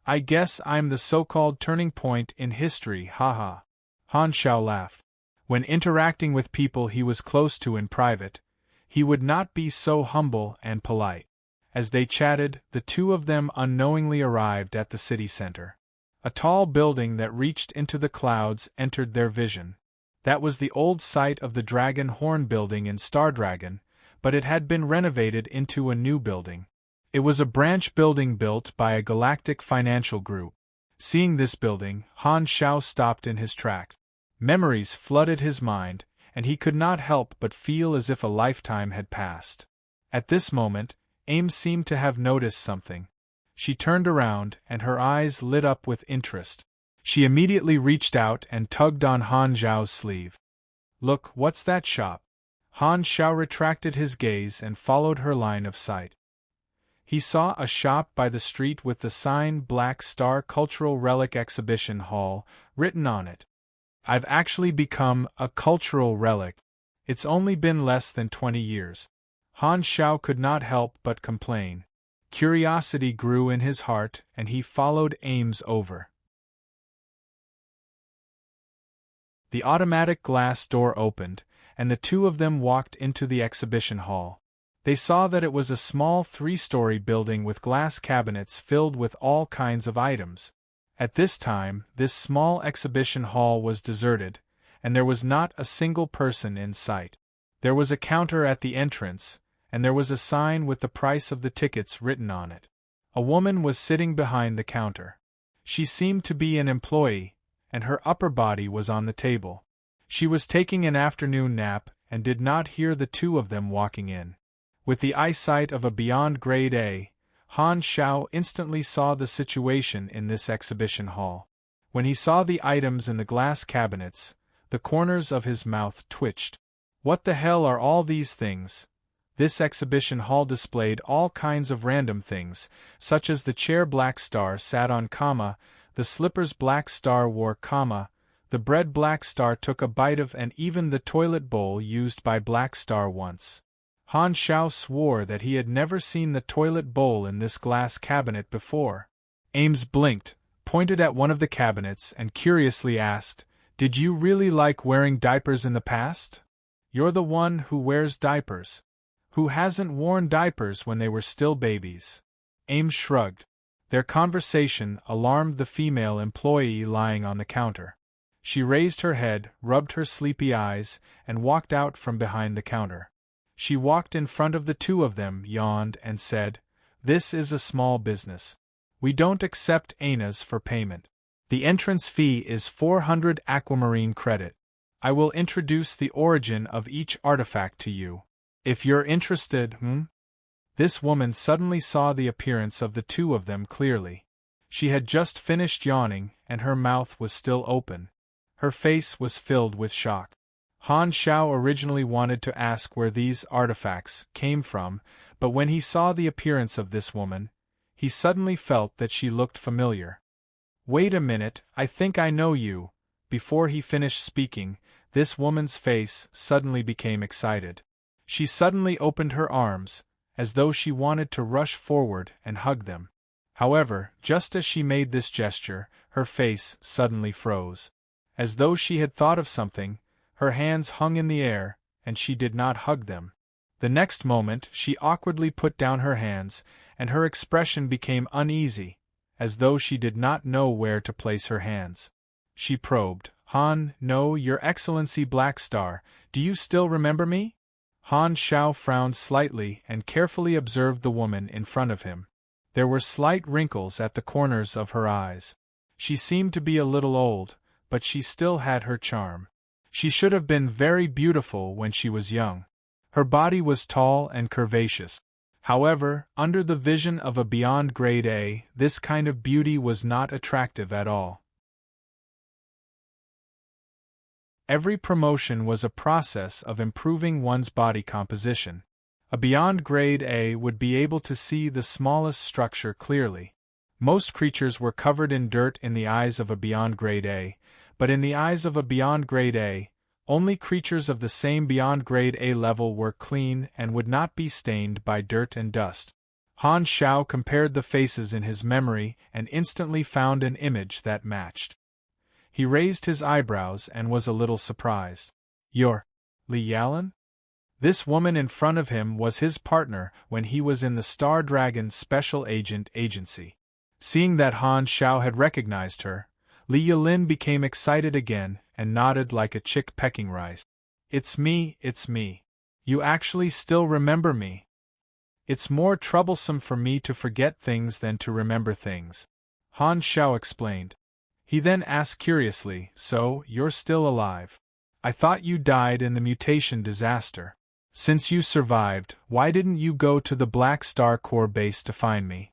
I guess I'm the so-called turning point in history, haha. Han Xiao laughed. When interacting with people he was close to in private, he would not be so humble and polite. As they chatted, the two of them unknowingly arrived at the city center. A tall building that reached into the clouds entered their vision. That was the old site of the Dragon Horn building in Stardragon, but it had been renovated into a new building. It was a branch building built by a galactic financial group. Seeing this building, Han Xiao stopped in his tracks. Memories flooded his mind, and he could not help but feel as if a lifetime had passed. At this moment, Ames seemed to have noticed something. She turned around, and her eyes lit up with interest. She immediately reached out and tugged on Han Xiao's sleeve. "Look, what's that shop?" Han Xiao retracted his gaze and followed her line of sight. He saw a shop by the street with the sign Black Star Cultural Relic Exhibition Hall written on it. "I've actually become a cultural relic. It's only been less than 20 years. Han Xiao could not help but complain. Curiosity grew in his heart, and he followed Ames over. The automatic glass door opened, and the two of them walked into the exhibition hall. They saw that it was a small 3-story building with glass cabinets filled with all kinds of items. At this time, this small exhibition hall was deserted, and there was not a single person in sight. There was a counter at the entrance, and there was a sign with the price of the tickets written on it. A woman was sitting behind the counter. She seemed to be an employee, and her upper body was on the table. She was taking an afternoon nap and did not hear the two of them walking in. With the eyesight of a Beyond Grade A, Han Xiao instantly saw the situation in this exhibition hall. When he saw the items in the glass cabinets, the corners of his mouth twitched. What the hell are all these things? This exhibition hall displayed all kinds of random things, such as the chair Black Star sat on, the slippers Black Star wore, the bread Black Star took a bite of, and even the toilet bowl used by Black Star once. Han Xiao swore that he had never seen the toilet bowl in this glass cabinet before. Ames blinked, pointed at one of the cabinets, and curiously asked, "Did you really like wearing diapers in the past? You're the one who wears diapers. Who hasn't worn diapers when they were still babies?" Ames shrugged. Their conversation alarmed the female employee lying on the counter. She raised her head, rubbed her sleepy eyes, and walked out from behind the counter. She walked in front of the two of them, yawned, and said, "This is a small business. We don't accept ANAs for payment. The entrance fee is 400 aquamarine credit. I will introduce the origin of each artifact to you. If you're interested, This woman suddenly saw the appearance of the two of them clearly. She had just finished yawning, and her mouth was still open. Her face was filled with shock. Han Xiao originally wanted to ask where these artifacts came from, but when he saw the appearance of this woman, he suddenly felt that she looked familiar. "Wait a minute, I think I know you." Before he finished speaking, this woman's face suddenly became excited. She suddenly opened her arms, as though she wanted to rush forward and hug them. However, just as she made this gesture, her face suddenly froze. As though she had thought of something, her hands hung in the air, and she did not hug them. The next moment she awkwardly put down her hands, and her expression became uneasy, as though she did not know where to place her hands. She probed, "Han, no, Your Excellency Black Star, do you still remember me?" Han Xiao frowned slightly and carefully observed the woman in front of him. There were slight wrinkles at the corners of her eyes. She seemed to be a little old, but she still had her charm. She should have been very beautiful when she was young. Her body was tall and curvaceous. However, under the vision of a Beyond Grade A, this kind of beauty was not attractive at all. Every promotion was a process of improving one's body composition. A Beyond Grade A would be able to see the smallest structure clearly. Most creatures were covered in dirt in the eyes of a Beyond Grade A, but in the eyes of a Beyond Grade A, only creatures of the same Beyond Grade A level were clean and would not be stained by dirt and dust. Han Xiao compared the faces in his memory and instantly found an image that matched. He raised his eyebrows and was a little surprised. You're Li Yalan? This woman in front of him was his partner when he was in the Star Dragon Special Agent Agency. Seeing that Han Shao had recognized her, Li Yalin became excited again and nodded like a chick pecking rice. It's me. You actually still remember me. It's more troublesome for me to forget things than to remember things, Han Shao explained. He then asked curiously, so, you're still alive? I thought you died in the mutation disaster. Since you survived, why didn't you go to the Black Star Corps base to find me?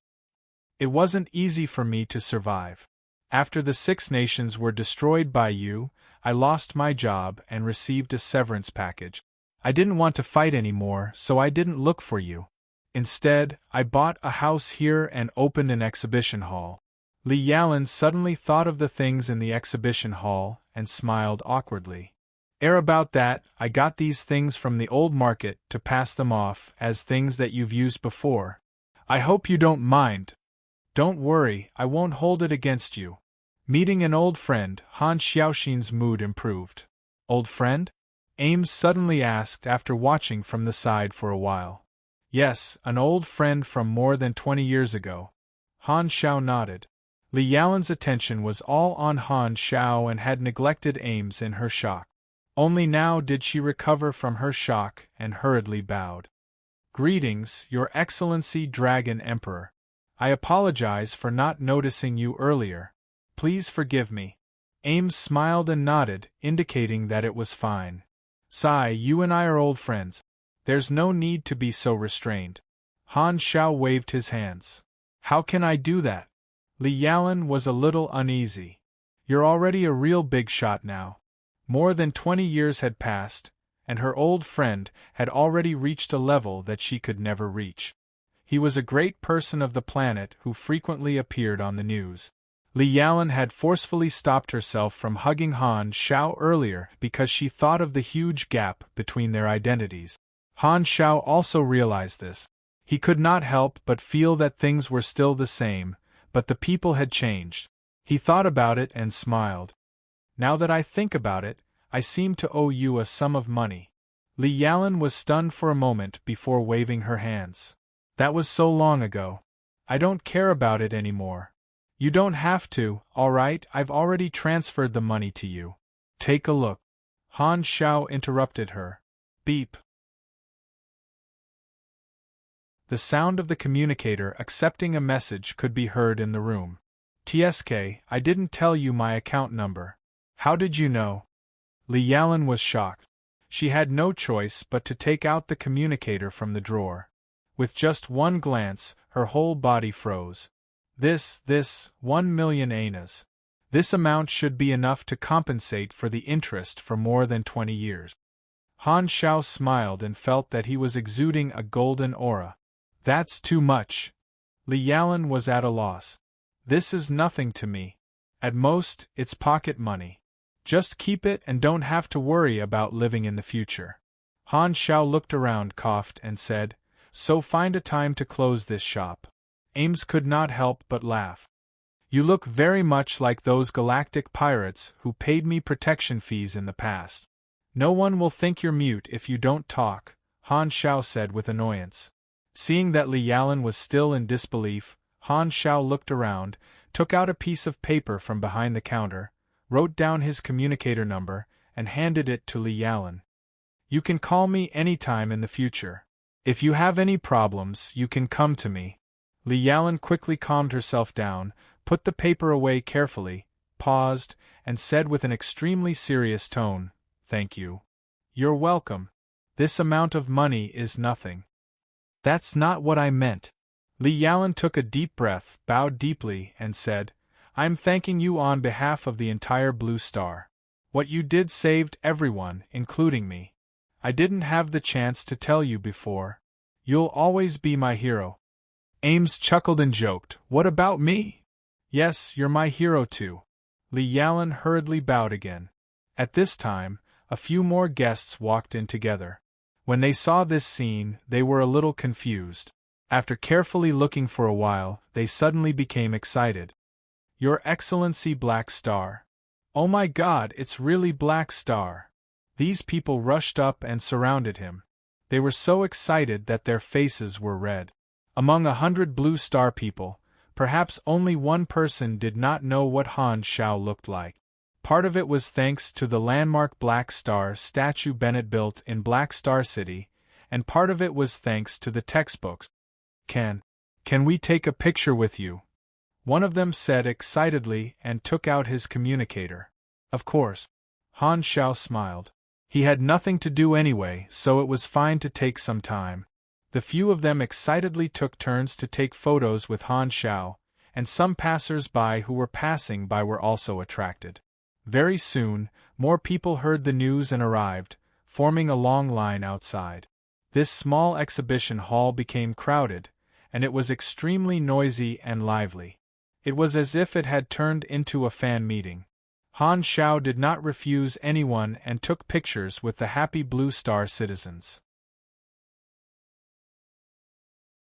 It wasn't easy for me to survive. After the 6 nations were destroyed by you, I lost my job and received a severance package. I didn't want to fight anymore, so I didn't look for you. Instead, I bought a house here and opened an exhibition hall. Li Yalan suddenly thought of the things in the exhibition hall and smiled awkwardly. About that, I got these things from the old market to pass them off as things that you've used before. I hope you don't mind. Don't worry, I won't hold it against you. Meeting an old friend, Han Xiaoxin's mood improved. Old friend? Ames suddenly asked after watching from the side for a while. Yes, an old friend from more than 20 years ago. Han Xiao nodded. Li Yalan's attention was all on Han Xiao and had neglected Ames in her shock. Only now did she recover from her shock and hurriedly bowed. Greetings, Your Excellency Dragon Emperor. I apologize for not noticing you earlier. Please forgive me. Ames smiled and nodded, indicating that it was fine. Sai, you and I are old friends. There's no need to be so restrained. Han Xiao waved his hands. How can I do that? Li Yalan was a little uneasy. You're already a real big shot now. More than 20 years had passed, and her old friend had already reached a level that she could never reach. He was a great person of the planet who frequently appeared on the news. Li Yalan had forcefully stopped herself from hugging Han Xiao earlier because she thought of the huge gap between their identities. Han Xiao also realized this. He could not help but feel that things were still the same, but the people had changed. He thought about it and smiled. Now that I think about it, I seem to owe you a sum of money. Li Yalan was stunned for a moment before waving her hands. That was so long ago. I don't care about it anymore. You don't have to, alright, I've already transferred the money to you. Take a look. Han Xiao interrupted her. Beep. The sound of the communicator accepting a message could be heard in the room. TSK, I didn't tell you my account number. How did you know? Li Yalan was shocked. She had no choice but to take out the communicator from the drawer. With just one glance, her whole body froze. This, 1 million anas. This amount should be enough to compensate for the interest for more than 20 years. Han Xiao smiled and felt that he was exuding a golden aura. That's too much. Li Yalan was at a loss. This is nothing to me. At most, it's pocket money. Just keep it and don't have to worry about living in the future. Han Xiao looked around, coughed, and said, So find a time to close this shop. Ames could not help but laugh. You look very much like those galactic pirates who paid me protection fees in the past. No one will think you're mute if you don't talk, Han Xiao said with annoyance. Seeing that Li Yalan was still in disbelief, Han Xiao looked around, took out a piece of paper from behind the counter, wrote down his communicator number, and handed it to Li Yalan. You can call me any time in the future. If you have any problems, you can come to me. Li Yalan quickly calmed herself down, put the paper away carefully, paused, and said with an extremely serious tone, Thank you. You're welcome. This amount of money is nothing. That's not what I meant. Li Yalan took a deep breath, bowed deeply, and said, I'm thanking you on behalf of the entire Blue Star. What you did saved everyone, including me. I didn't have the chance to tell you before. You'll always be my hero. Ames chuckled and joked, What about me? Yes, you're my hero too. Li Yalan hurriedly bowed again. At this time, a few more guests walked in together. When they saw this scene, they were a little confused. After carefully looking for a while, they suddenly became excited. Your Excellency Black Star. Oh my God, it's really Black Star. These people rushed up and surrounded him. They were so excited that their faces were red. Among 100 Blue Star people, perhaps only one person did not know what Han Shao looked like. Part of it was thanks to the landmark Black Star statue Bennett built in Black Star City, and part of it was thanks to the textbooks. Can we take a picture with you?" one of them said excitedly and took out his communicator. Of course. Han Shao smiled. He had nothing to do anyway, so it was fine to take some time. The few of them excitedly took turns to take photos with Han Shao, and some passers-by who were passing by were also attracted. Very soon, more people heard the news and arrived, forming a long line outside. This small exhibition hall became crowded, and it was extremely noisy and lively. It was as if it had turned into a fan meeting. Han Shao did not refuse anyone and took pictures with the happy Blue Star citizens.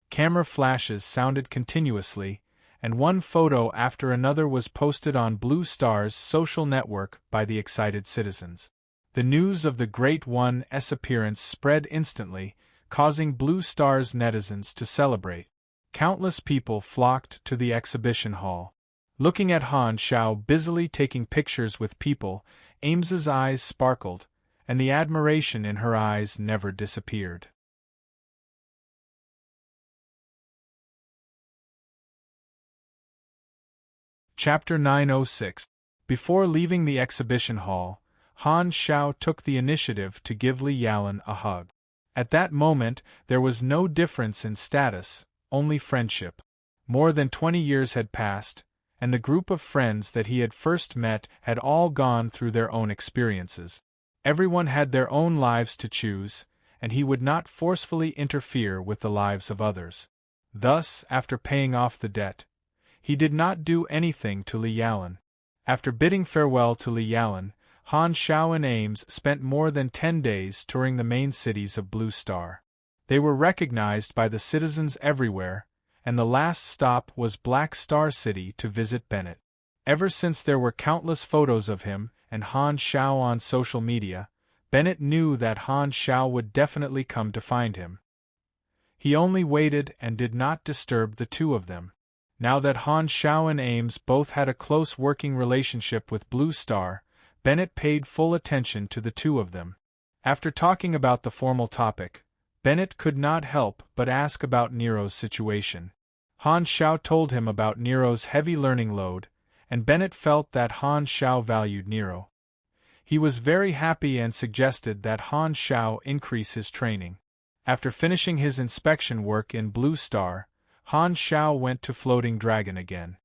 Camera flashes sounded continuously, and one photo after another was posted on Blue Star's social network by the excited citizens. The news of the Great One's appearance spread instantly, causing Blue Star's netizens to celebrate. Countless people flocked to the exhibition hall. Looking at Han Shao busily taking pictures with people, Ames's eyes sparkled, and the admiration in her eyes never disappeared. Chapter 906. Before leaving the exhibition hall, Han Shao took the initiative to give Li Yalan a hug. At that moment, there was no difference in status, only friendship. More than 20 years had passed, and the group of friends that he had first met had all gone through their own experiences. Everyone had their own lives to choose, and he would not forcefully interfere with the lives of others. Thus, after paying off the debt, he did not do anything to Li Yalan. After bidding farewell to Li Yalan, Han Shao and Ames spent more than 10 days touring the main cities of Blue Star. They were recognized by the citizens everywhere, and the last stop was Black Star City to visit Bennett. Ever since there were countless photos of him and Han Shao on social media, Bennett knew that Han Shao would definitely come to find him. He only waited and did not disturb the two of them. Now that Han Shao and Ames both had a close working relationship with Blue Star, Bennett paid full attention to the two of them. After talking about the formal topic, Bennett could not help but ask about Nero's situation. Han Shao told him about Nero's heavy learning load, and Bennett felt that Han Shao valued Nero. He was very happy and suggested that Han Shao increase his training. After finishing his inspection work in Blue Star, Han Shao went to Floating Dragon again.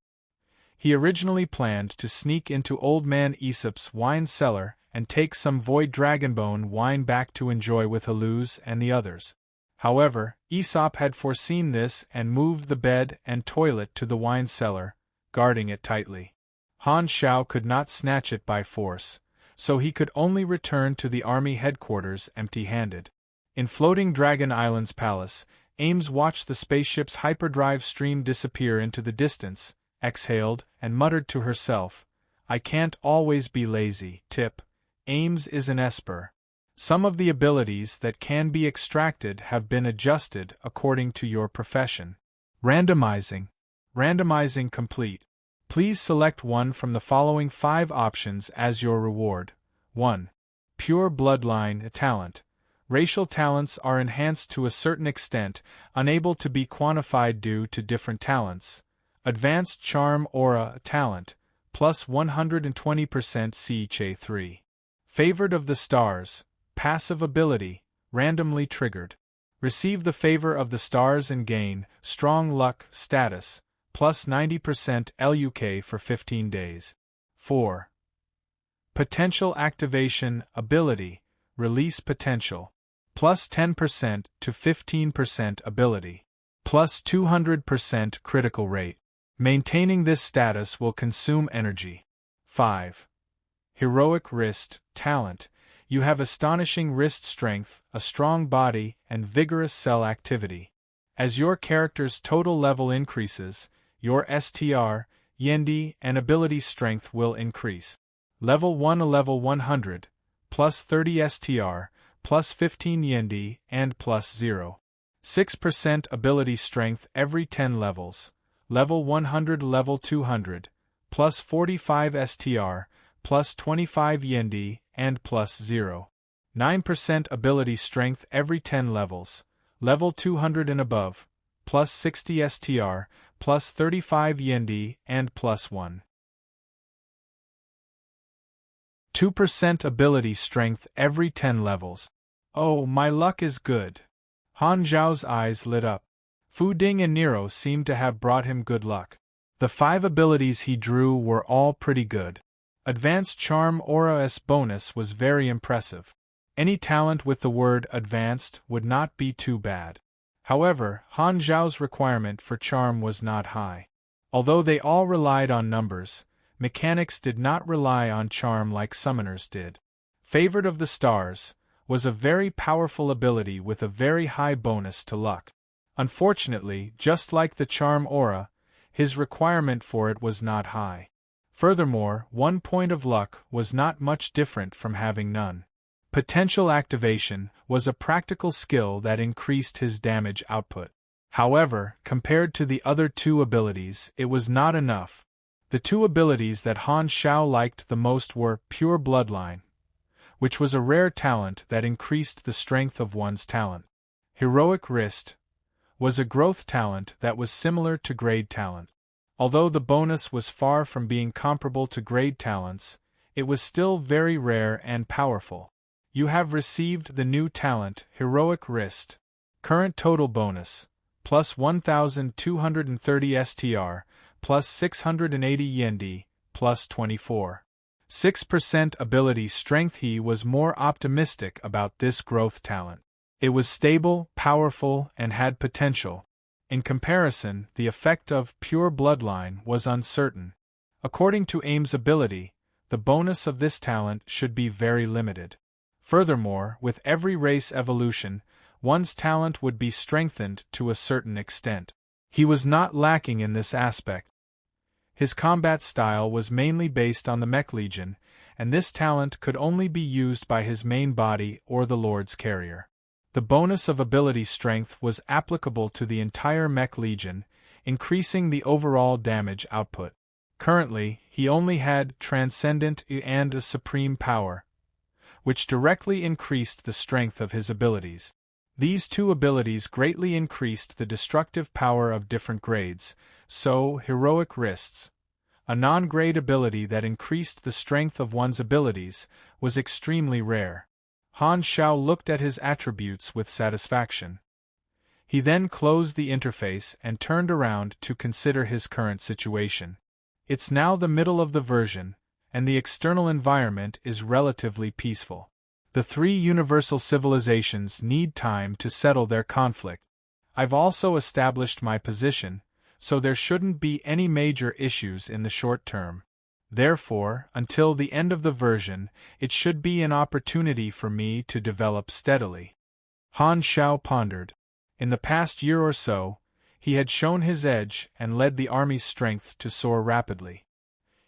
He originally planned to sneak into Old Man Aesop's wine cellar and take some Void Dragonbone wine back to enjoy with Haluz and the others. However, Aesop had foreseen this and moved the bed and toilet to the wine cellar, guarding it tightly. Han Shao could not snatch it by force, so he could only return to the army headquarters empty-handed. In Floating Dragon Island's palace, Ames watched the spaceship's hyperdrive stream disappear into the distance, exhaled, and muttered to herself, "I can't always be lazy, Tip. Ames is an Esper. Some of the abilities that can be extracted have been adjusted according to your profession. Randomizing. Randomizing complete. Please select one from the following 5 options as your reward. 1. Pure Bloodline Talent. Racial talents are enhanced to a certain extent, unable to be quantified due to different talents. Advanced Charm Aura Talent, plus 120% CHA3. Favored of the Stars, passive ability, randomly triggered. Receive the favor of the stars and gain Strong Luck status, plus 90% LUK for 15 days. 4. Potential Activation Ability, Release Potential, plus 10% to 15% ability, plus 200% critical rate. Maintaining this status will consume energy. 5. Heroic Wrist Talent. You have astonishing wrist strength, a strong body, and vigorous cell activity. As your character's total level increases, your STR, Yendi, and ability strength will increase. Level 1 to level 100, plus 30 STR, plus 15 Yendi, and plus 0.6% ability strength every 10 levels. Level 100, level 200, plus 45 STR, plus 25 Yendi, and plus 0.9% ability strength every 10 levels. Level 200 and above, plus 60 STR, plus 35 Yendi, and plus 1.2% ability strength every 10 levels. Oh, my luck is good. Han Zhao's eyes lit up. Fu Ding and Nero seemed to have brought him good luck. The 5 abilities he drew were all pretty good. Advanced Charm Aura's bonus was very impressive. Any talent with the word advanced would not be too bad. However, Han Zhao's requirement for charm was not high. Although they all relied on numbers, mechanics did not rely on charm like summoners did. Favored of the Stars was a very powerful ability with a very high bonus to luck. Unfortunately, just like the charm aura, his requirement for it was not high. Furthermore, 1 point of luck was not much different from having none. Potential activation was a practical skill that increased his damage output. However, compared to the other 2 abilities, it was not enough. The 2 abilities that Han Xiao liked the most were Pure Bloodline, which was a rare talent that increased the strength of one's talent. Heroic Wrist was a growth talent that was similar to grade talent. Although the bonus was far from being comparable to grade talents, it was still very rare and powerful. You have received the new talent, Heroic Wrist. Current total bonus, plus 1,230 STR, plus 680 Yendi, plus 24.6% ability strength. He was more optimistic about this growth talent. It was stable, powerful, and had potential. In comparison, the effect of Pure Bloodline was uncertain. According to Aim's ability, the bonus of this talent should be very limited. Furthermore, with every race evolution, one's talent would be strengthened to a certain extent. He was not lacking in this aspect. His combat style was mainly based on the Mech Legion, and this talent could only be used by his main body or the Lord's Carrier. The bonus of ability strength was applicable to the entire Mech Legion, increasing the overall damage output. Currently, he only had Transcendent and a Supreme Power, which directly increased the strength of his abilities. These 2 abilities greatly increased the destructive power of different grades, so Heroic Wrists, a non-grade ability that increased the strength of one's abilities, was extremely rare. Han Xiao looked at his attributes with satisfaction. He then closed the interface and turned around to consider his current situation. It's now the middle of the version, and the external environment is relatively peaceful. The 3 universal civilizations need time to settle their conflict. I've also established my position, so there shouldn't be any major issues in the short term. Therefore, until the end of the version, it should be an opportunity for me to develop steadily. Han Xiao pondered. In the past year or so, he had shown his edge and led the army's strength to soar rapidly.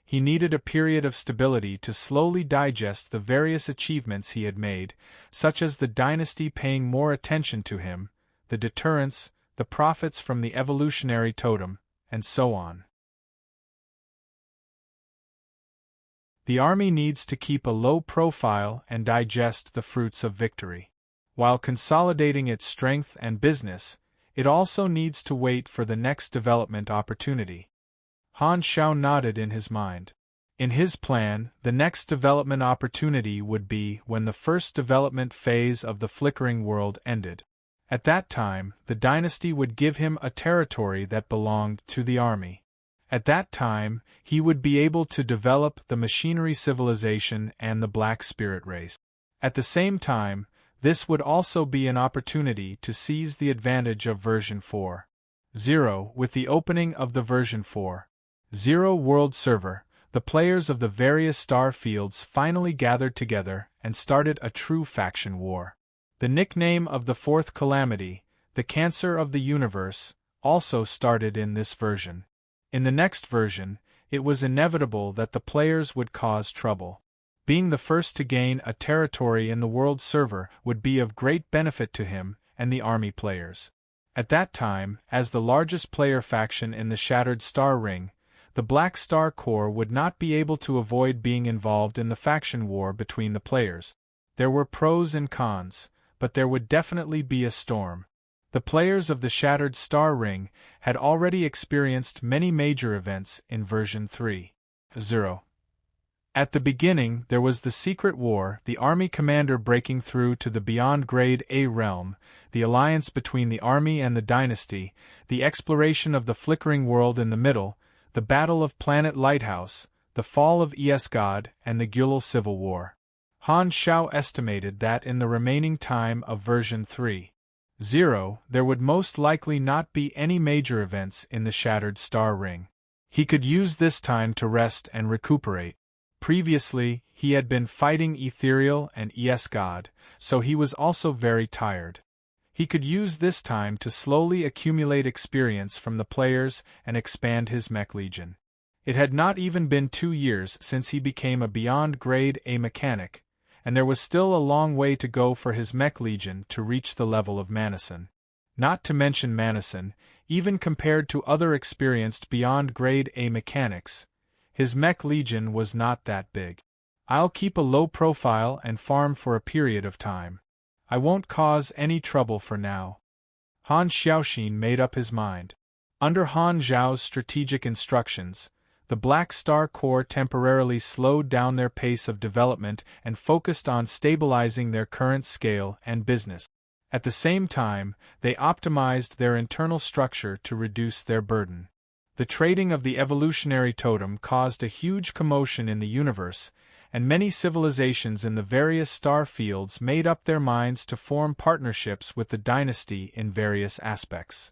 He needed a period of stability to slowly digest the various achievements he had made, such as the dynasty paying more attention to him, the deterrence, the profits from the evolutionary totem, and so on. The army needs to keep a low profile and digest the fruits of victory. While consolidating its strength and business, it also needs to wait for the next development opportunity. Han Xiao nodded in his mind. In his plan, the next development opportunity would be when the first development phase of the Flickering World ended. At that time, the dynasty would give him a territory that belonged to the army. At that time, he would be able to develop the machinery civilization and the Black Spirit race. At the same time, this would also be an opportunity to seize the advantage of version 4.0 with the opening of the version 4.0 world server. The players of the various star fields finally gathered together and started a true faction war. The nickname of the 4th calamity, the Cancer of the Universe, also started in this version. In the next version, it was inevitable that the players would cause trouble. Being the first to gain a territory in the world server would be of great benefit to him and the army players. At that time, as the largest player faction in the Shattered Star Ring, the Black Star Corps would not be able to avoid being involved in the faction war between the players. There were pros and cons, but there would definitely be a storm. The players of the Shattered Star Ring had already experienced many major events in version 3.0. At the beginning, there was the Secret War, the army commander breaking through to the Beyond Grade A realm, the alliance between the army and the dynasty, the exploration of the flickering world in the middle, the Battle of Planet Lighthouse, the fall of Esgod, and the Gyulul Civil War. Han Shao estimated that in the remaining time of version 3.0, there would most likely not be any major events in the Shattered Star Ring. He could use this time to rest and recuperate. Previously, he had been fighting Ethereal and Esgod, so he was also very tired. He could use this time to slowly accumulate experience from the players and expand his mech legion. It had not even been 2 years since he became a Beyond Grade A mechanic, and there was still a long way to go for his mech legion to reach the level of Manison. Not to mention Manison, even compared to other experienced Beyond Grade A mechanics, his mech legion was not that big. I'll keep a low profile and farm for a period of time. I won't cause any trouble for now. Han Xiaoxin made up his mind. Under Han Zhao's strategic instructions, the Black Star Corps temporarily slowed down their pace of development and focused on stabilizing their current scale and business. At the same time, they optimized their internal structure to reduce their burden. The trading of the evolutionary totem caused a huge commotion in the universe, and many civilizations in the various star fields made up their minds to form partnerships with the dynasty in various aspects.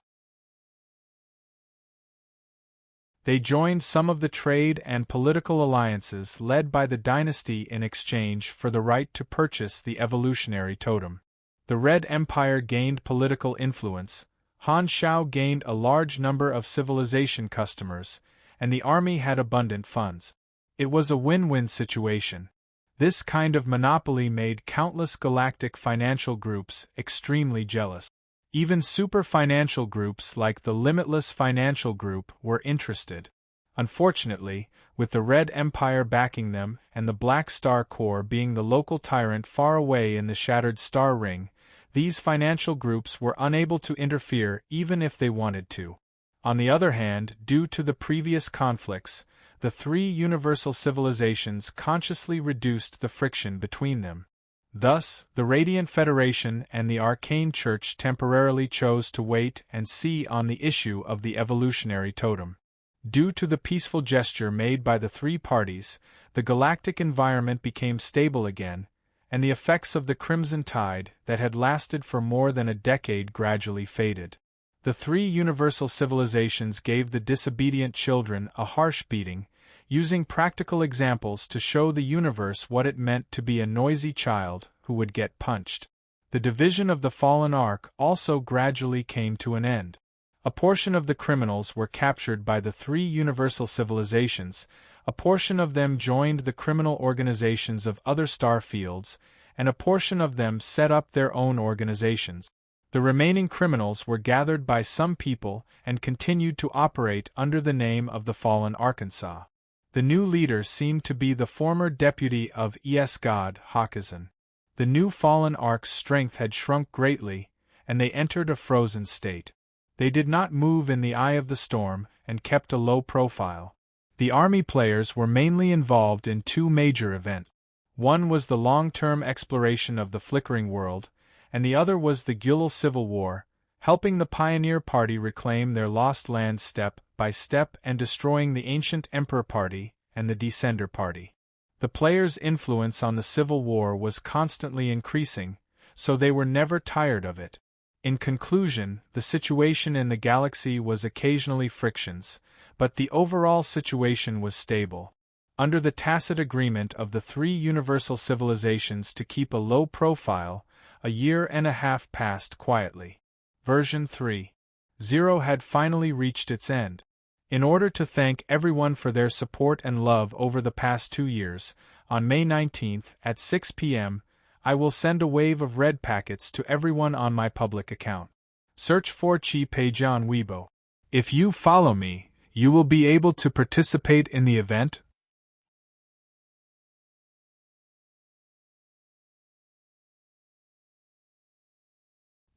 They joined some of the trade and political alliances led by the dynasty in exchange for the right to purchase the evolutionary totem. The Red Empire gained political influence, Han Shao gained a large number of civilization customers, and the army had abundant funds. It was a win-win situation. This kind of monopoly made countless galactic financial groups extremely jealous. Even super financial groups like the Limitless Financial Group were interested. Unfortunately, with the Red Empire backing them and the Black Star Corps being the local tyrant far away in the Shattered Star Ring, these financial groups were unable to interfere even if they wanted to. On the other hand, due to the previous conflicts, the 3 universal civilizations consciously reduced the friction between them. Thus, the Radiant Federation and the Arcane Church temporarily chose to wait and see on the issue of the evolutionary totem. Due to the peaceful gesture made by the 3 parties, the galactic environment became stable again, and the effects of the Crimson Tide that had lasted for more than a decade gradually faded. The 3 universal civilizations gave the disobedient children a harsh beating, using practical examples to show the universe what it meant to be a noisy child who would get punched. The division of the fallen Ark also gradually came to an end. A portion of the criminals were captured by the 3 universal civilizations, a portion of them joined the criminal organizations of other star fields, and a portion of them set up their own organizations. The remaining criminals were gathered by some people and continued to operate under the name of the Fallen Arkansas. The new leader seemed to be the former deputy of Esgod, Hakazan. The new Fallen Ark's strength had shrunk greatly, and they entered a frozen state. They did not move in the eye of the storm and kept a low profile. The army players were mainly involved in 2 major events. One was the long-term exploration of the flickering world, and the other was the Gyulul Civil War, helping the Pioneer Party reclaim their lost lands step by step and destroying the Ancient Emperor Party and the Descender Party. The players' influence on the Civil War was constantly increasing, so they were never tired of it. In conclusion, the situation in the galaxy was occasionally frictions, but the overall situation was stable. Under the tacit agreement of the 3 universal civilizations to keep a low profile, a year and a half passed quietly. Version 3.0 had finally reached its end. In order to thank everyone for their support and love over the past 2 years, On May 19th, at 6 p.m., I will send a wave of red packets to everyone on my public account. Search for Chi Peijian Weibo. If you follow me, you will be able to participate in the event.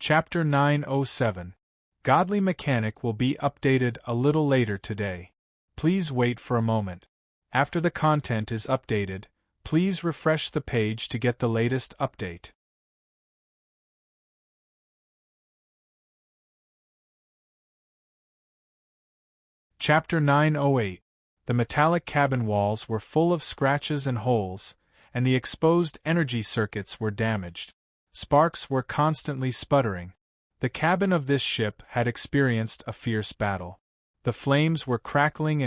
Chapter 907. Godly Mechanic will be updated a little later today. Please wait for a moment. After the content is updated, please refresh the page to get the latest update. Chapter 908. The metallic cabin walls were full of scratches and holes, and the exposed energy circuits were damaged. Sparks were constantly sputtering. The cabin of this ship had experienced a fierce battle. The flames were crackling,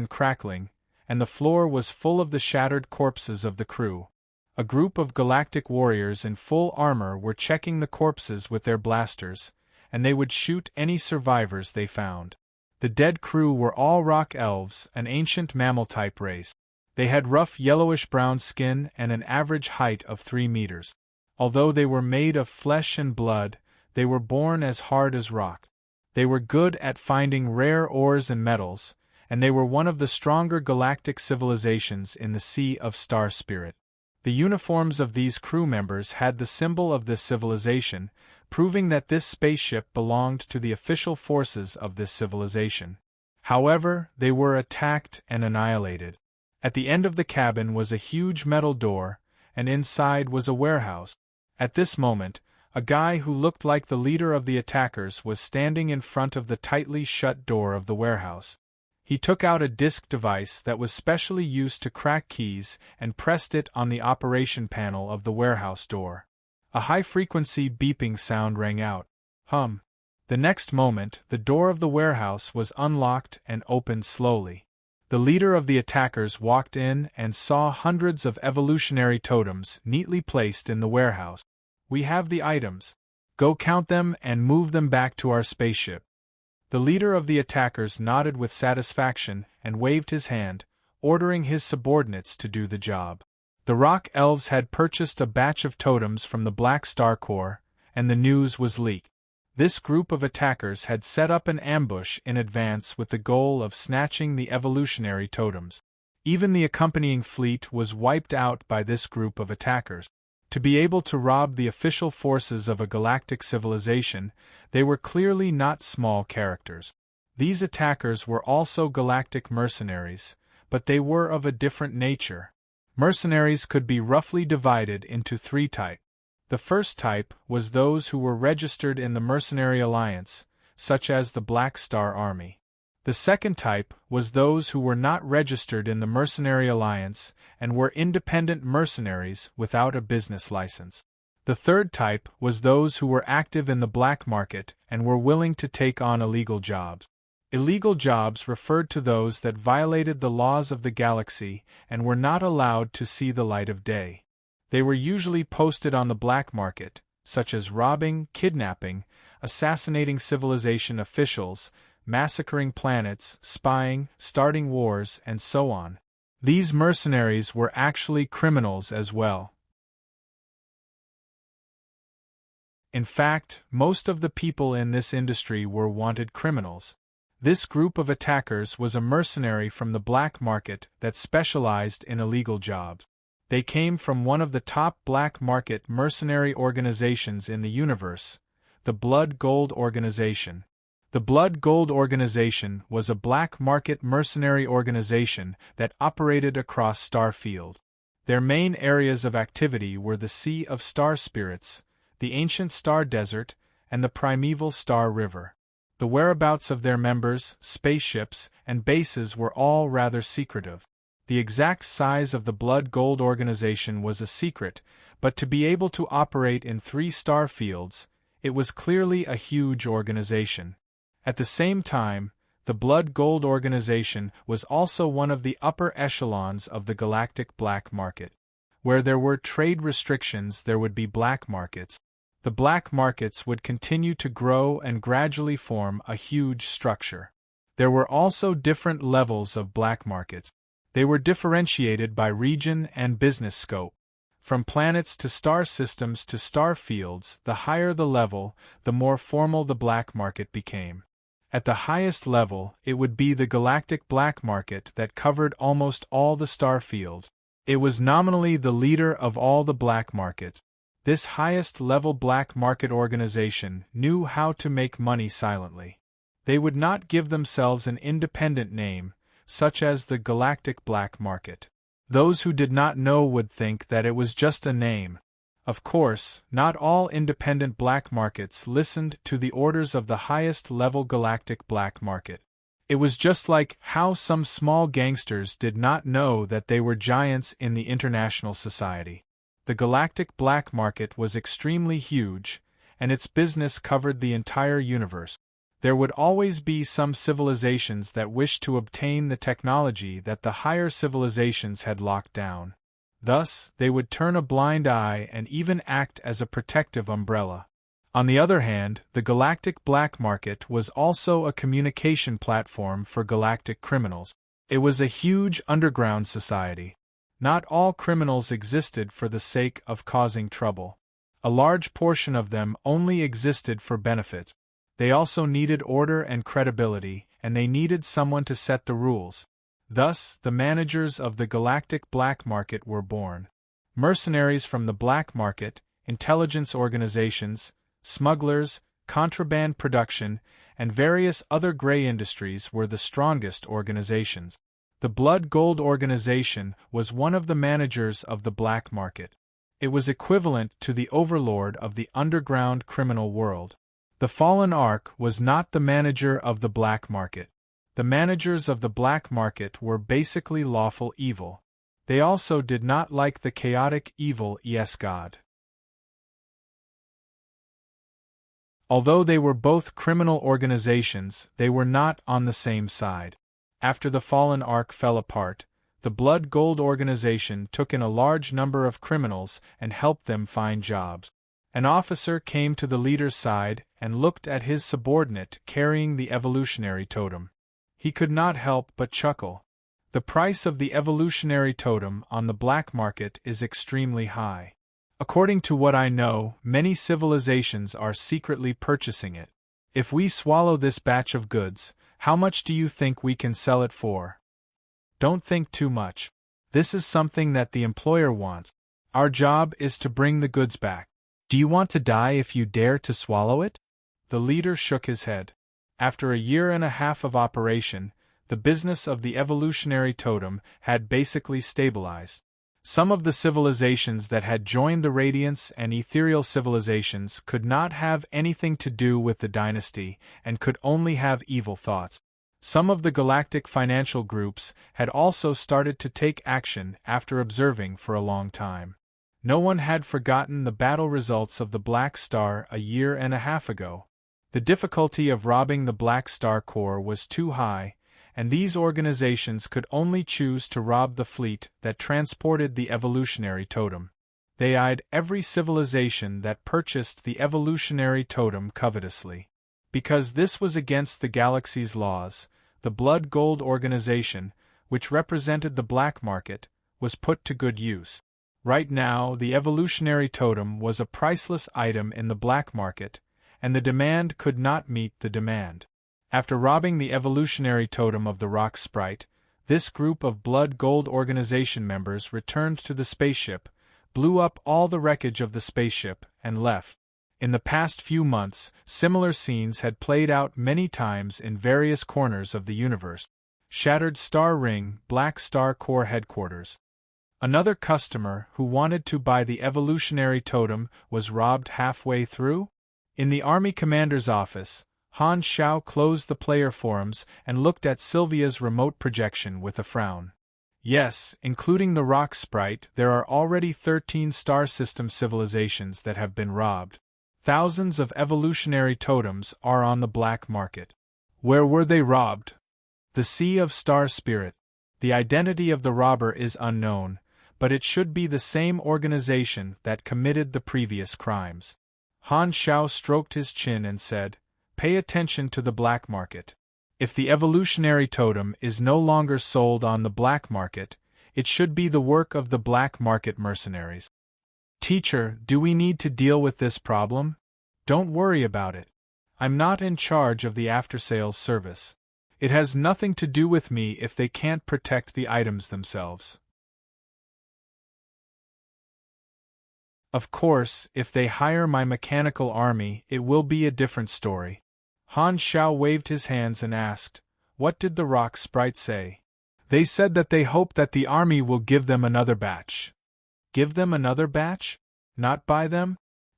and the floor was full of the shattered corpses of the crew. A group of galactic warriors in full armor were checking the corpses with their blasters, and they would shoot any survivors they found. The dead crew were all rock elves, an ancient mammal-type race. They had rough yellowish-brown skin and an average height of 3 meters. Although they were made of flesh and blood, they were born as hard as rock. They were good at finding rare ores and metals, and they were one of the stronger galactic civilizations in the Sea of Star Spirit. The uniforms of these crew members had the symbol of this civilization, proving that this spaceship belonged to the official forces of this civilization. However, they were attacked and annihilated. At the end of the cabin was a huge metal door, and inside was a warehouse. At this moment, a guy who looked like the leader of the attackers was standing in front of the tightly shut door of the warehouse. He took out a disk device that was specially used to crack keys and pressed it on the operation panel of the warehouse door. A high-frequency beeping sound rang out. Hum. The next moment, the door of the warehouse was unlocked and opened slowly. The leader of the attackers walked in and saw hundreds of evolutionary totems neatly placed in the warehouse. We have the items. Go count them and move them back to our spaceship. The leader of the attackers nodded with satisfaction and waved his hand, ordering his subordinates to do the job. The Rock Elves had purchased a batch of totems from the Black Star Corps, and the news was leaked. This group of attackers had set up an ambush in advance with the goal of snatching the evolutionary totems. Even the accompanying fleet was wiped out by this group of attackers. To be able to rob the official forces of a galactic civilization, they were clearly not small characters. These attackers were also galactic mercenaries, but they were of a different nature. Mercenaries could be roughly divided into 3 types. The first type was those who were registered in the Mercenary Alliance, such as the Black Star Army. The second type was those who were not registered in the Mercenary Alliance and were independent mercenaries without a business license. The third type was those who were active in the black market and were willing to take on illegal jobs. Illegal jobs referred to those that violated the laws of the galaxy and were not allowed to see the light of day. They were usually posted on the black market, such as robbing, kidnapping, assassinating civilization officials, massacring planets, spying, starting wars, and so on. These mercenaries were actually criminals as well. In fact, most of the people in this industry were wanted criminals. This group of attackers was a mercenary from the black market that specialized in illegal jobs. They came from one of the top black market mercenary organizations in the universe, the Blood Gold Organization. The Blood Gold Organization was a black market mercenary organization that operated across Starfield. Their main areas of activity were the Sea of Star Spirits, the Ancient Star Desert, and the Primeval Star River. The whereabouts of their members, spaceships, and bases were all rather secretive. The exact size of the Blood Gold Organization was a secret, but to be able to operate in 3 star fields, it was clearly a huge organization. At the same time, the Blood Gold Organization was also one of the upper echelons of the galactic black market. Where there were trade restrictions, there would be black markets. The black markets would continue to grow and gradually form a huge structure. There were also different levels of black markets. They were differentiated by region and business scope. From planets to star systems to star fields, the higher the level, the more formal the black market became. At the highest level, it would be the galactic black market that covered almost all the star field. It was nominally the leader of all the black market. This highest-level black market organization knew how to make money silently. They would not give themselves an independent name, such as the galactic black market. Those who did not know would think that it was just a name. Of course, not all independent black markets listened to the orders of the highest-level galactic black market. It was just like how some small gangsters did not know that they were giants in the international society. The galactic black market was extremely huge, and its business covered the entire universe. There would always be some civilizations that wished to obtain the technology that the higher civilizations had locked down. Thus, they would turn a blind eye and even act as a protective umbrella. On the other hand, the galactic black market was also a communication platform for galactic criminals. It was a huge underground society. Not all criminals existed for the sake of causing trouble. A large portion of them only existed for benefit. They also needed order and credibility, and they needed someone to set the rules. Thus, the managers of the galactic black market were born. Mercenaries from the black market, intelligence organizations, smugglers, contraband production, and various other gray industries were the strongest organizations. The Blood Gold organization was one of the managers of the black market. It was equivalent to the overlord of the underground criminal world. The Fallen Ark was not the manager of the black market. The managers of the black market were basically lawful evil. They also did not like the chaotic evil God. Although they were both criminal organizations, they were not on the same side. After the Fallen Ark fell apart, the Blood Gold organization took in a large number of criminals and helped them find jobs. An officer came to the leader's side and looked at his subordinate carrying the evolutionary totem. He could not help but chuckle. The price of the evolutionary totem on the black market is extremely high. According to what I know, many civilizations are secretly purchasing it. If we swallow this batch of goods, how much do you think we can sell it for? Don't think too much. This is something that the employer wants. Our job is to bring the goods back. Do you want to die if you dare to swallow it? The leader shook his head. After a year and a half of operation, the business of the evolutionary totem had basically stabilized. Some of the civilizations that had joined the Radiance and Ethereal civilizations could not have anything to do with the dynasty and could only have evil thoughts. Some of the galactic financial groups had also started to take action after observing for a long time. No one had forgotten the battle results of the Black Star a year and a half ago. The difficulty of robbing the Black Star core was too high, and these organizations could only choose to rob the fleet that transported the evolutionary totem. They eyed every civilization that purchased the evolutionary totem covetously. Because this was against the galaxy's laws, the Blood Gold organization, which represented the black market, was put to good use. Right now, the evolutionary totem was a priceless item in the black market, and the demand could not meet the demand. After robbing the evolutionary totem of the rock sprite, this group of Blood Gold organization members returned to the spaceship, blew up all the wreckage of the spaceship, and left. In the past few months, similar scenes had played out many times in various corners of the universe. Shattered Star Ring, Black Star Core Headquarters. Another customer who wanted to buy the evolutionary totem was robbed halfway through? In the Army Commander's office, Han Xiao closed the player forums and looked at Sylvia's remote projection with a frown. Yes, including the rock sprite, there are already 13 star system civilizations that have been robbed. Thousands of evolutionary totems are on the black market. Where were they robbed? The Sea of Star Spirit. The identity of the robber is unknown, but it should be the same organization that committed the previous crimes. Han Xiao stroked his chin and said, "Pay attention to the black market. If the evolutionary totem is no longer sold on the black market, it should be the work of the black market mercenaries. Teacher, do we need to deal with this problem? Don't worry about it. I'm not in charge of the after-sales service. It has nothing to do with me if they can't protect the items themselves. Of course, if they hire my mechanical army, it will be a different story. Han Shao waved his hands and asked, "What did the rock sprite say?" "They said that they hope that the army will give them another batch." "Give them another batch? Not buy them?"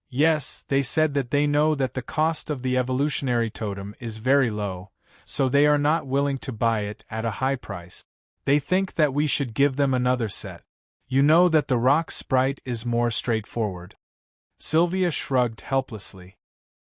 "Yes, they said that they know that the cost of the evolutionary totem is very low, so they are not willing to buy it at a high price. They think that we should give them another set. You know that the rock sprite is more straightforward." Sylvia shrugged helplessly.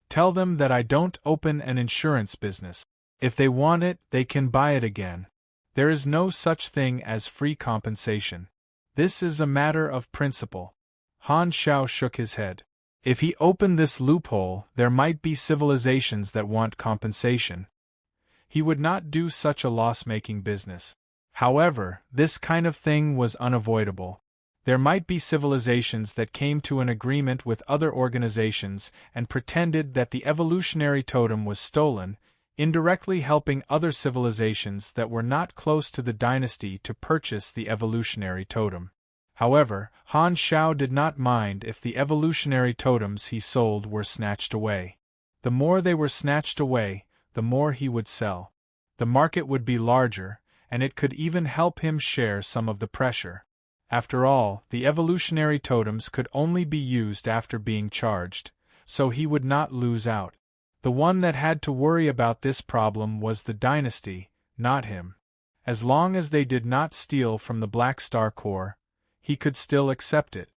"Tell them that I don't open an insurance business. If they want it, they can buy it again. There is no such thing as free compensation. This is a matter of principle." Han Shao shook his head. If he opened this loophole, there might be civilizations that want compensation. He would not do such a loss-making business. However, this kind of thing was unavoidable. There might be civilizations that came to an agreement with other organizations and pretended that the evolutionary totem was stolen, indirectly helping other civilizations that were not close to the dynasty to purchase the evolutionary totem. However, Han Shao did not mind if the evolutionary totems he sold were snatched away. The more they were snatched away, the more he would sell. The market would be larger, and it could even help him share some of the pressure. After all, the evolutionary totems could only be used after being charged, so he would not lose out. The one that had to worry about this problem was the dynasty, not him. As long as they did not steal from the Black Star Corps, he could still accept it.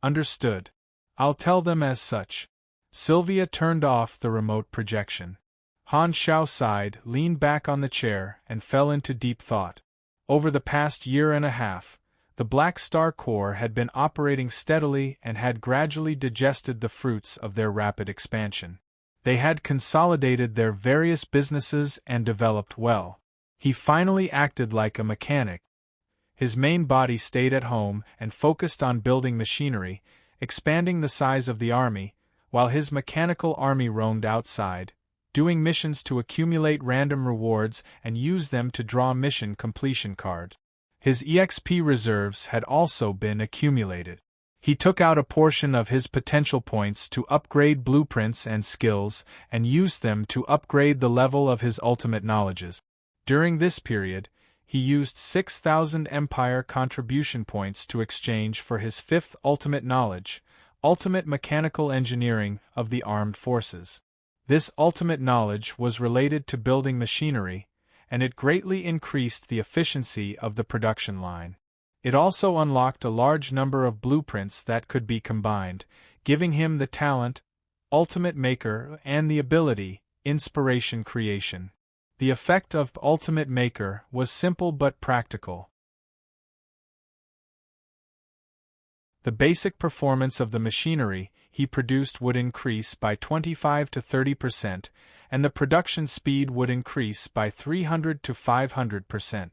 Understood. I'll tell them as such. Sylvia turned off the remote projection. Han Shao sighed, leaned back on the chair, and fell into deep thought. Over the past year and a half, the Black Star Corps had been operating steadily and had gradually digested the fruits of their rapid expansion. They had consolidated their various businesses and developed well. He finally acted like a mechanic. His main body stayed at home and focused on building machinery, expanding the size of the army, while his mechanical army roamed outside, doing missions to accumulate random rewards and use them to draw mission completion cards. His EXP reserves had also been accumulated. He took out a portion of his potential points to upgrade blueprints and skills and used them to upgrade the level of his ultimate knowledges. During this period, he used 6,000 Empire contribution points to exchange for his fifth ultimate knowledge, ultimate mechanical engineering of the armed forces. This ultimate knowledge was related to building machinery, and it greatly increased the efficiency of the production line. It also unlocked a large number of blueprints that could be combined, giving him the talent, Ultimate Maker, and the ability, Inspiration Creation. The effect of Ultimate Maker was simple but practical. The basic performance of the machinery he produced would increase by 25 to 30%, and the production speed would increase by 300 to 500%.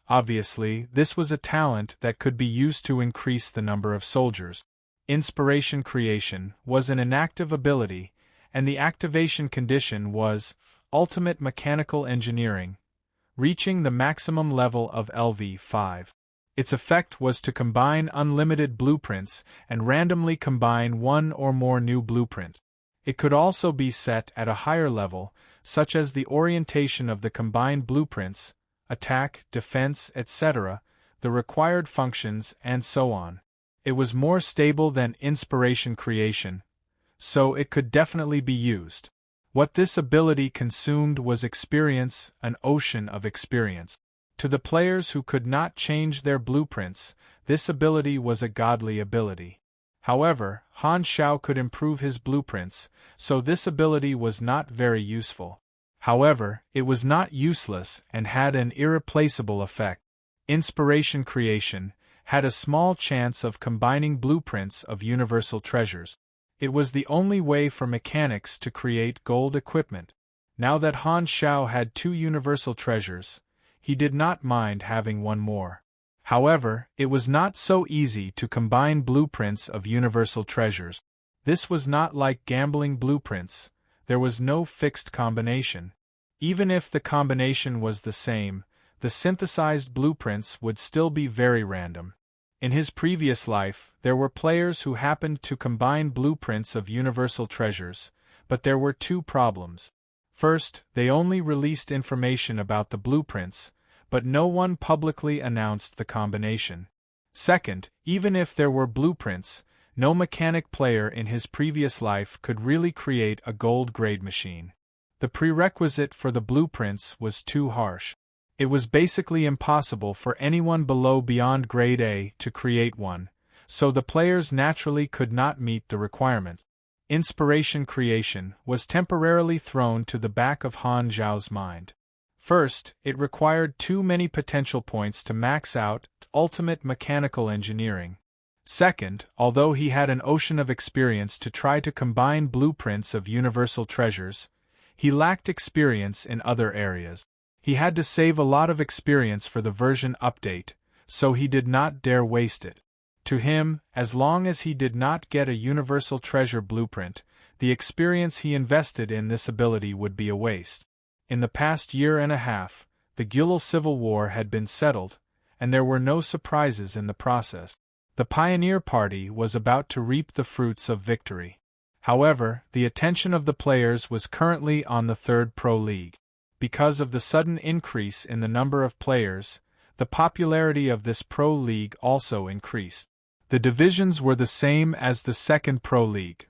Obviously, this was a talent that could be used to increase the number of soldiers. Inspiration Creation was an inactive ability, and the activation condition was Ultimate Mechanical Engineering, reaching the maximum level of LV5. Its effect was to combine unlimited blueprints and randomly combine one or more new blueprints. It could also be set at a higher level, such as the orientation of the combined blueprints, attack, defense, etc., the required functions, and so on. It was more stable than Inspiration Creation, so it could definitely be used. What this ability consumed was experience, an ocean of experience. To the players who could not change their blueprints, this ability was a godly ability. However, Han Shao could improve his blueprints, so this ability was not very useful. However, it was not useless and had an irreplaceable effect. Inspiration Creation had a small chance of combining blueprints of universal treasures. It was the only way for mechanics to create gold equipment. Now that Han Shao had 2 universal treasures, he did not mind having one more. However, it was not so easy to combine blueprints of universal treasures. This was not like gambling blueprints, there was no fixed combination. Even if the combination was the same, the synthesized blueprints would still be very random. In his previous life, there were players who happened to combine blueprints of universal treasures, but there were 2 problems. First, they only released information about the blueprints, but no one publicly announced the combination. Second, even if there were blueprints, no mechanic player in his previous life could really create a gold-grade machine. The prerequisite for the blueprints was too harsh. It was basically impossible for anyone below beyond grade A to create one, so the players naturally could not meet the requirement. Inspiration creation was temporarily thrown to the back of Han Zhao's mind. First, it required too many potential points to max out ultimate mechanical engineering. Second, although he had an ocean of experience to try to combine blueprints of universal treasures, he lacked experience in other areas. He had to save a lot of experience for the version update, so he did not dare waste it. To him, as long as he did not get a universal treasure blueprint, the experience he invested in this ability would be a waste. In the past year and a half, the Gilul Civil War had been settled, and there were no surprises in the process. The Pioneer Party was about to reap the fruits of victory. However, the attention of the players was currently on the 3rd Pro League. Because of the sudden increase in the number of players, the popularity of this Pro League also increased. The divisions were the same as the 2nd Pro League.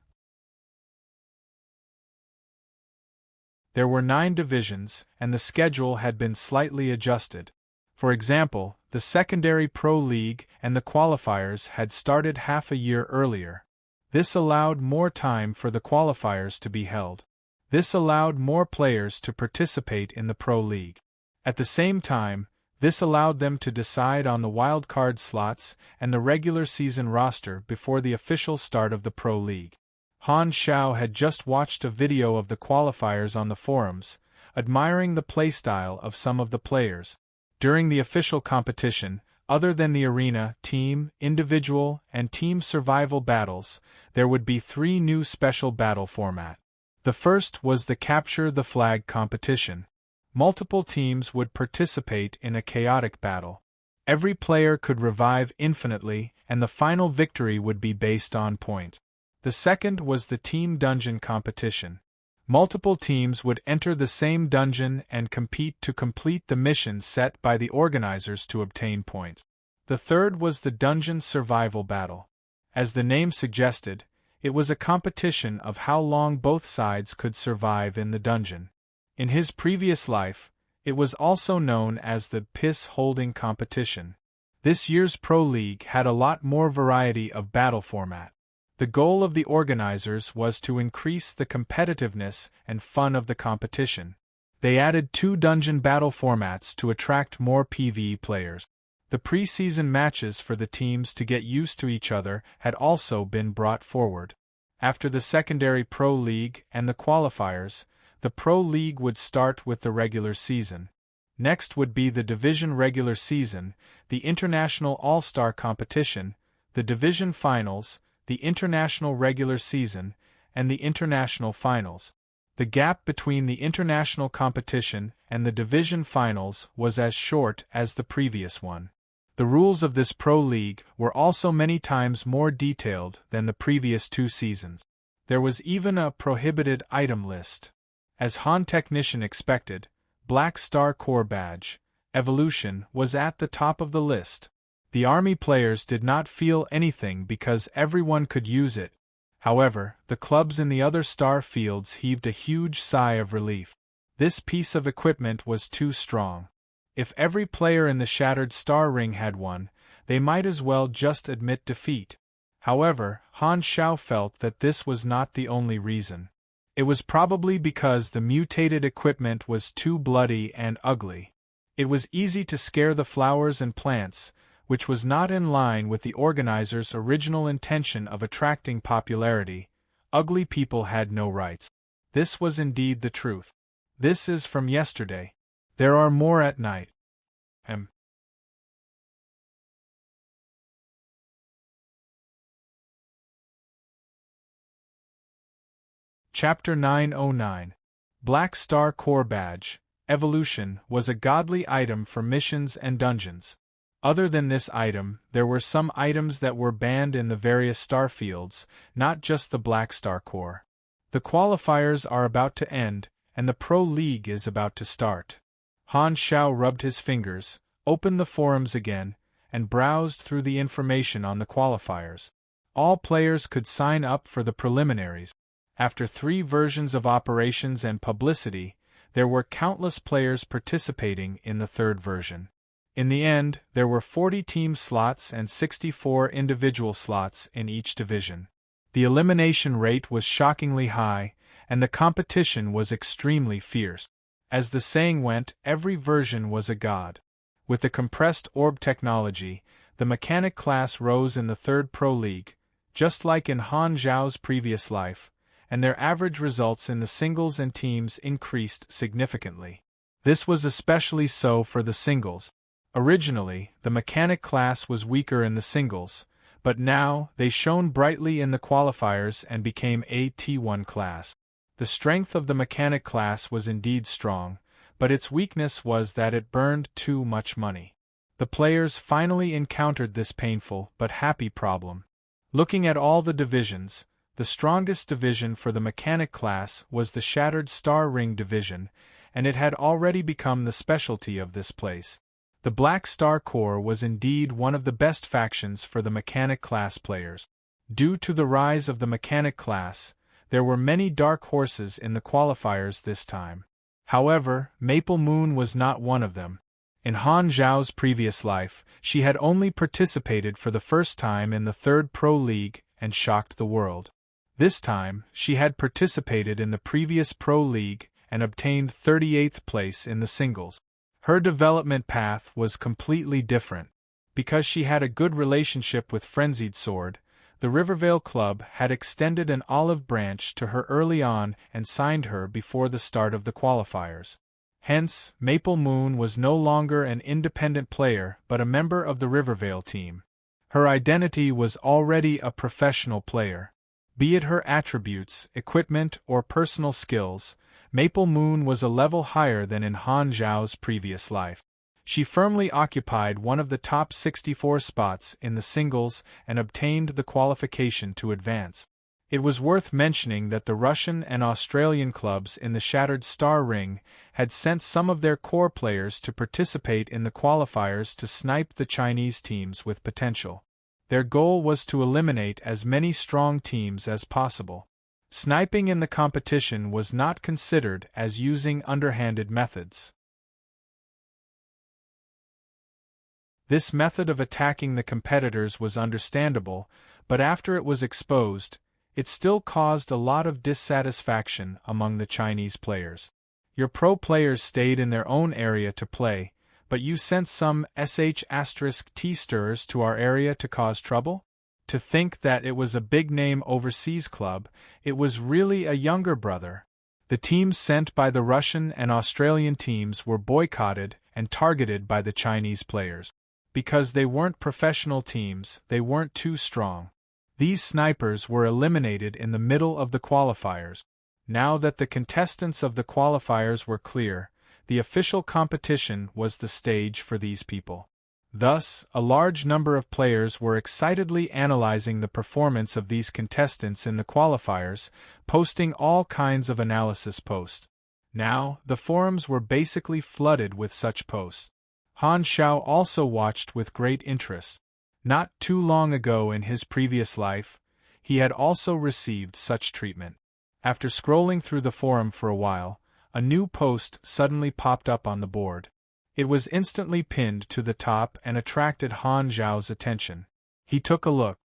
There were 9 divisions, and the schedule had been slightly adjusted. For example, the Secondary Pro League and the qualifiers had started half a year earlier. This allowed more time for the qualifiers to be held. This allowed more players to participate in the Pro League. At the same time, this allowed them to decide on the wildcard slots and the regular season roster before the official start of the Pro League. Han Shao had just watched a video of the qualifiers on the forums, admiring the playstyle of some of the players. During the official competition, other than the arena, team, individual, and team survival battles, there would be 3 new special battle formats. The first was the Capture the Flag competition. Multiple teams would participate in a chaotic battle. Every player could revive infinitely, and the final victory would be based on points. The second was the Team Dungeon competition. Multiple teams would enter the same dungeon and compete to complete the mission set by the organizers to obtain points. The third was the Dungeon Survival Battle. As the name suggested, it was a competition of how long both sides could survive in the dungeon. In his previous life, it was also known as the Piss Holding competition. This year's Pro League had a lot more variety of battle format. The goal of the organizers was to increase the competitiveness and fun of the competition. They added 2 dungeon battle formats to attract more PvE players. The pre-season matches for the teams to get used to each other had also been brought forward. After the secondary Pro League and the qualifiers, the Pro League would start with the regular season. Next would be the Division regular season, the International All-Star competition, the Division finals, the International regular season, and the International finals. The gap between the international competition and the Division finals was as short as the previous one. The rules of this Pro League were also many times more detailed than the previous 2 seasons. There was even a prohibited item list. As Han Technician expected, Black Star Corps Badge, Evolution, was at the top of the list. The Army players did not feel anything because everyone could use it. However, the clubs in the other star fields heaved a huge sigh of relief. This piece of equipment was too strong. If every player in the Shattered Star Ring had one, they might as well just admit defeat. However, Han Shao felt that this was not the only reason. It was probably because the mutated equipment was too bloody and ugly. It was easy to scare the flowers and plants, which was not in line with the organizers' original intention of attracting popularity. Ugly people had no rights. This was indeed the truth. This is from yesterday. There are more at night. Chapter 909. Black Star Core Badge. Evolution was a godly item for missions and dungeons. Other than this item, there were some items that were banned in the various star fields, not just the Black Star Core. The qualifiers are about to end, and the Pro League is about to start. Han Xiao rubbed his fingers, opened the forums again, and browsed through the information on the qualifiers. All players could sign up for the preliminaries. After 3 versions of operations and publicity, there were countless players participating in the 3rd version. In the end, there were 40 team slots and 64 individual slots in each division. The elimination rate was shockingly high, and the competition was extremely fierce. As the saying went, every version was a god. With the compressed orb technology, the mechanic class rose in the 3rd Pro League, just like in Han Zhao's previous life, and their average results in the singles and teams increased significantly. This was especially so for the singles. Originally, the mechanic class was weaker in the singles, but now they shone brightly in the qualifiers and became a T1 class. The strength of the mechanic class was indeed strong, but its weakness was that it burned too much money. The players finally encountered this painful but happy problem. Looking at all the divisions, the strongest division for the mechanic class was the Shattered Star Ring division, and it had already become the specialty of this place. The Black Star Corps was indeed one of the best factions for the mechanic class players. Due to the rise of the mechanic class, there were many dark horses in the qualifiers this time. However, Maple Moon was not one of them. In Han Zhao's previous life, she had only participated for the first time in the 3rd Pro League and shocked the world. This time, she had participated in the previous Pro League and obtained 38th place in the singles. Her development path was completely different. Because she had a good relationship with Frenzied Sword, the Rivervale Club had extended an olive branch to her early on and signed her before the start of the qualifiers. Hence, Maple Moon was no longer an independent player but a member of the Rivervale team. Her identity was already a professional player. Be it her attributes, equipment, or personal skills, Maple Moon was a level higher than in Han Zhao's previous life. She firmly occupied one of the top 64 spots in the singles and obtained the qualification to advance. It was worth mentioning that the Russian and Australian clubs in the Shattered Star Ring had sent some of their core players to participate in the qualifiers to snipe the Chinese teams with potential. Their goal was to eliminate as many strong teams as possible. Sniping in the competition was not considered as using underhanded methods. This method of attacking the competitors was understandable, but after it was exposed, it still caused a lot of dissatisfaction among the Chinese players. Your pro players stayed in their own area to play, but you sent some *T-stirrers to our area to cause trouble? To think that it was a big-name overseas club, it was really a younger brother. The teams sent by the Russian and Australian teams were boycotted and targeted by the Chinese players. Because they weren't professional teams, they weren't too strong. These snipers were eliminated in the middle of the qualifiers. Now that the contestants of the qualifiers were clear, the official competition was the stage for these people. Thus, a large number of players were excitedly analyzing the performance of these contestants in the qualifiers, posting all kinds of analysis posts. Now, the forums were basically flooded with such posts. Han Xiao also watched with great interest. Not too long ago in his previous life, he had also received such treatment. After scrolling through the forum for a while, a new post suddenly popped up on the board. It was instantly pinned to the top and attracted Han Zhao's attention. He took a look.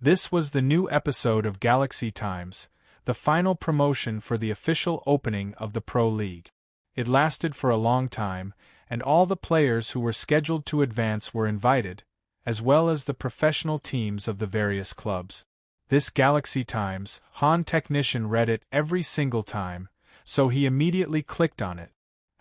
This was the new episode of Galaxy Times, the final promotion for the official opening of the Pro League. It lasted for a long time, and all the players who were scheduled to advance were invited, as well as the professional teams of the various clubs. This Galaxy Times, Han Technician read it every single time, so he immediately clicked on it.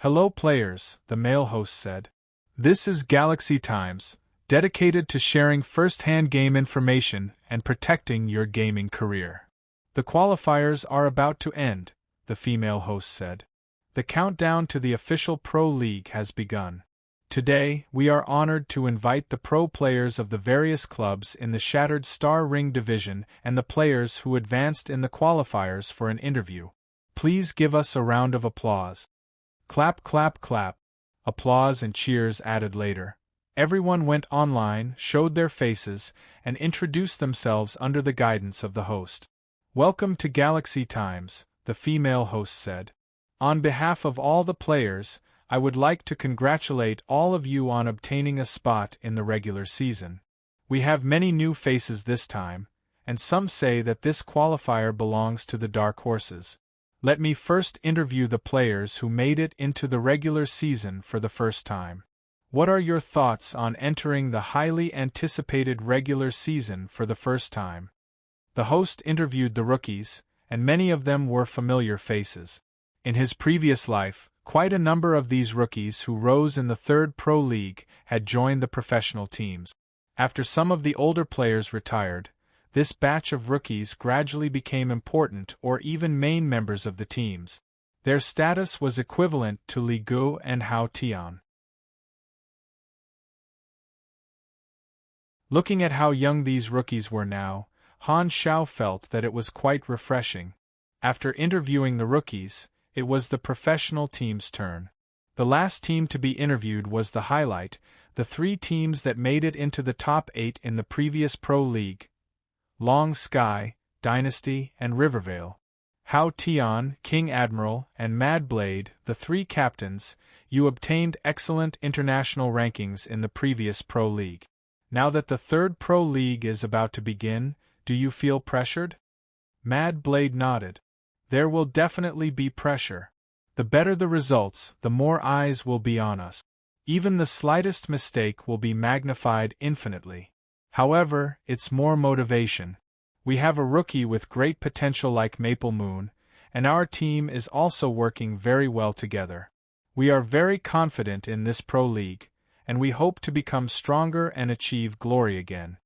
"Hello players," the male host said. "This is Galaxy Times, dedicated to sharing first-hand game information and protecting your gaming career. The qualifiers are about to end," the female host said. "The countdown to the official Pro League has begun. Today, we are honored to invite the pro players of the various clubs in the Shattered Star Ring division and the players who advanced in the qualifiers for an interview. Please give us a round of applause." Clap, clap, clap. Applause and cheers added later. Everyone went online, showed their faces, and introduced themselves under the guidance of the host. "Welcome to Galaxy Times," the female host said. "On behalf of all the players, I would like to congratulate all of you on obtaining a spot in the regular season. We have many new faces this time, and some say that this qualifier belongs to the Dark Horses. Let me first interview the players who made it into the regular season for the first time. What are your thoughts on entering the highly anticipated regular season for the first time?" The host interviewed the rookies, and many of them were familiar faces. In his previous life, quite a number of these rookies who rose in the third Pro League had joined the professional teams. After some of the older players retired, this batch of rookies gradually became important or even main members of the teams. Their status was equivalent to Li Gu and Hao Tian. Looking at how young these rookies were now, Han Xiao felt that it was quite refreshing. After interviewing the rookies, it was the professional team's turn. The last team to be interviewed was the highlight, the 3 teams that made it into the top 8 in the previous Pro League: Long Sky, Dynasty, and Rivervale. Hao Tian, King Admiral, and Mad Blade, the 3 captains, you obtained excellent international rankings in the previous Pro League. Now that the third Pro League is about to begin, do you feel pressured? Mad Blade nodded. There will definitely be pressure. The better the results, the more eyes will be on us. Even the slightest mistake will be magnified infinitely. However, it's more motivation. We have a rookie with great potential like Maple Moon, and our team is also working very well together. We are very confident in this Pro League, and we hope to become stronger and achieve glory again.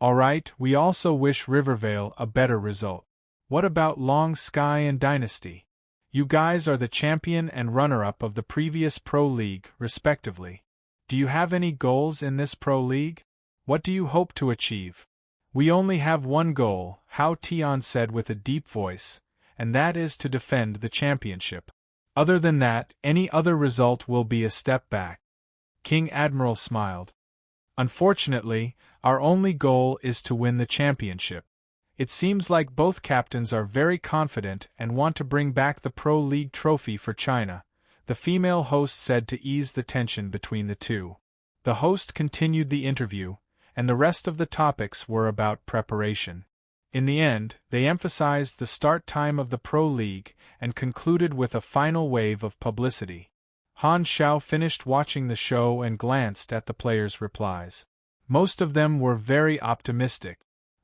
Alright, we also wish Rivervale a better result. What about Long Sky and Dynasty? You guys are the champion and runner-up of the previous Pro League, respectively. Do you have any goals in this Pro League? What do you hope to achieve? We only have one goal, Hao Tian said with a deep voice, and that is to defend the championship. Other than that, any other result will be a step back. King Admiral smiled. Unfortunately, our only goal is to win the championship. It seems like both captains are very confident and want to bring back the Pro League trophy for China, the female host said to ease the tension between the two. The host continued the interview, and the rest of the topics were about preparation. In the end, they emphasized the start time of the Pro League and concluded with a final wave of publicity. Han Xiao finished watching the show and glanced at the players' replies. Most of them were very optimistic.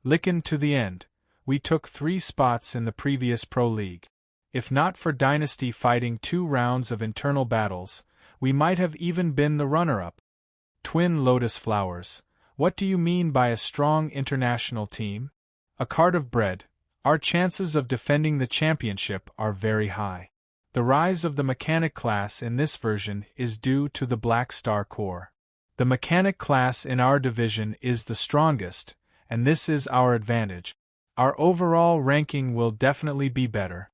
Licken to the end, we took 3 spots in the previous Pro League. If not for Dynasty fighting 2 rounds of internal battles, we might have even been the runner-up. Twin Lotus Flowers, what do you mean by a strong international team? A cart of bread, our chances of defending the championship are very high. The rise of the mechanic class in this version is due to the Black Star Core. The mechanic class in our division is the strongest, and this is our advantage. Our overall ranking will definitely be better.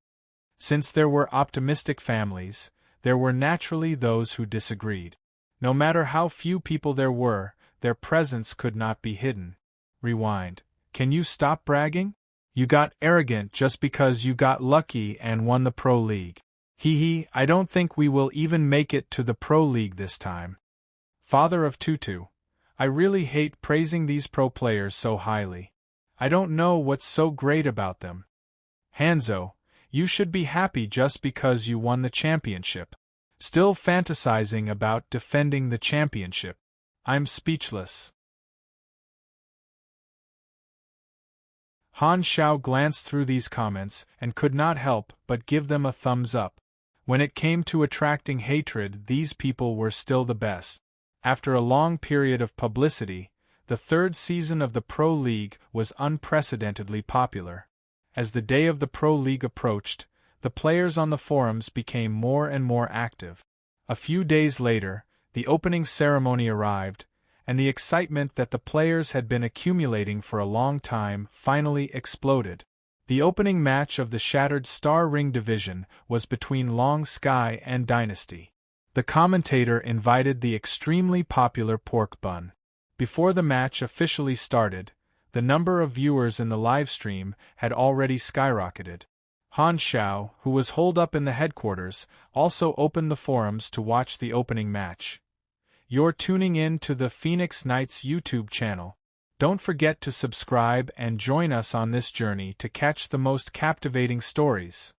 Since there were optimistic families, there were naturally those who disagreed. No matter how few people there were, their presence could not be hidden. Rewind. Can you stop bragging? You got arrogant just because you got lucky and won the Pro League. Hee, I don't think we will even make it to the Pro League this time. Father of Tutu, I really hate praising these pro players so highly. I don't know what's so great about them. Hanzo, you should be happy just because you won the championship. Still fantasizing about defending the championship. I'm speechless. Han Xiao glanced through these comments and could not help but give them a thumbs up. When it came to attracting hatred, these people were still the best. After a long period of publicity, the third season of the Pro League was unprecedentedly popular. As the day of the Pro League approached, the players on the forums became more and more active. A few days later, the opening ceremony arrived, and the excitement that the players had been accumulating for a long time finally exploded. The opening match of the Shattered Star Ring division was between Long Sky and Dynasty. The commentator invited the extremely popular Pork Bun. Before the match officially started, the number of viewers in the livestream had already skyrocketed. Han Xiao, who was holed up in the headquarters, also opened the forums to watch the opening match. You're tuning in to the Phoenix Knights YouTube channel. Don't forget to subscribe and join us on this journey to catch the most captivating stories.